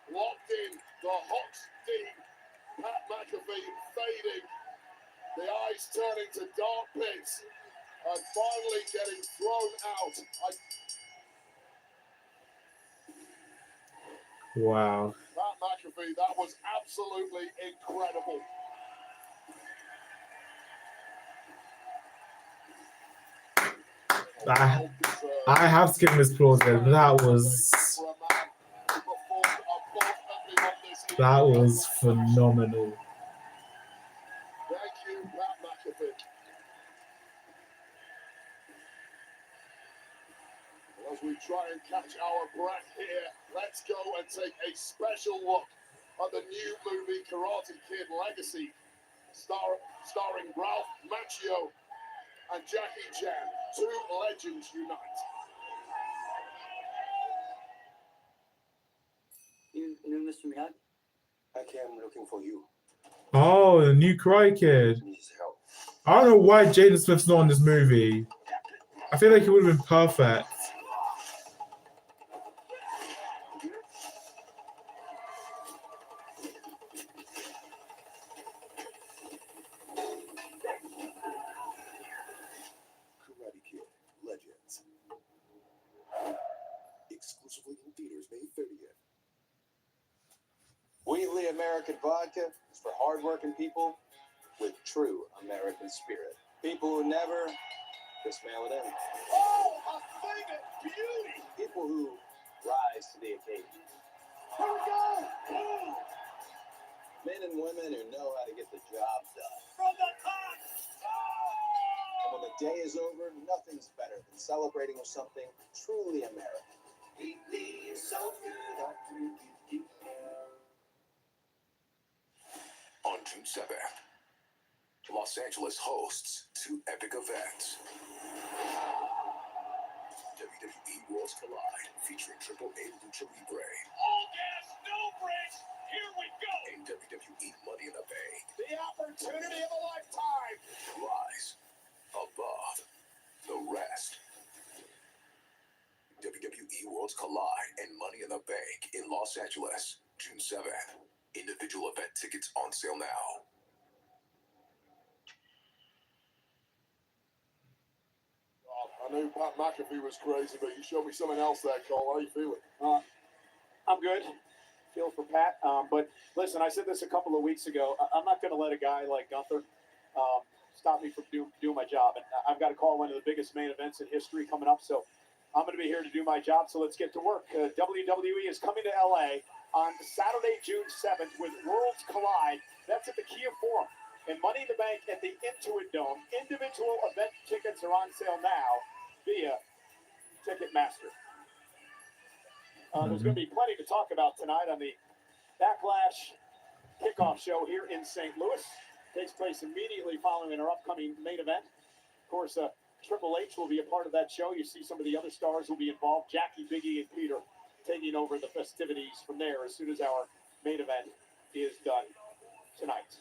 locked in, the hooks deep. Pat McAfee fading, the eyes turning to dark pits, and finally getting thrown out. Wow. Pat McAfee, that was absolutely incredible. I have to give him his applause there. That was phenomenal. Thank you, Pat McAfee. As we try and catch our breath here, let's go and take a special look at the new movie Karate Kid Legacy, starring Ralph Macchio and Jackie Chan. Two legends unite. You knew Mr. Miyagi? I came looking for you. Oh, the new Karate Kid. Needs help. I don't know why Jaden Smith's not in this movie. I feel like he would have been perfect. Karate Kid Legends. Exclusively in theaters May 30th. Wheatley American Vodka is for hardworking people with true American spirit. People who never just mail it in. Oh, a thing of beauty! People who rise to the occasion. Here we go! Boom! Men and women who know how to get the job done. From the top! And when the day is over, nothing's better than celebrating with something truly American. Wheatley is so good. On June 7th, Los Angeles hosts two epic events. WWE Worlds Collide, featuring Triple A Lucha Libre. All gas, no brakes! Here we go! And WWE Money in the Bank. The opportunity of a lifetime! Rise above the rest. WWE Worlds Collide and Money in the Bank in Los Angeles, June 7th. Individual event tickets on sale now. I knew Pat McAfee was crazy, but you showed me something else there, Cole. How you feeling? I'm good. Feel for Pat. But listen, I said this a couple of weeks ago. I'm not going to let a guy like Gunther stop me from doing my job. And I've got to call one of the biggest main events in history coming up. So I'm going to be here to do my job. So let's get to work. WWE is coming to LA on Saturday, June 7th with Worlds Collide. That's at the Kia Forum. And Money in the Bank at the Intuit Dome. Individual event tickets are on sale now via Ticketmaster. There's going to be plenty to talk about tonight on the Backlash kickoff show here in St. Louis. Takes place immediately following our upcoming main event. Of course, Triple H will be a part of that show. You see some of the other stars will be involved. Jackie, Biggie, and Peter taking over the festivities from there as soon as our main event is done tonight.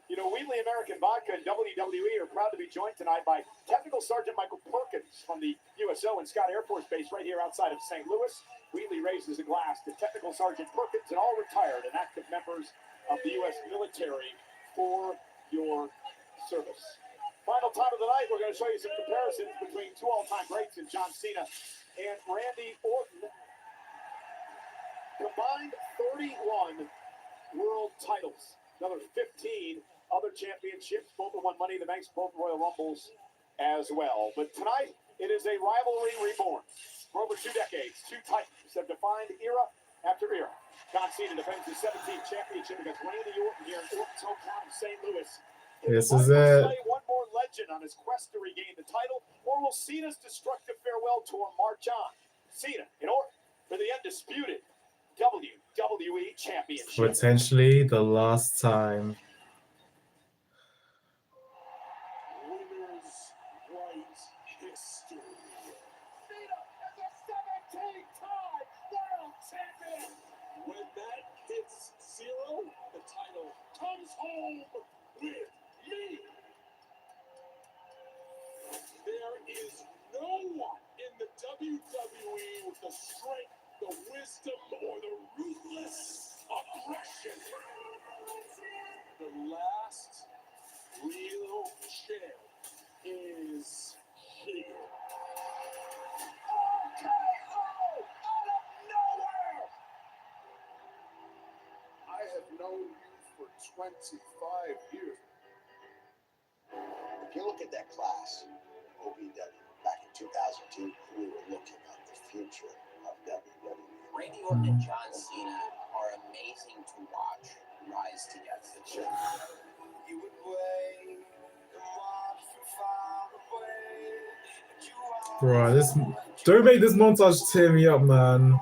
You know, Wheatley American Vodka and WWE are proud to be joined tonight by Technical Sergeant Michael Perkins from the USO and Scott Air Force Base right here outside of St. Louis. Wheatley raises a glass to Technical Sergeant Perkins and all retired and active members of the U.S. military for your service. Final time of the night, we're going to show you some comparisons between two all-time greats in John Cena and Randy Orton. Combined 31 world titles, another 15 other championships, both have won Money in the Banks, both Royal Rumbles as well. But tonight, it is a rivalry reborn. For over 2 decades, two titans have defined era after era. John Cena defends his 17th championship against Randy Orton here in Orton's hometown of St. Louis. This is it. One more legend on his quest to regain the title, or will Cena's destructive farewell tour march on? Cena in Orton for the undisputed WWE Championship. Potentially the last time. Winners write history. Cena is a 17-time world champion. When that hits zero, the title comes home with me. There is no one in the WWE with the strength, the wisdom, or the ruthless aggression. The last real champ is here. Out of nowhere. I have known you for 25 years. If you look at that class, OVW, back in 2002, we were looking at the future of WWE. Randy Orton and John Cena are amazing to watch rise together. You would wait and watch from far away. But you Bro, this don't make this montage tear me up, man.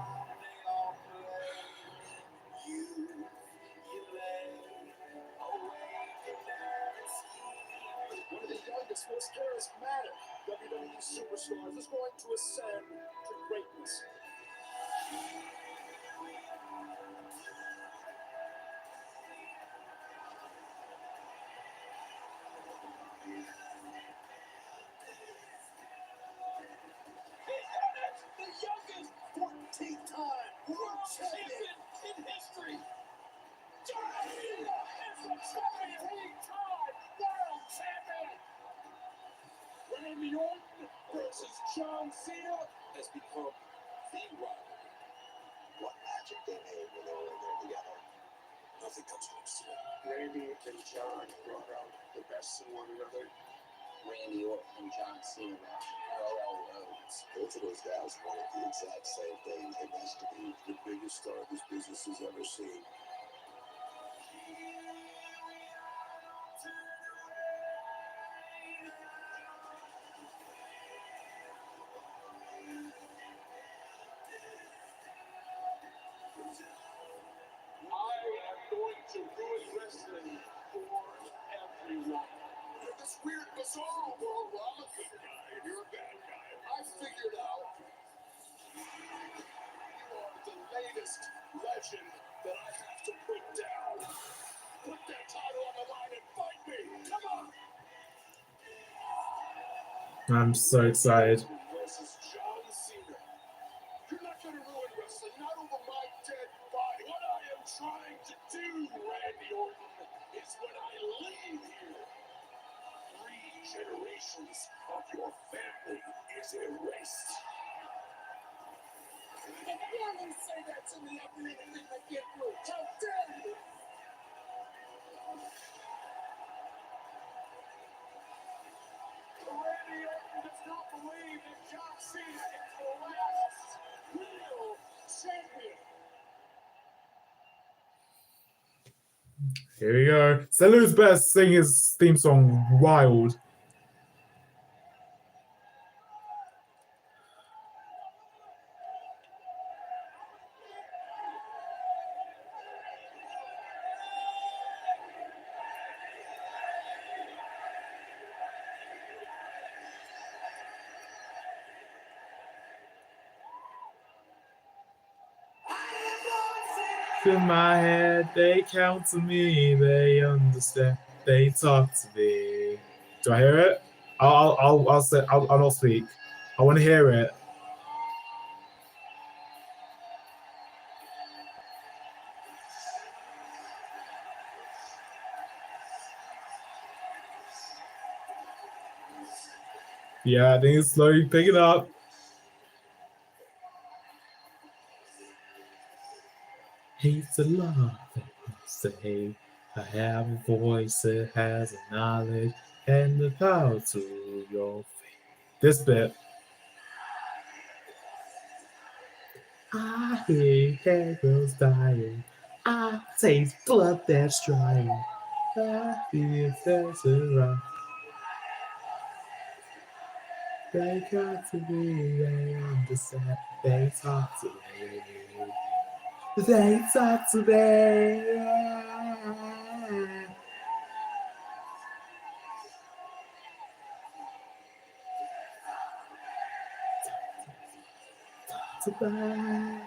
One of the youngest, most charismatic WWE superstars is going to ascend to greatness. The youngest 14-time world champion in history. John Cena is the 17-time world champion. Randy Orton versus John Cena has become the rivalry. What magic they made when they were in there together. Nothing comes close to that. Randy and John brought out the best in one another. Randy Orton and John Cena parallel roads. Both of those guys wanted the exact same thing. It has to be The biggest star this business has ever seen. I am going to ruin wrestling for everyone. In this weird, bizarre world where I'm a good guy and you're a bad guy, I figured out you are the latest legend that I have to put down. Put that title on the line and fight me. Come on. I'm so excited. Versus John Cena. You're not going to ruin wrestling, not over my dead body. What I am trying to do, Randy Orton, is when I leave here, 3 generations of your family is erased. If anyone can say that to me, I'm leaving in the get rich. How dare you? Randy Orton does not believe that John Cena is the last real champion. Here we go. St. Louis Best sing his theme song Wild. In my head, they count to me, they understand, they talk to me. Do I hear it? I'll not speak. I want to hear it. Yeah, I think it's slowly picking up. Hates a love that say I have a voice that has a knowledge and the power to your faith. This bit. I hear hair girls dying. I taste blood that's drying. I feel there's a rock. They got to be, they understand. They talk to me. They talk to me. To me.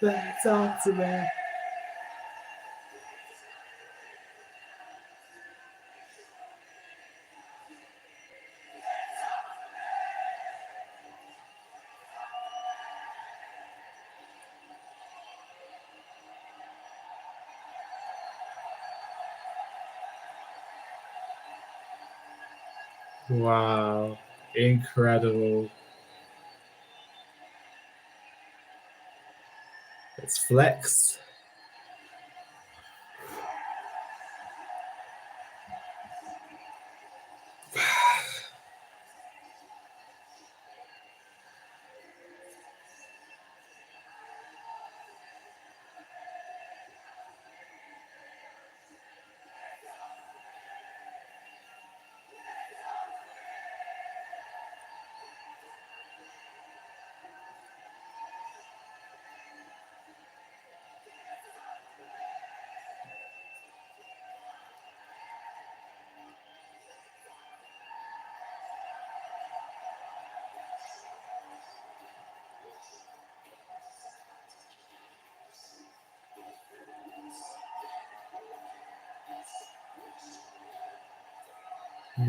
They talk to me. Wow, incredible. It's Flex.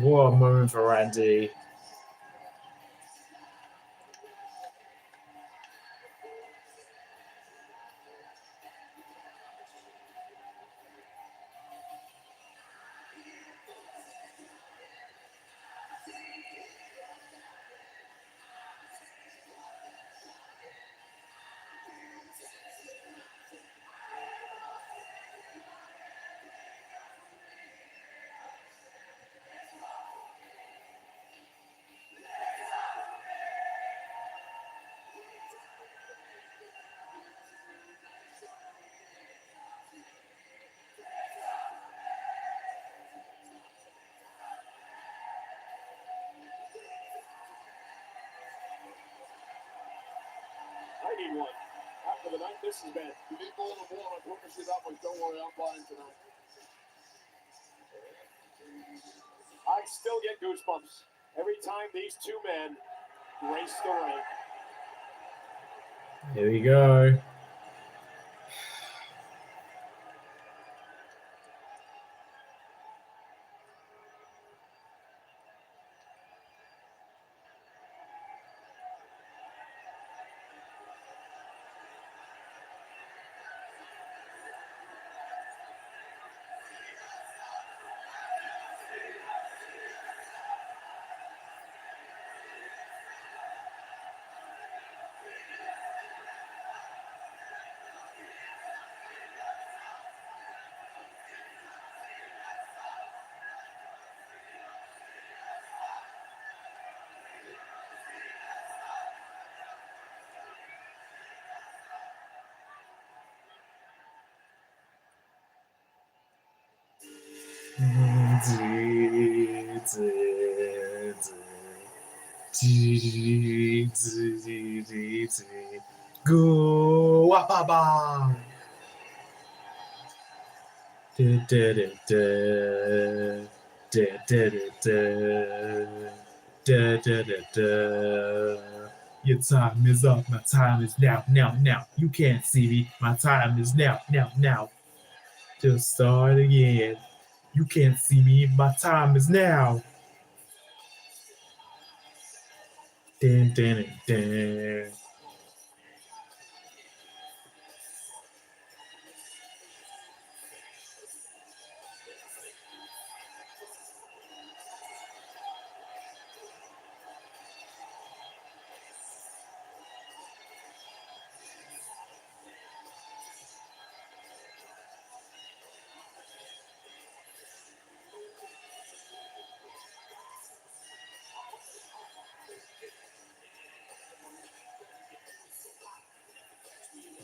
What a moment for Randy. I need one. After the night this has been. You need more than one. I promise you that one. Don't worry, I'm buying tonight. I still get goosebumps every time these two men race the ring. Here we go. Go Wapaba. Your time is up. My time is now, now, now. You can't see me. My time is now, now, now. Just start again. You can't see me. My time is now. Dun, dun, dun.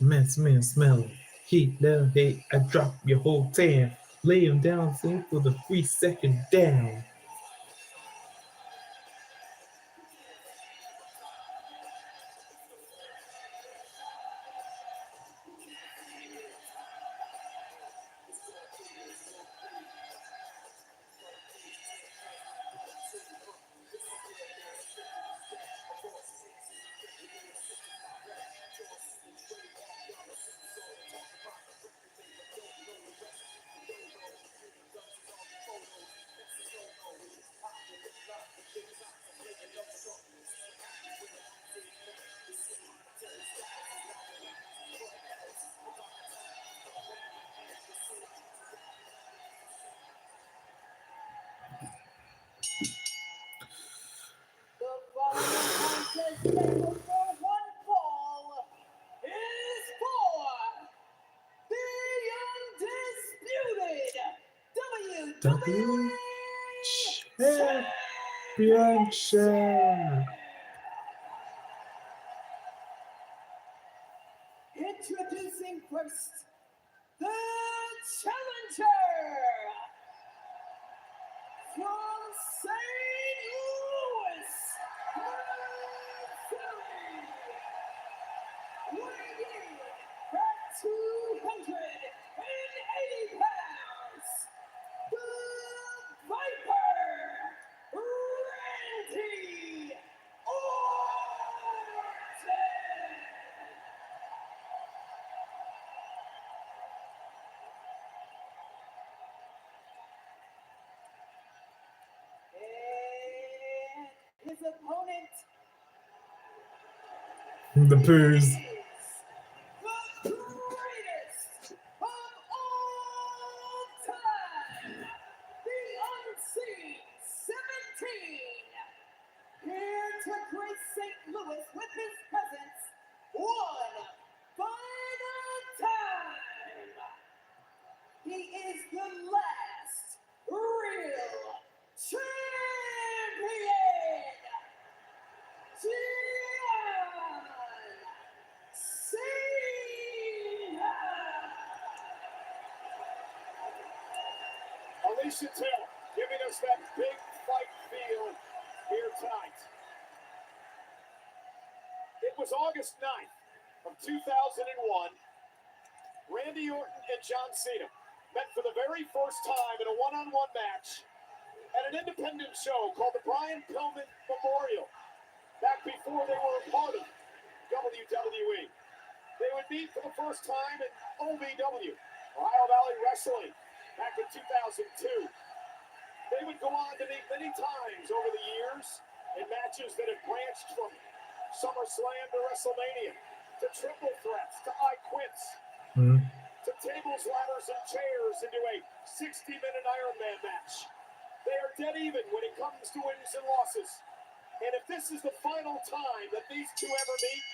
Man, smell it. Heat, love, hate. I drop your whole tan. Lay him down, sing for the 3-second down. The following contest scheduled for one fall is for the undisputed WWE Championship. Introducing first, the challenger from St. Louis, Missouri, weighing in at 280 pounds, the Viper, Randy Orton. And his opponent The Poos. is the greatest of all time, the Unseen 17, here to grace St. Louis with his presence one final time. He is the last real champion, John Cena. Alicia Taylor giving us that big fight feel here tonight. It was August 9th of 2001. Randy Orton and John Cena met for the very first time in a one-on-one match at an independent show called the Brian Pillman Memorial, back before they were a part of WWE. They would meet for the first time in OVW, Ohio Valley Wrestling, back in 2002. They would go on to meet many times over the years in matches that have branched from SummerSlam to WrestleMania, to triple threats, to I Quits, to tables, ladders, and chairs into a 60-minute Iron Man match. They are dead even when it comes to wins and losses. And if this is the final time that these two ever meet,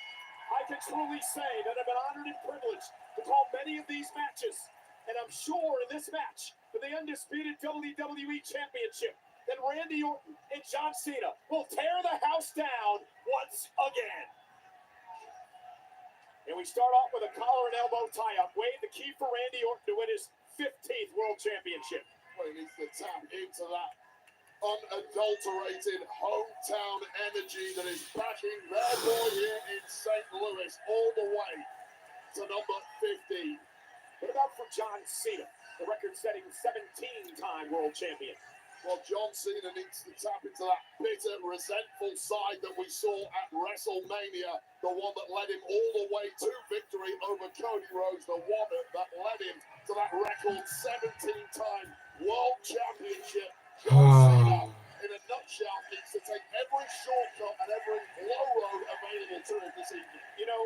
I can truly say that I've been honored and privileged to call many of these matches. And I'm sure in this match for the undisputed WWE Championship that Randy Orton and John Cena will tear the house down once again. And we start off with a collar and elbow tie-up. Wade, the key for Randy Orton to win his 15th World Championship. Well, he needs to tap into that unadulterated hometown energy that is backing their boy here in St. Louis all the way to number 15. What about for John Cena, the record-setting 17-time world champion? Well, John Cena needs to tap into that bitter, resentful side that we saw at WrestleMania, the one that led him all the way to victory over Cody Rhodes, the one that led him to that record 17-time world championship. John Cena, in a nutshell, needs to take every shortcut and every low road available to him this evening. You know,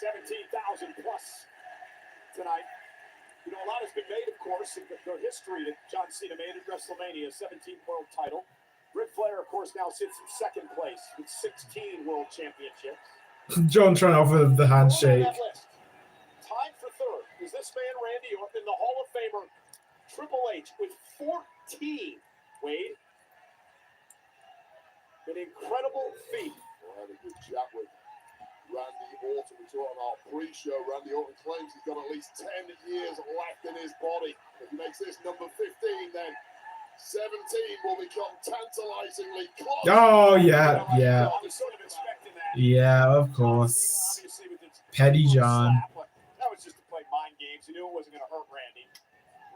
17,000 plus tonight. You know, a lot has been made, of course, of the history that John Cena made at WrestleMania, 17th world title. Ric Flair, of course, now sits in second place with 16 world championships. John trying to offer the handshake. Tied for third is this man, Randy Orton, the Hall of Famer Triple H, with 14. Wade, an incredible feat. Well, I had a good chat with Randy Orton. We saw on our pre-show. Randy Orton claims he's got at least 10 years left in his body. If he makes this number 15, then 17 will become tantalizingly close. Oh, yeah, yeah. I was sort of expecting that. Yeah, of course. Petty John. That was just to play mind games. He knew it wasn't going to hurt Randy.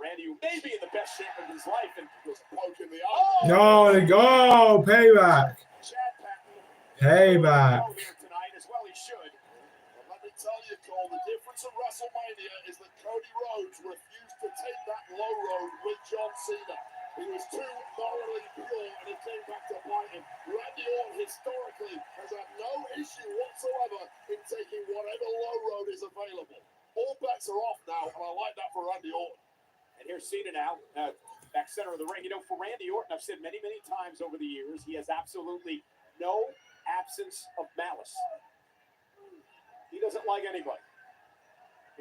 Randy, who may be in the best shape of his life, and was poking the eye. No, go, payback. Chad Patton. Payback. Here tonight as well. He should. And let me tell you, Cole, the difference at WrestleMania is that Cody Rhodes refused to take that low road with John Cena. He was too morally pure, and it came back to bite him. Randy Orton historically has had no issue whatsoever in taking whatever low road is available. All bets are off now, and I like that for Randy Orton. And here's Cena now, back center of the ring. You know, for Randy Orton, I've said many, many times over the years, he has absolutely no absence of malice. He doesn't like anybody.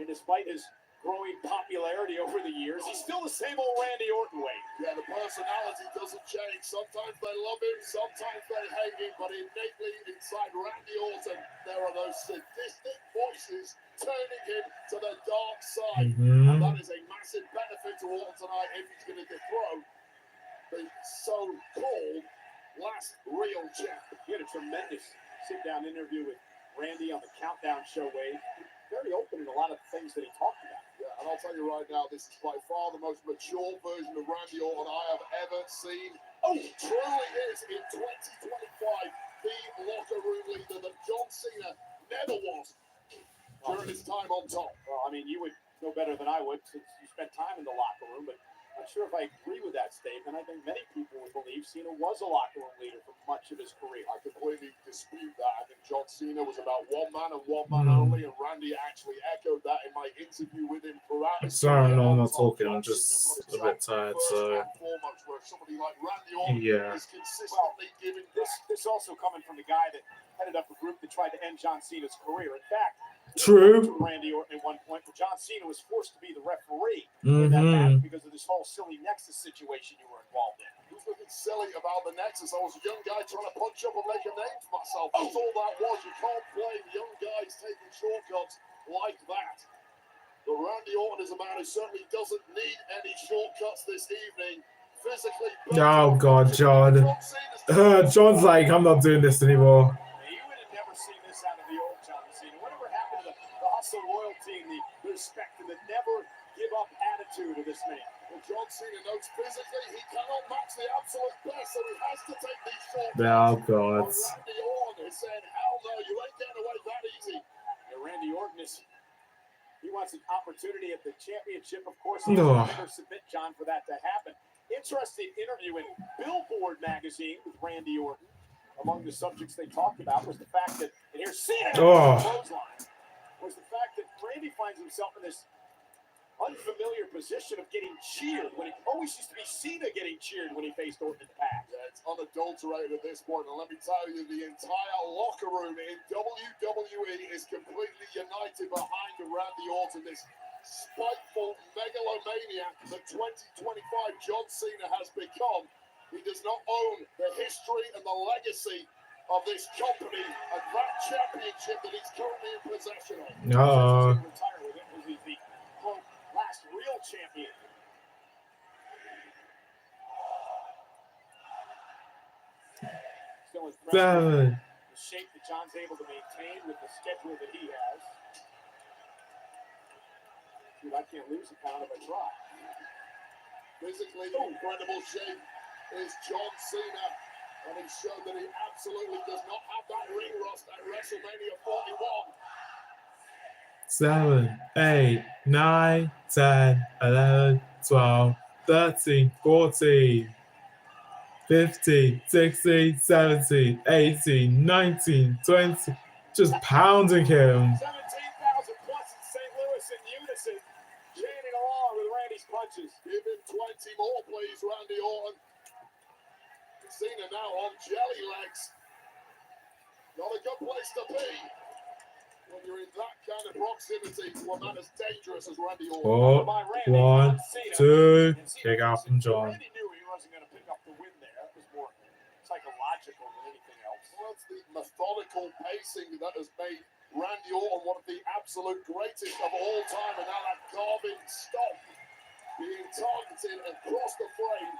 And despite his growing popularity over the years, he's still the same old Randy Orton way. Yeah, the personality doesn't change. Sometimes they love him, sometimes they hate him, but innately inside Randy Orton, there are those sadistic voices turning him to the dark side. And that is a massive benefit to Orton tonight if he's going to dethrone the so-called last real champ. He had a tremendous sit-down interview with Randy on the Countdown show, Wade. Very open in a lot of things that he talked about. Yeah, and I'll tell you right now, this is by far the most mature version of Randy Orton I have ever seen. Oh, truly is in 2025 the locker room leader that John Cena never was during his time on top. Well, I mean, you would know better than I would since you spent time in the locker room, but I'm not sure if I agree with that statement. I think many people would believe Cena was a locker room leader for much of his career. I completely dispute that. I think John Cena was about one man and one man only, and Randy actually echoed that in my interview with him throughout his Sorry, career. no, I'm not talking. I'm just a bit tired, so Foremost, where somebody like Randy Orton yeah. is consistently giving This also coming from the guy that headed up a group that tried to end John Cena's career. In fact, True. Randy Orton at one point, but John Cena was forced to be the referee in that match because of this whole silly Nexus situation you were involved in. Who's looking silly about the Nexus? I was a young guy trying to punch up and make a name for myself. That's all that was. You can't blame young guys taking shortcuts like that. But Randy Orton is a man who certainly doesn't need any shortcuts this evening. Physically. Oh, God, John. John's like, I'm not doing this anymore. You would have never seen this out of the old John Cena. Whatever happened to the hustle, loyalty, and the respect, and the never give up attitude of this man? Well, John Cena knows physically he cannot match the absolute best, so he has to take these shortcuts. Oh, God. Randy Orton is saying, hell no, you ain't getting away that easy. And Randy Orton he wants an opportunity at the championship. Of course, he will never submit John for that to happen. Interesting interview in Billboard magazine with Randy Orton. Among the subjects they talked about was the fact that, and here's Cena clothesline, was the fact that Randy finds himself in this unfamiliar position of getting cheered when he always used to be Cena getting cheered when he faced Orton in the past. Yeah, it's unadulterated at this point, and let me tell you, the entire locker room in WWE is completely united behind Randy Orton, this spiteful megalomaniac that 2025 John Cena has become. He does not own the history and the legacy of this company and that championship that he's currently in possession of. No. Retire with it was the quote last real champion still impressive. 7. The shape that John's able to maintain with the schedule that he has. Dude, I can't lose a pound if I try. Physically incredible shape is John Cena, and he showed that he absolutely does not have that ring rust at WrestleMania 41. 7, 8, 9, 10, 11, 12, 13, 14, 15, 16, 17, 18, 19, 20. Just pounding him. 17,000 plus in St. Louis in unison, chanting along with Randy's punches. Give him 20 more, please, Randy Orton. Cena now on jelly legs. Not a good place to be when you're in that kind of proximity to a man as dangerous as Randy Orton. 4, 1, 2. Kick out from John. Randy knew he wasn't going to pick up the win there. That was more psychological than anything else. Well, it's the methodical pacing that has made Randy Orton one of the absolute greatest of all time, and now that carving stomp being targeted across the frame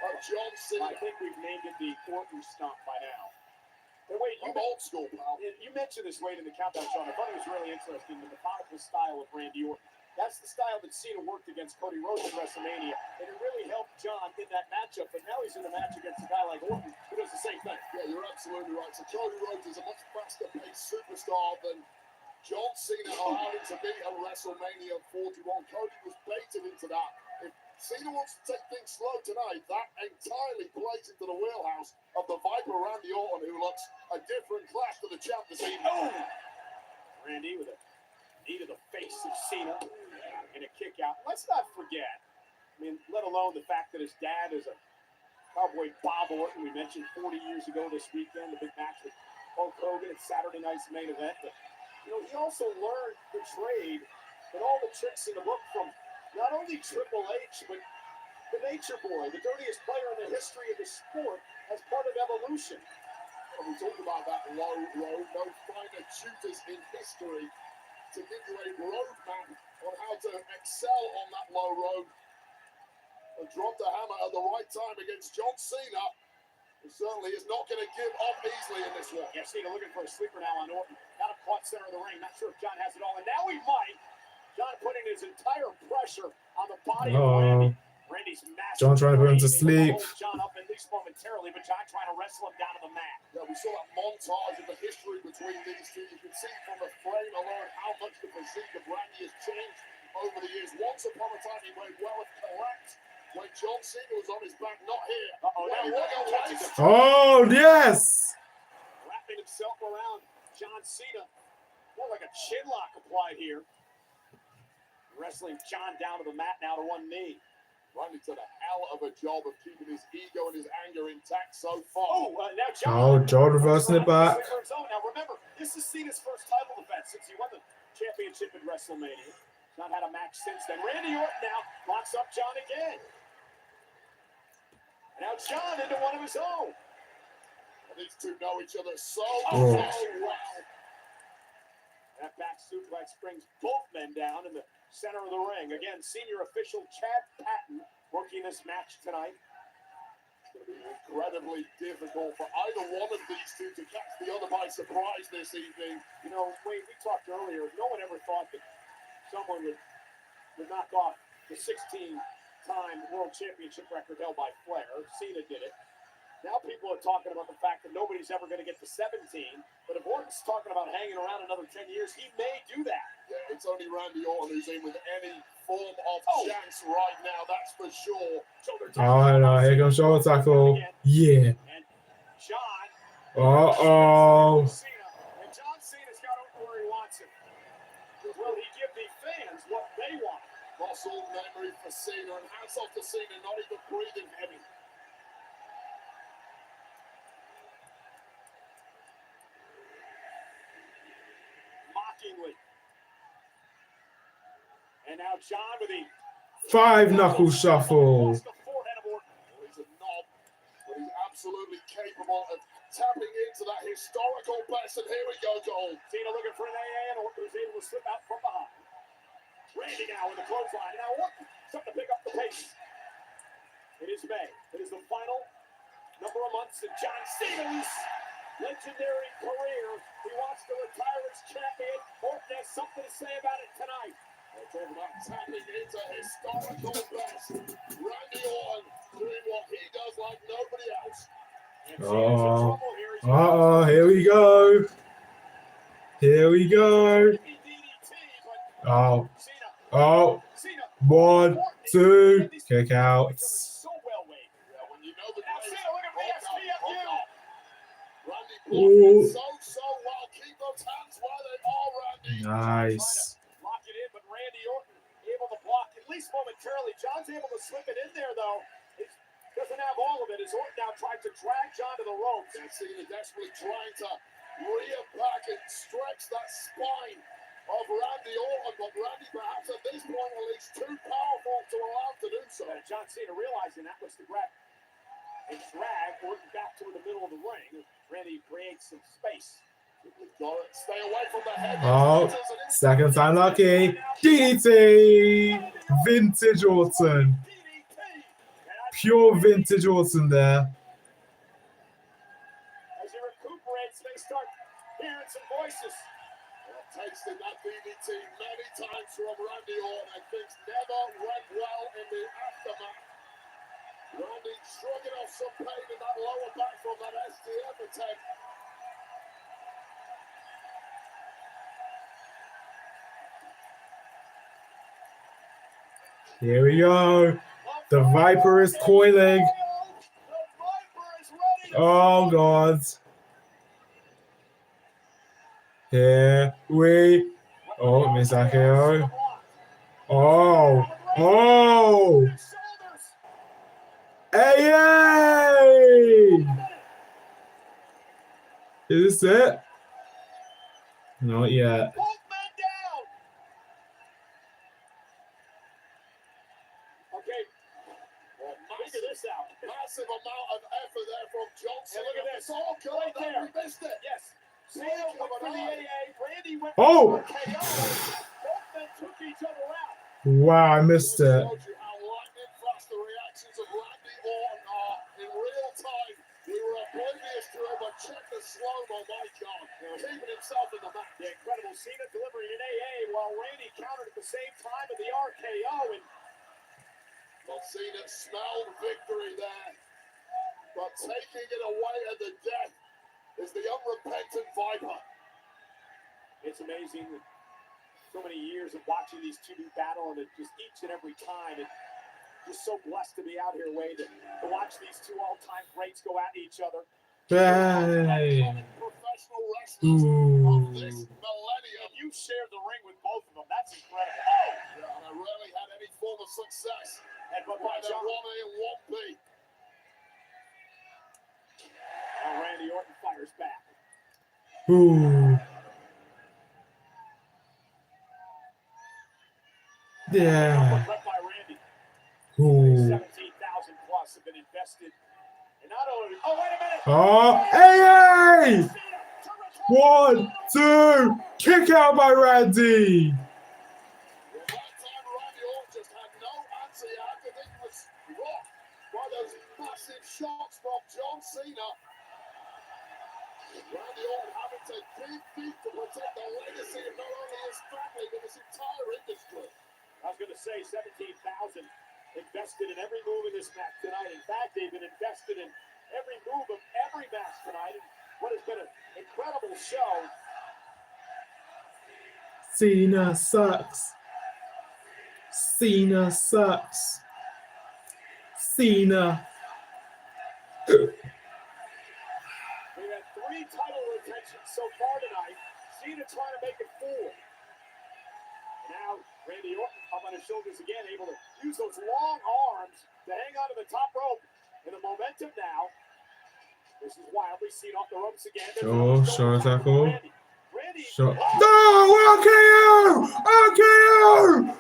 of John Cena. I think we've named it the Orton stomp by now. But wait, I'm old school, pal. you mentioned this late in the countdown, Sean. I thought it was really interesting, the methodical style of Randy Orton. That's the style that Cena worked against Cody Rhodes at WrestleMania, and it really helped John in that matchup. But now he's in a match against a guy like Orton who does the same thing. Yeah, you're absolutely right. So Cody Rhodes is a much faster-paced superstar than John Cena allowed him to be at WrestleMania 41. Cody was baited into that. If Cena wants to take things slow tonight, that entirely plays into the wheelhouse of the Viper Randy Orton, who looks a different class to the champ this evening. Oh! Randy with a knee to the face of Cena and a kick out. Let's not forget, let alone the fact that his dad is a Cowboy Bob Orton. We mentioned 40 years ago this weekend, the big match with Hulk Hogan at Saturday night's main event. But, he also learned the trade and all the tricks in the book from not only Triple H, but the Nature Boy, the dirtiest player in the history of the sport, as part of Evolution. Well, we talked about that low road, no finer tutors in history to give you a roadmap on how to excel on that low road. And drop the hammer at the right time against John Cena. He certainly is not going to give up easily in this one. Yeah, Cena looking for a sleeper now on Orton. Got him caught center of the ring. Not sure if John has it all, and now he might. John putting his entire pressure on the body of Randy. Randy's massive. John trying to put him to sleep. John up at least momentarily, but John trying to wrestle him down to the mat. Yeah, we saw that montage of the history between these two. You can see from the frame alone how much the physique of Randy has changed over the years. Once upon a time, he went well with collapse when John Cena was on his back, not here. Oh, yes! Wrapping himself around John Cena. More like a chin lock applied here. Wrestling John down to the mat now to one knee. Randy did a hell of a job of keeping his ego and his anger intact so far. Now John. John reversing it back. Now remember, this is Cena's first title defense since he won the championship at WrestleMania. He's not had a match since then. Randy Orton now locks up John again. And now John into one of his own. And these two know each other so well. That back suplex brings both men down in the center of the ring. Again, senior official Chad Patton working this match tonight. It's going to be incredibly difficult for either one of these two to catch the other by surprise this evening. Wade, we talked earlier, no one ever thought that someone would knock off the 16-time world championship record held by Flair. Cena did it. Now people are talking about the fact that nobody's ever going to get to 17. But if Orton's talking about hanging around another 10 years, he may do that. Yeah, it's only Randy Orton who's in with any form of chance right now, that's for sure. Oh, no, here comes shoulder tackle. Yeah. And John. Uh-oh. And John Cena's got him where he wants him. Will he give the fans what they want? Muscle memory for Cena, and hats off to Cena, not even breathing heavy. And now John with the 5-knuckle shuffle. He's a knob, but he's absolutely capable of tapping into that historical best. And here we go, goal. Cena looking for an AA, and Orton who's able to slip out from behind. Randy now with the clothesline. Now Orton starting to pick up the pace. It is May. It is the final number of months in John Cena's legendary career. He wants to retire as champion. Orton has something to say about it tonight. We're talking about tapping into historical best. Randy Orton doing what he does like nobody else. And Cena's in Oh, trouble here. He's here we go. Here we go. Oh, oh, Cena. 1, 2, kick outs. So well weighed. Yeah, when you know the Now place, Cena, look at BSPFU. Randy Ooh. blocking so well. Keep those hands where they are, Randy. Nice. Lock it in, but Randy Orton able to block at least momentarily. John's able to slip it in there, though. He doesn't have all of it as Orton now tries to drag John to the ropes. And Cena desperately trying to rear back and stretch that spine of Randy Orton, but Randy perhaps at this point at least too powerful to allow him to do so. And John Cena realizing that was the grab and drag Orton back toward the middle of the ring. Randy creates some space. Stay away from the head. Oh, second time lucky. DDT. Vintage Orton. Pure vintage Orton there. As he recuperates, they start hearing some voices. Tasted that DDT many times from Randy Orton, and things never went well in the aftermath. Randy shrugging off some pain in that lower back from that STF attempt. Here we go. The Viper is coiling. Oh, God. Here we... Oh, Miss Akio. Oh. Oh. Hey, hey! Is this it? Not yet. Massive amount of effort there from Johnson. Look at this. All good Right there. We missed it. Yes. Cena went for the AA. Randy went Oh! for KO. Both men took each other out. Wow, I missed it. Showed you how lightning fast the reactions of Randy Orton are in real time. We were oblivious to it, but check the slow-mo, my God. Keeping himself in the match. The incredible Cena delivering an AA while Randy countered at the same time with the RKO. And Well, Cena smelled victory there, but taking it away at the death is the unrepentant Viper. it's amazing. So many years of watching these two battle, and it just each and every time, it's just so blessed to be out here, Wade, to watch these two all-time greats go at each other. Hey. Professional wrestlers of this Ooh. millennium. And you shared the ring with both of them. That's incredible. Yeah, and I rarely had any form of success. And but By watch the out. 1A and 1B. Now Randy Orton fires back. Ooh. Yeah. Uppercut by Randy. Ooh. 17,000 plus have been invested. And not only. Oh, wait a minute. Oh, hey, hey! 1, 2, kick out by Randy. That time Randy Orton just had no answer. You had to think he was rocked by those massive shots from John Cena. Randy Orton having to dig deep to protect the legacy of not only his family, but this entire industry. I was going to say 17,000 invested in every move in this match tonight. In fact, they've been invested in every move of every match tonight. And what has been an incredible show. Cena sucks. Cena sucks. Cena. We've had 3 title retentions so far tonight. Cena trying to make it 4. Now, Randy Orton up on his shoulders again, able to use those long arms to hang on to the top rope. And the momentum now. This is wildly seen off the ropes again. Oh, shoulder tackle. Randy. Shot. No! RKO! RKO!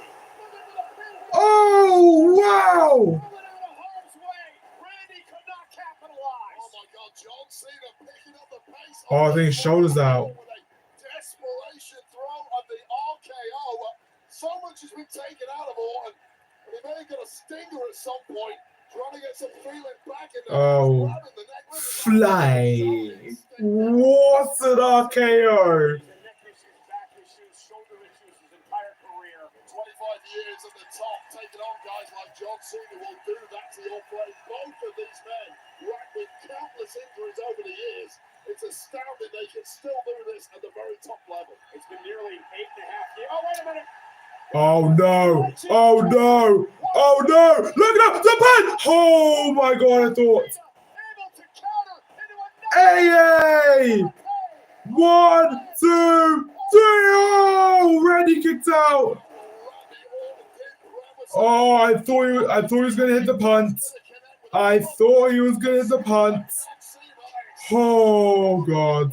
Oh, wow! Randy could not capitalize. Oh my God, John Cena picking up the pace. Oh, I think his shoulder's out. With a desperation throw of the RKO. So much has been taken out of Orton. And he may have got a stinger at some point. Trying to get some feeling back in there. Oh, Grabbing the neck. fly. What an RKO. The neck issues, back issues, shoulder issues his entire career. 25 years at the top, taking on guys like John Cena will do that to your brain. Both of these men racked with countless injuries over the years. It's astounding they can still do this at the very top level. It's been nearly 8.5 years. Oh, wait a minute. Oh no! Oh no! Oh no! Look at the punch! Oh my god! I thought. Able to counter into Hey! 1, 2, 3! Oh! Randy kicked out. Oh! I thought he was gonna hit the punt. I thought he was gonna hit the punt. Oh god!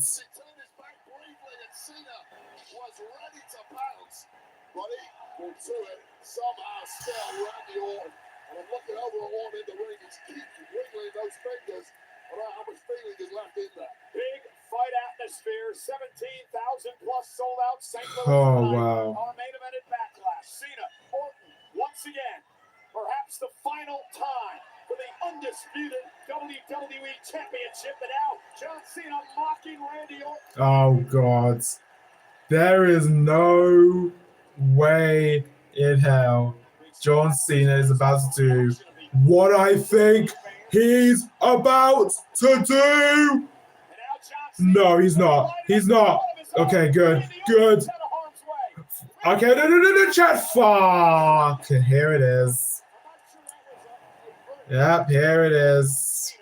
To it, somehow still Randy Orton. And I'm looking over at Orton in the ring. He's keeping wiggling those fingers. I don't know how much feeling is left in there. big fight atmosphere. 17,000 plus sold out St. Louis Oh tonight. wow! Our main event at Backlash. Cena, Orton, once again, perhaps the final time for the undisputed WWE Championship. And now John Cena mocking Randy Orton. Oh god! There is no way in hell John Cena is about to do what I think he's about to do. No, he's not. He's not. Okay, good. Good. Okay, no, chat. Fuck. Here it is. Yep, here it is.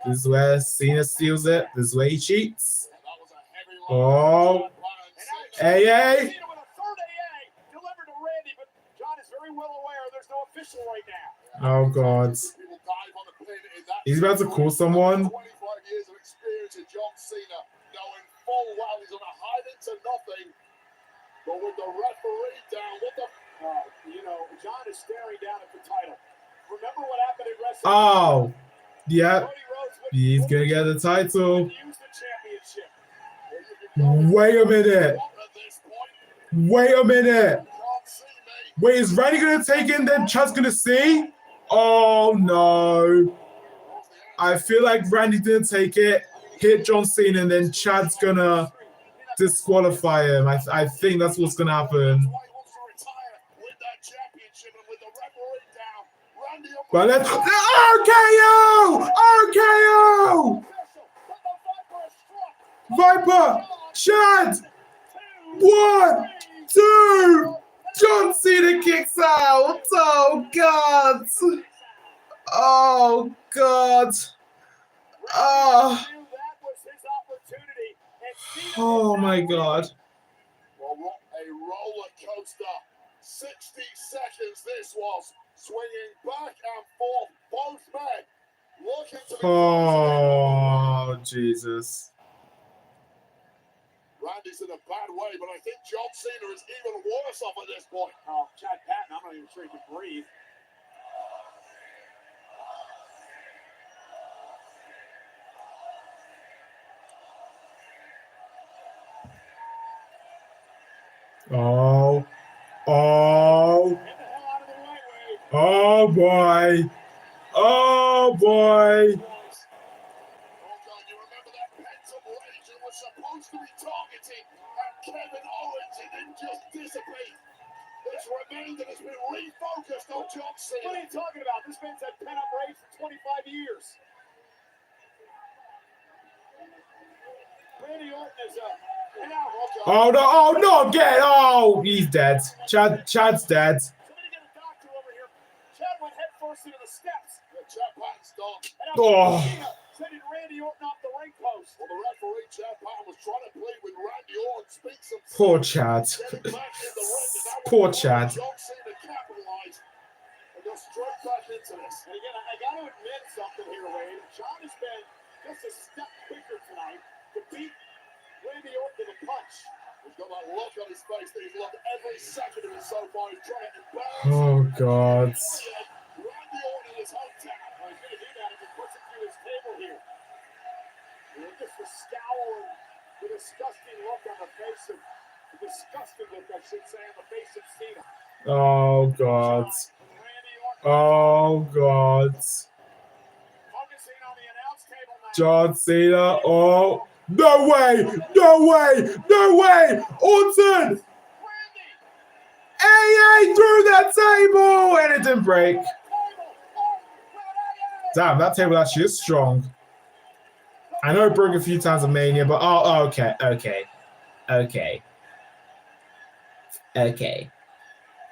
This is where Cena steals it. This is where he cheats. Oh. AA. Oh god. He's about to call someone. 25 years of experience in John Cena, knowing full well he's going to hide into nothing. But with the referee down, what the... John is staring down at the title. Remember what happened in wrestling? Oh. Yep. He's going to get the title. Wait a minute. Wait a minute. Wait, is Randy going to take it and then Chad's going to see? Oh, no. I feel like Randy didn't take it, hit John Cena, and then Chad's going to disqualify him. I think that's what's going to happen. But let's... RKO! RKO! Viper! Chad! 1, 2... John Cena kicks out! Oh, God! Oh, God! Oh my God! Well, what a roller coaster! 60 seconds this was, swinging back and forth, both men looking to be... Oh, Jesus! Randy's in a bad way, but I think John Cena is even worse off at this point. Oh, Chad Patton, I'm not even sure he can breathe. Oh! Oh! Oh boy! Oh boy! Supposed to be targeting at Kevin Owens, it didn't just dissipate. This remained and has been refocused on John Cena. What are you talking about? This man's had pent-up rage for 25 years. Randy Orton is Oh no! Oh no! Get! Oh, he's dead. Chad's dead. Somebody get a doctor over here. Chad went headfirst into the steps. Chad Patton's done. Oh. Sending Randy Orton off the ring post. Well, the referee, Chad Patton, was trying to plead with Randy Orton, speak some... Poor Chad. Poor Chad. John Cena capitalized and go straight back into this. And again, I got to admit something here, Wade. John has been just a step quicker tonight to beat Randy Orton to the punch. He's got that look on his face that he's loved every second of it so far. He's trying to embarrass Oh God. Randy Orton in his hometown. Well, he's going to do that if he puts it through his table here. Just the scowl and the disgusting look on the face of, the disgusting look, I should say, on the face of Cena. Oh God. Randy Orton Oh God. Focusing on the announce table now. John Cena. Oh. No way! No way! No way! Orton! Randy. AA through that table! And it didn't break. Table. Oh, with an AA. Damn, that table actually is strong. I know it broke a few times at Mania, but okay. Okay. Okay. Okay.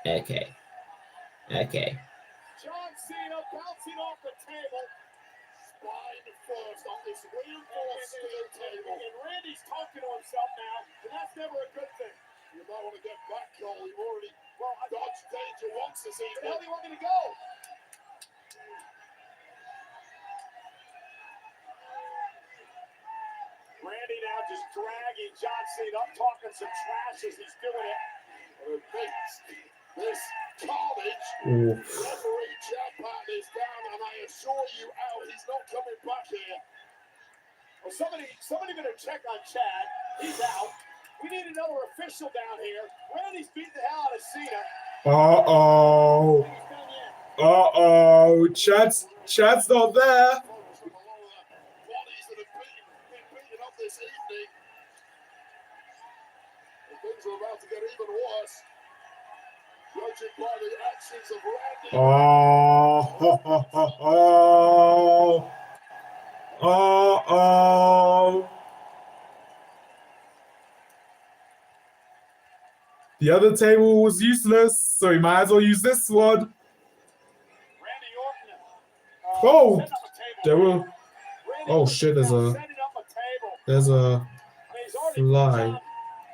Okay. Okay. John Cena bouncing off the table. Spine first on this reinforced steel table. And Randy's talking to himself now, and that's never a good thing. You might want to get back, Cole. You've already I dodged danger once this where the hell evening. do you want me to go? Randy now just dragging John Cena up, talking some trash as he's doing it. And amidst this carnage, Ooh. referee Chad Patton is down, and I assure you, Al, he's not coming back here. Well, somebody better check on Chad. He's out. We need another official down here. Randy's beating the hell out of Cena. Uh-oh. He's done yet. Uh-oh. Chad's not there. Photos from a lot of the bodies that have been beaten up this evening. And things are about to get even worse. Judging by the actions of Randy. Oh. Uh-oh. The other table was useless, so we might as well use this one. Randy Orton. Oh, setting up a table. there were. Randy Oh shit! Orton now setting up a table. There's a I mean, he's already fly.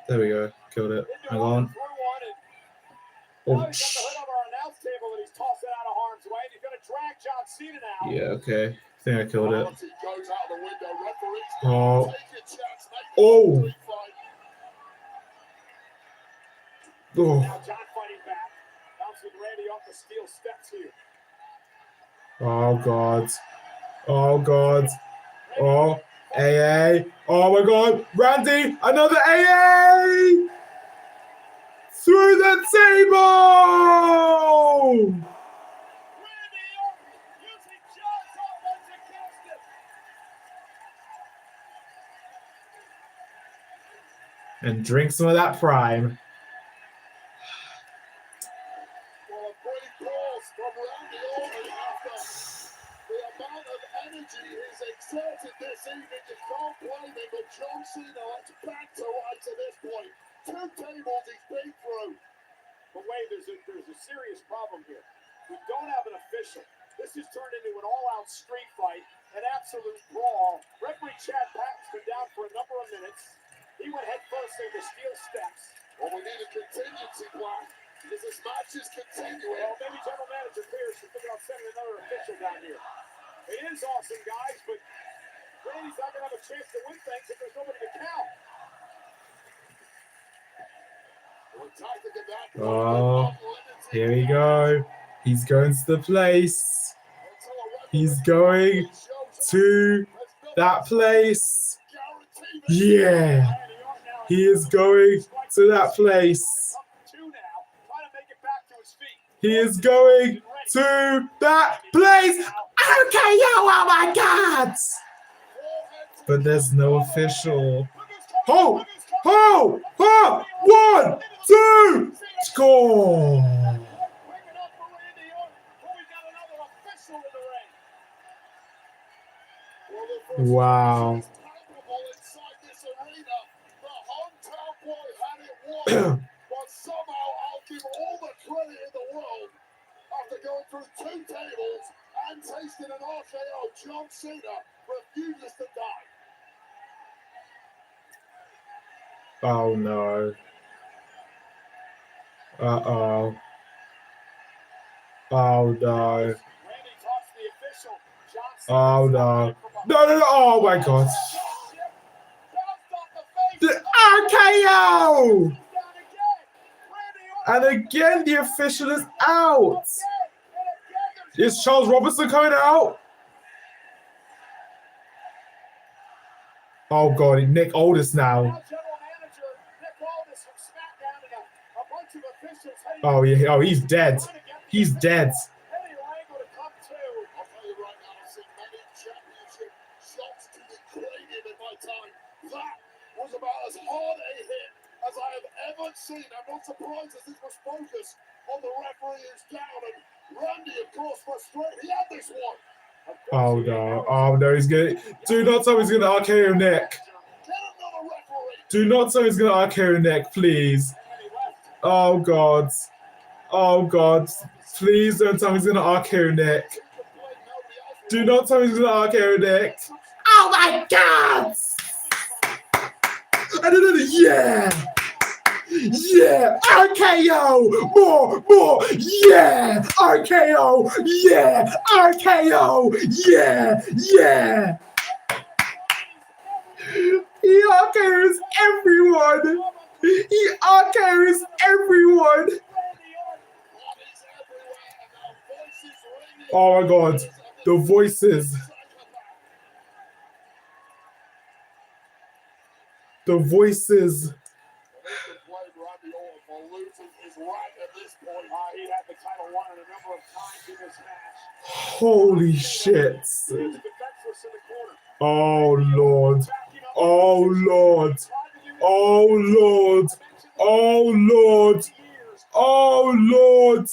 There we go. Killed it. Hang on. Now Oh. he's got the hood over our announce table and he's tossing out of harm's way. He's going to drag John Cena now. Yeah. Okay. I think I killed it. Quality goes out the window. Referees Oh. take your chance. Make Oh. the street fight. Oh. Now John fighting back. Bouncing Randy off the steel steps here. Oh God. Oh God. Oh. AA. Oh my God. Randy. Another AA. Through the table. Randy Orton using John's offense against him. And drink some of that Prime. Well, a brief pause from Randy Orton after the amount of energy he's exerted this evening. You can't blame him, but John Cena looks back to right to this point. 2 tables he's been through. But wait, there's a serious problem here. We don't have an official. This has turned into an all-out street fight, an absolute brawl. Referee Chad Patton's been down for a number of minutes. He went head first into steel steps. Well, we need a contingency plan because this match is continuing. Well, maybe General Manager Pierce is thinking about sending another official down here. It is awesome, guys, but Randy's not going to have a chance to win things if there's nobody to count. Oh, here we go. He's going to the place. He's going to that place. Yeah. He is going to that place. He is going to that place. Okay, yo, oh my God. But there's no official. Oh, oh, oh, 1, 2, score. Wow. But somehow I'll give all the credit in the world after going through 2 tables and tasting an RKO. John Cena refuses to die. Oh no. Uh-oh. Oh no. Oh no. No, no, no. Oh my God. The RKO! And again, the official is out. Is Charles Robinson coming out? Oh God, Nick Aldis now. Oh yeah, oh he's dead. He's dead. about as hard a hit as I have ever seen. I'm not surprised as this was focused on the referee who's down. And Randy, of course, frustrated. He had this one. Oh no! Oh no! He's gonna. Do not tell me he's gonna RKO Nick. Do not tell me he's gonna RKO Nick, please. Oh god. Oh god. Please don't tell me he's gonna RKO Nick. Do not tell me he's gonna RKO Nick. Oh my god! I don't know. Yeah! Yeah! RKO! More! Yeah! RKO! Yeah! RKO! Yeah! He RKOs everyone! He RKOs everyone! Oh my god. The voices. The voices. Holy shit. Oh Lord. Oh Lord. Oh Lord. Oh Lord. Oh Lord.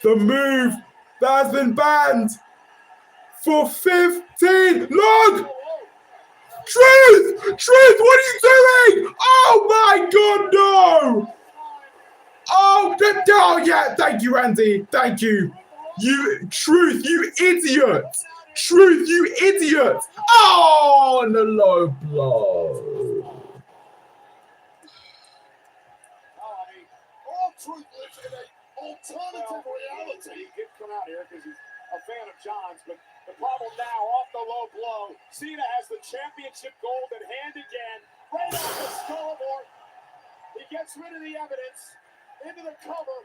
The move that has been banned for 15 long. Truth! Truth, what are you doing? Oh my god, no! Oh, yeah, thank you, Randy. Thank you. Truth, you idiot. Truth, you idiot. Oh, and the low blow. All Truth lives in an alternative reality. He did come out here because he's a fan of John's, but the problem now, off the low blow, Cena has the championship gold in hand again, right off the scoreboard. He gets rid of the evidence, into the cover.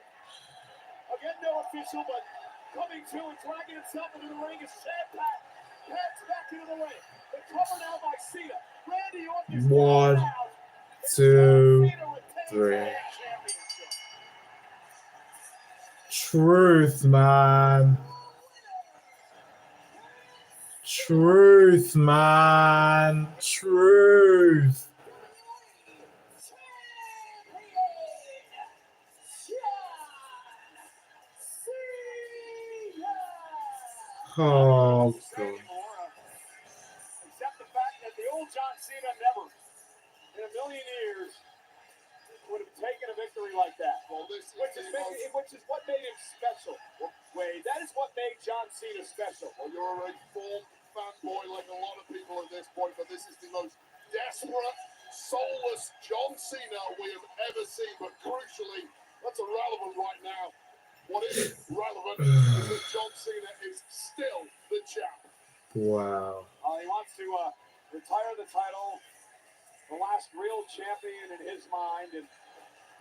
Again, no official, but coming to and dragging himself into the ring is Chad Pat. Pat's back into the ring. The cover now by Cena. Randy Orton is 1, 2, 3. Truth, man. Truth, man. Truth. Oh, God. Except the fact that the old John Cena never, in a million years, would have taken a victory like that. Well, which is what made him special. Wade, that is what made John Cena special. Well, you're a reformed fanboy like a lot of people at this point, but this is the most desperate, soulless John Cena we have ever seen. But crucially, that's irrelevant right now. What is relevant is that John Cena is still the champ. Wow. He wants to retire the title, the last real champion in his mind, and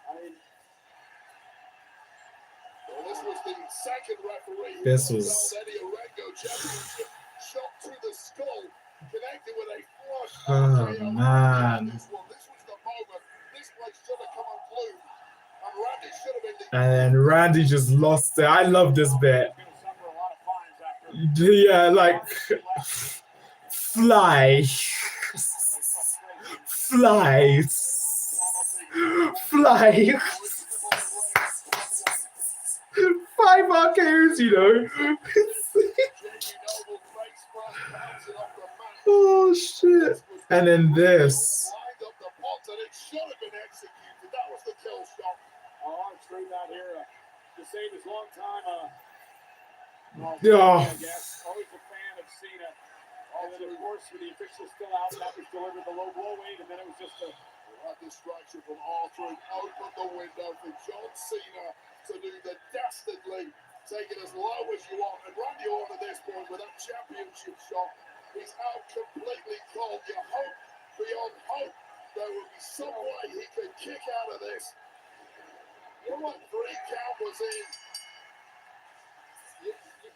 I mean, well, this was the second referee. This was Eddie Orengo championship shot through the skull, connected with a flush. Oh, man. This was the moment. This place should have come unglued, and Randy should have been the. And then Randy just lost it. I love this bit. Yeah, like fly. Fly. 5 RKOs, you know. Oh shit. And then this. Yeah. Always a fan of Cena. And then, of course, with the official still out, that was delivered the low blow weight, and then it was just a distraction from Arthur. Open the window for John Cena to do the dastardly, take it as low as you want. And Randy Orton at this point with that championship shot, he's out completely cold. You hope beyond hope there will be some way he can kick out of this. You know what? 3 count was in.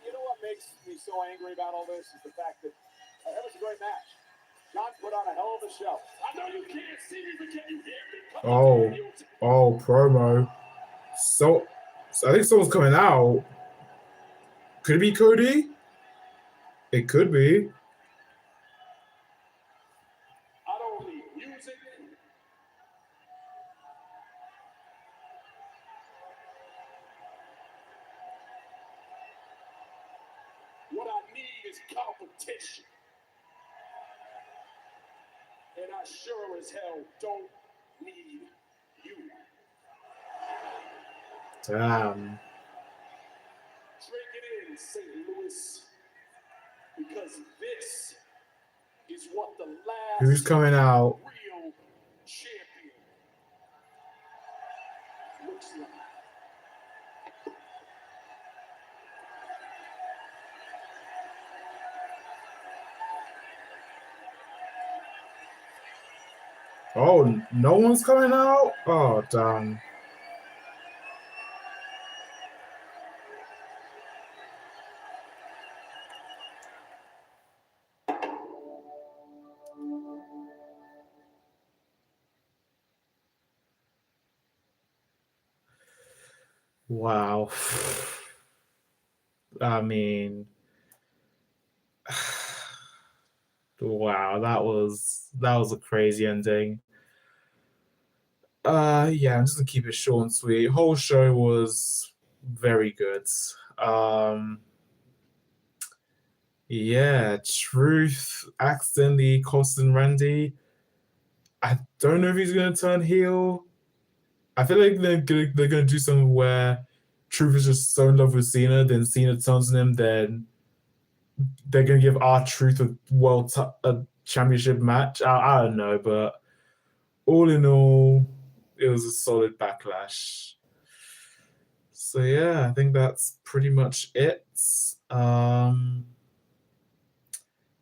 You know what makes me so angry about all this is the fact that that was a great match. John put on a hell of a show. I know you can't see me, but can you hear me? Oh, promo. So I think someone's coming out. Could it be Cody? It could be. on the music. What I need is competition. And I sure as hell don't need you. Damn. Drink it in, St. Louis. Because this is what the last Who's coming out? real champion looks like. Oh, no one's coming out? Oh, damn. Wow. I mean, wow, that was a crazy ending. Yeah, I'm just gonna keep it short and sweet. Whole show was very good. Um, yeah, Truth accidentally costing Randy. I don't know if he's gonna turn heel. I feel like they're gonna do something where Truth is just so in love with Cena, then Cena turns on him, then they're gonna give R-Truth a championship match. I don't know, but all in all, it was a solid Backlash. So yeah, I think that's pretty much it.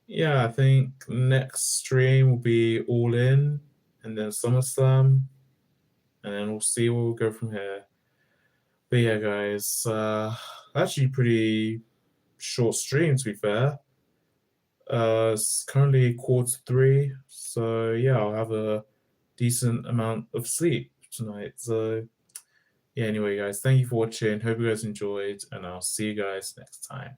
Yeah, I think next stream will be All In, and then SummerSlam, and then we'll see where we'll go from here. But yeah, guys, actually pretty short stream to be fair. It's currently 3:15, so yeah, I'll have a decent amount of sleep tonight. So yeah, anyway, guys, thank you for watching. Hope you guys enjoyed, and I'll see you guys next time.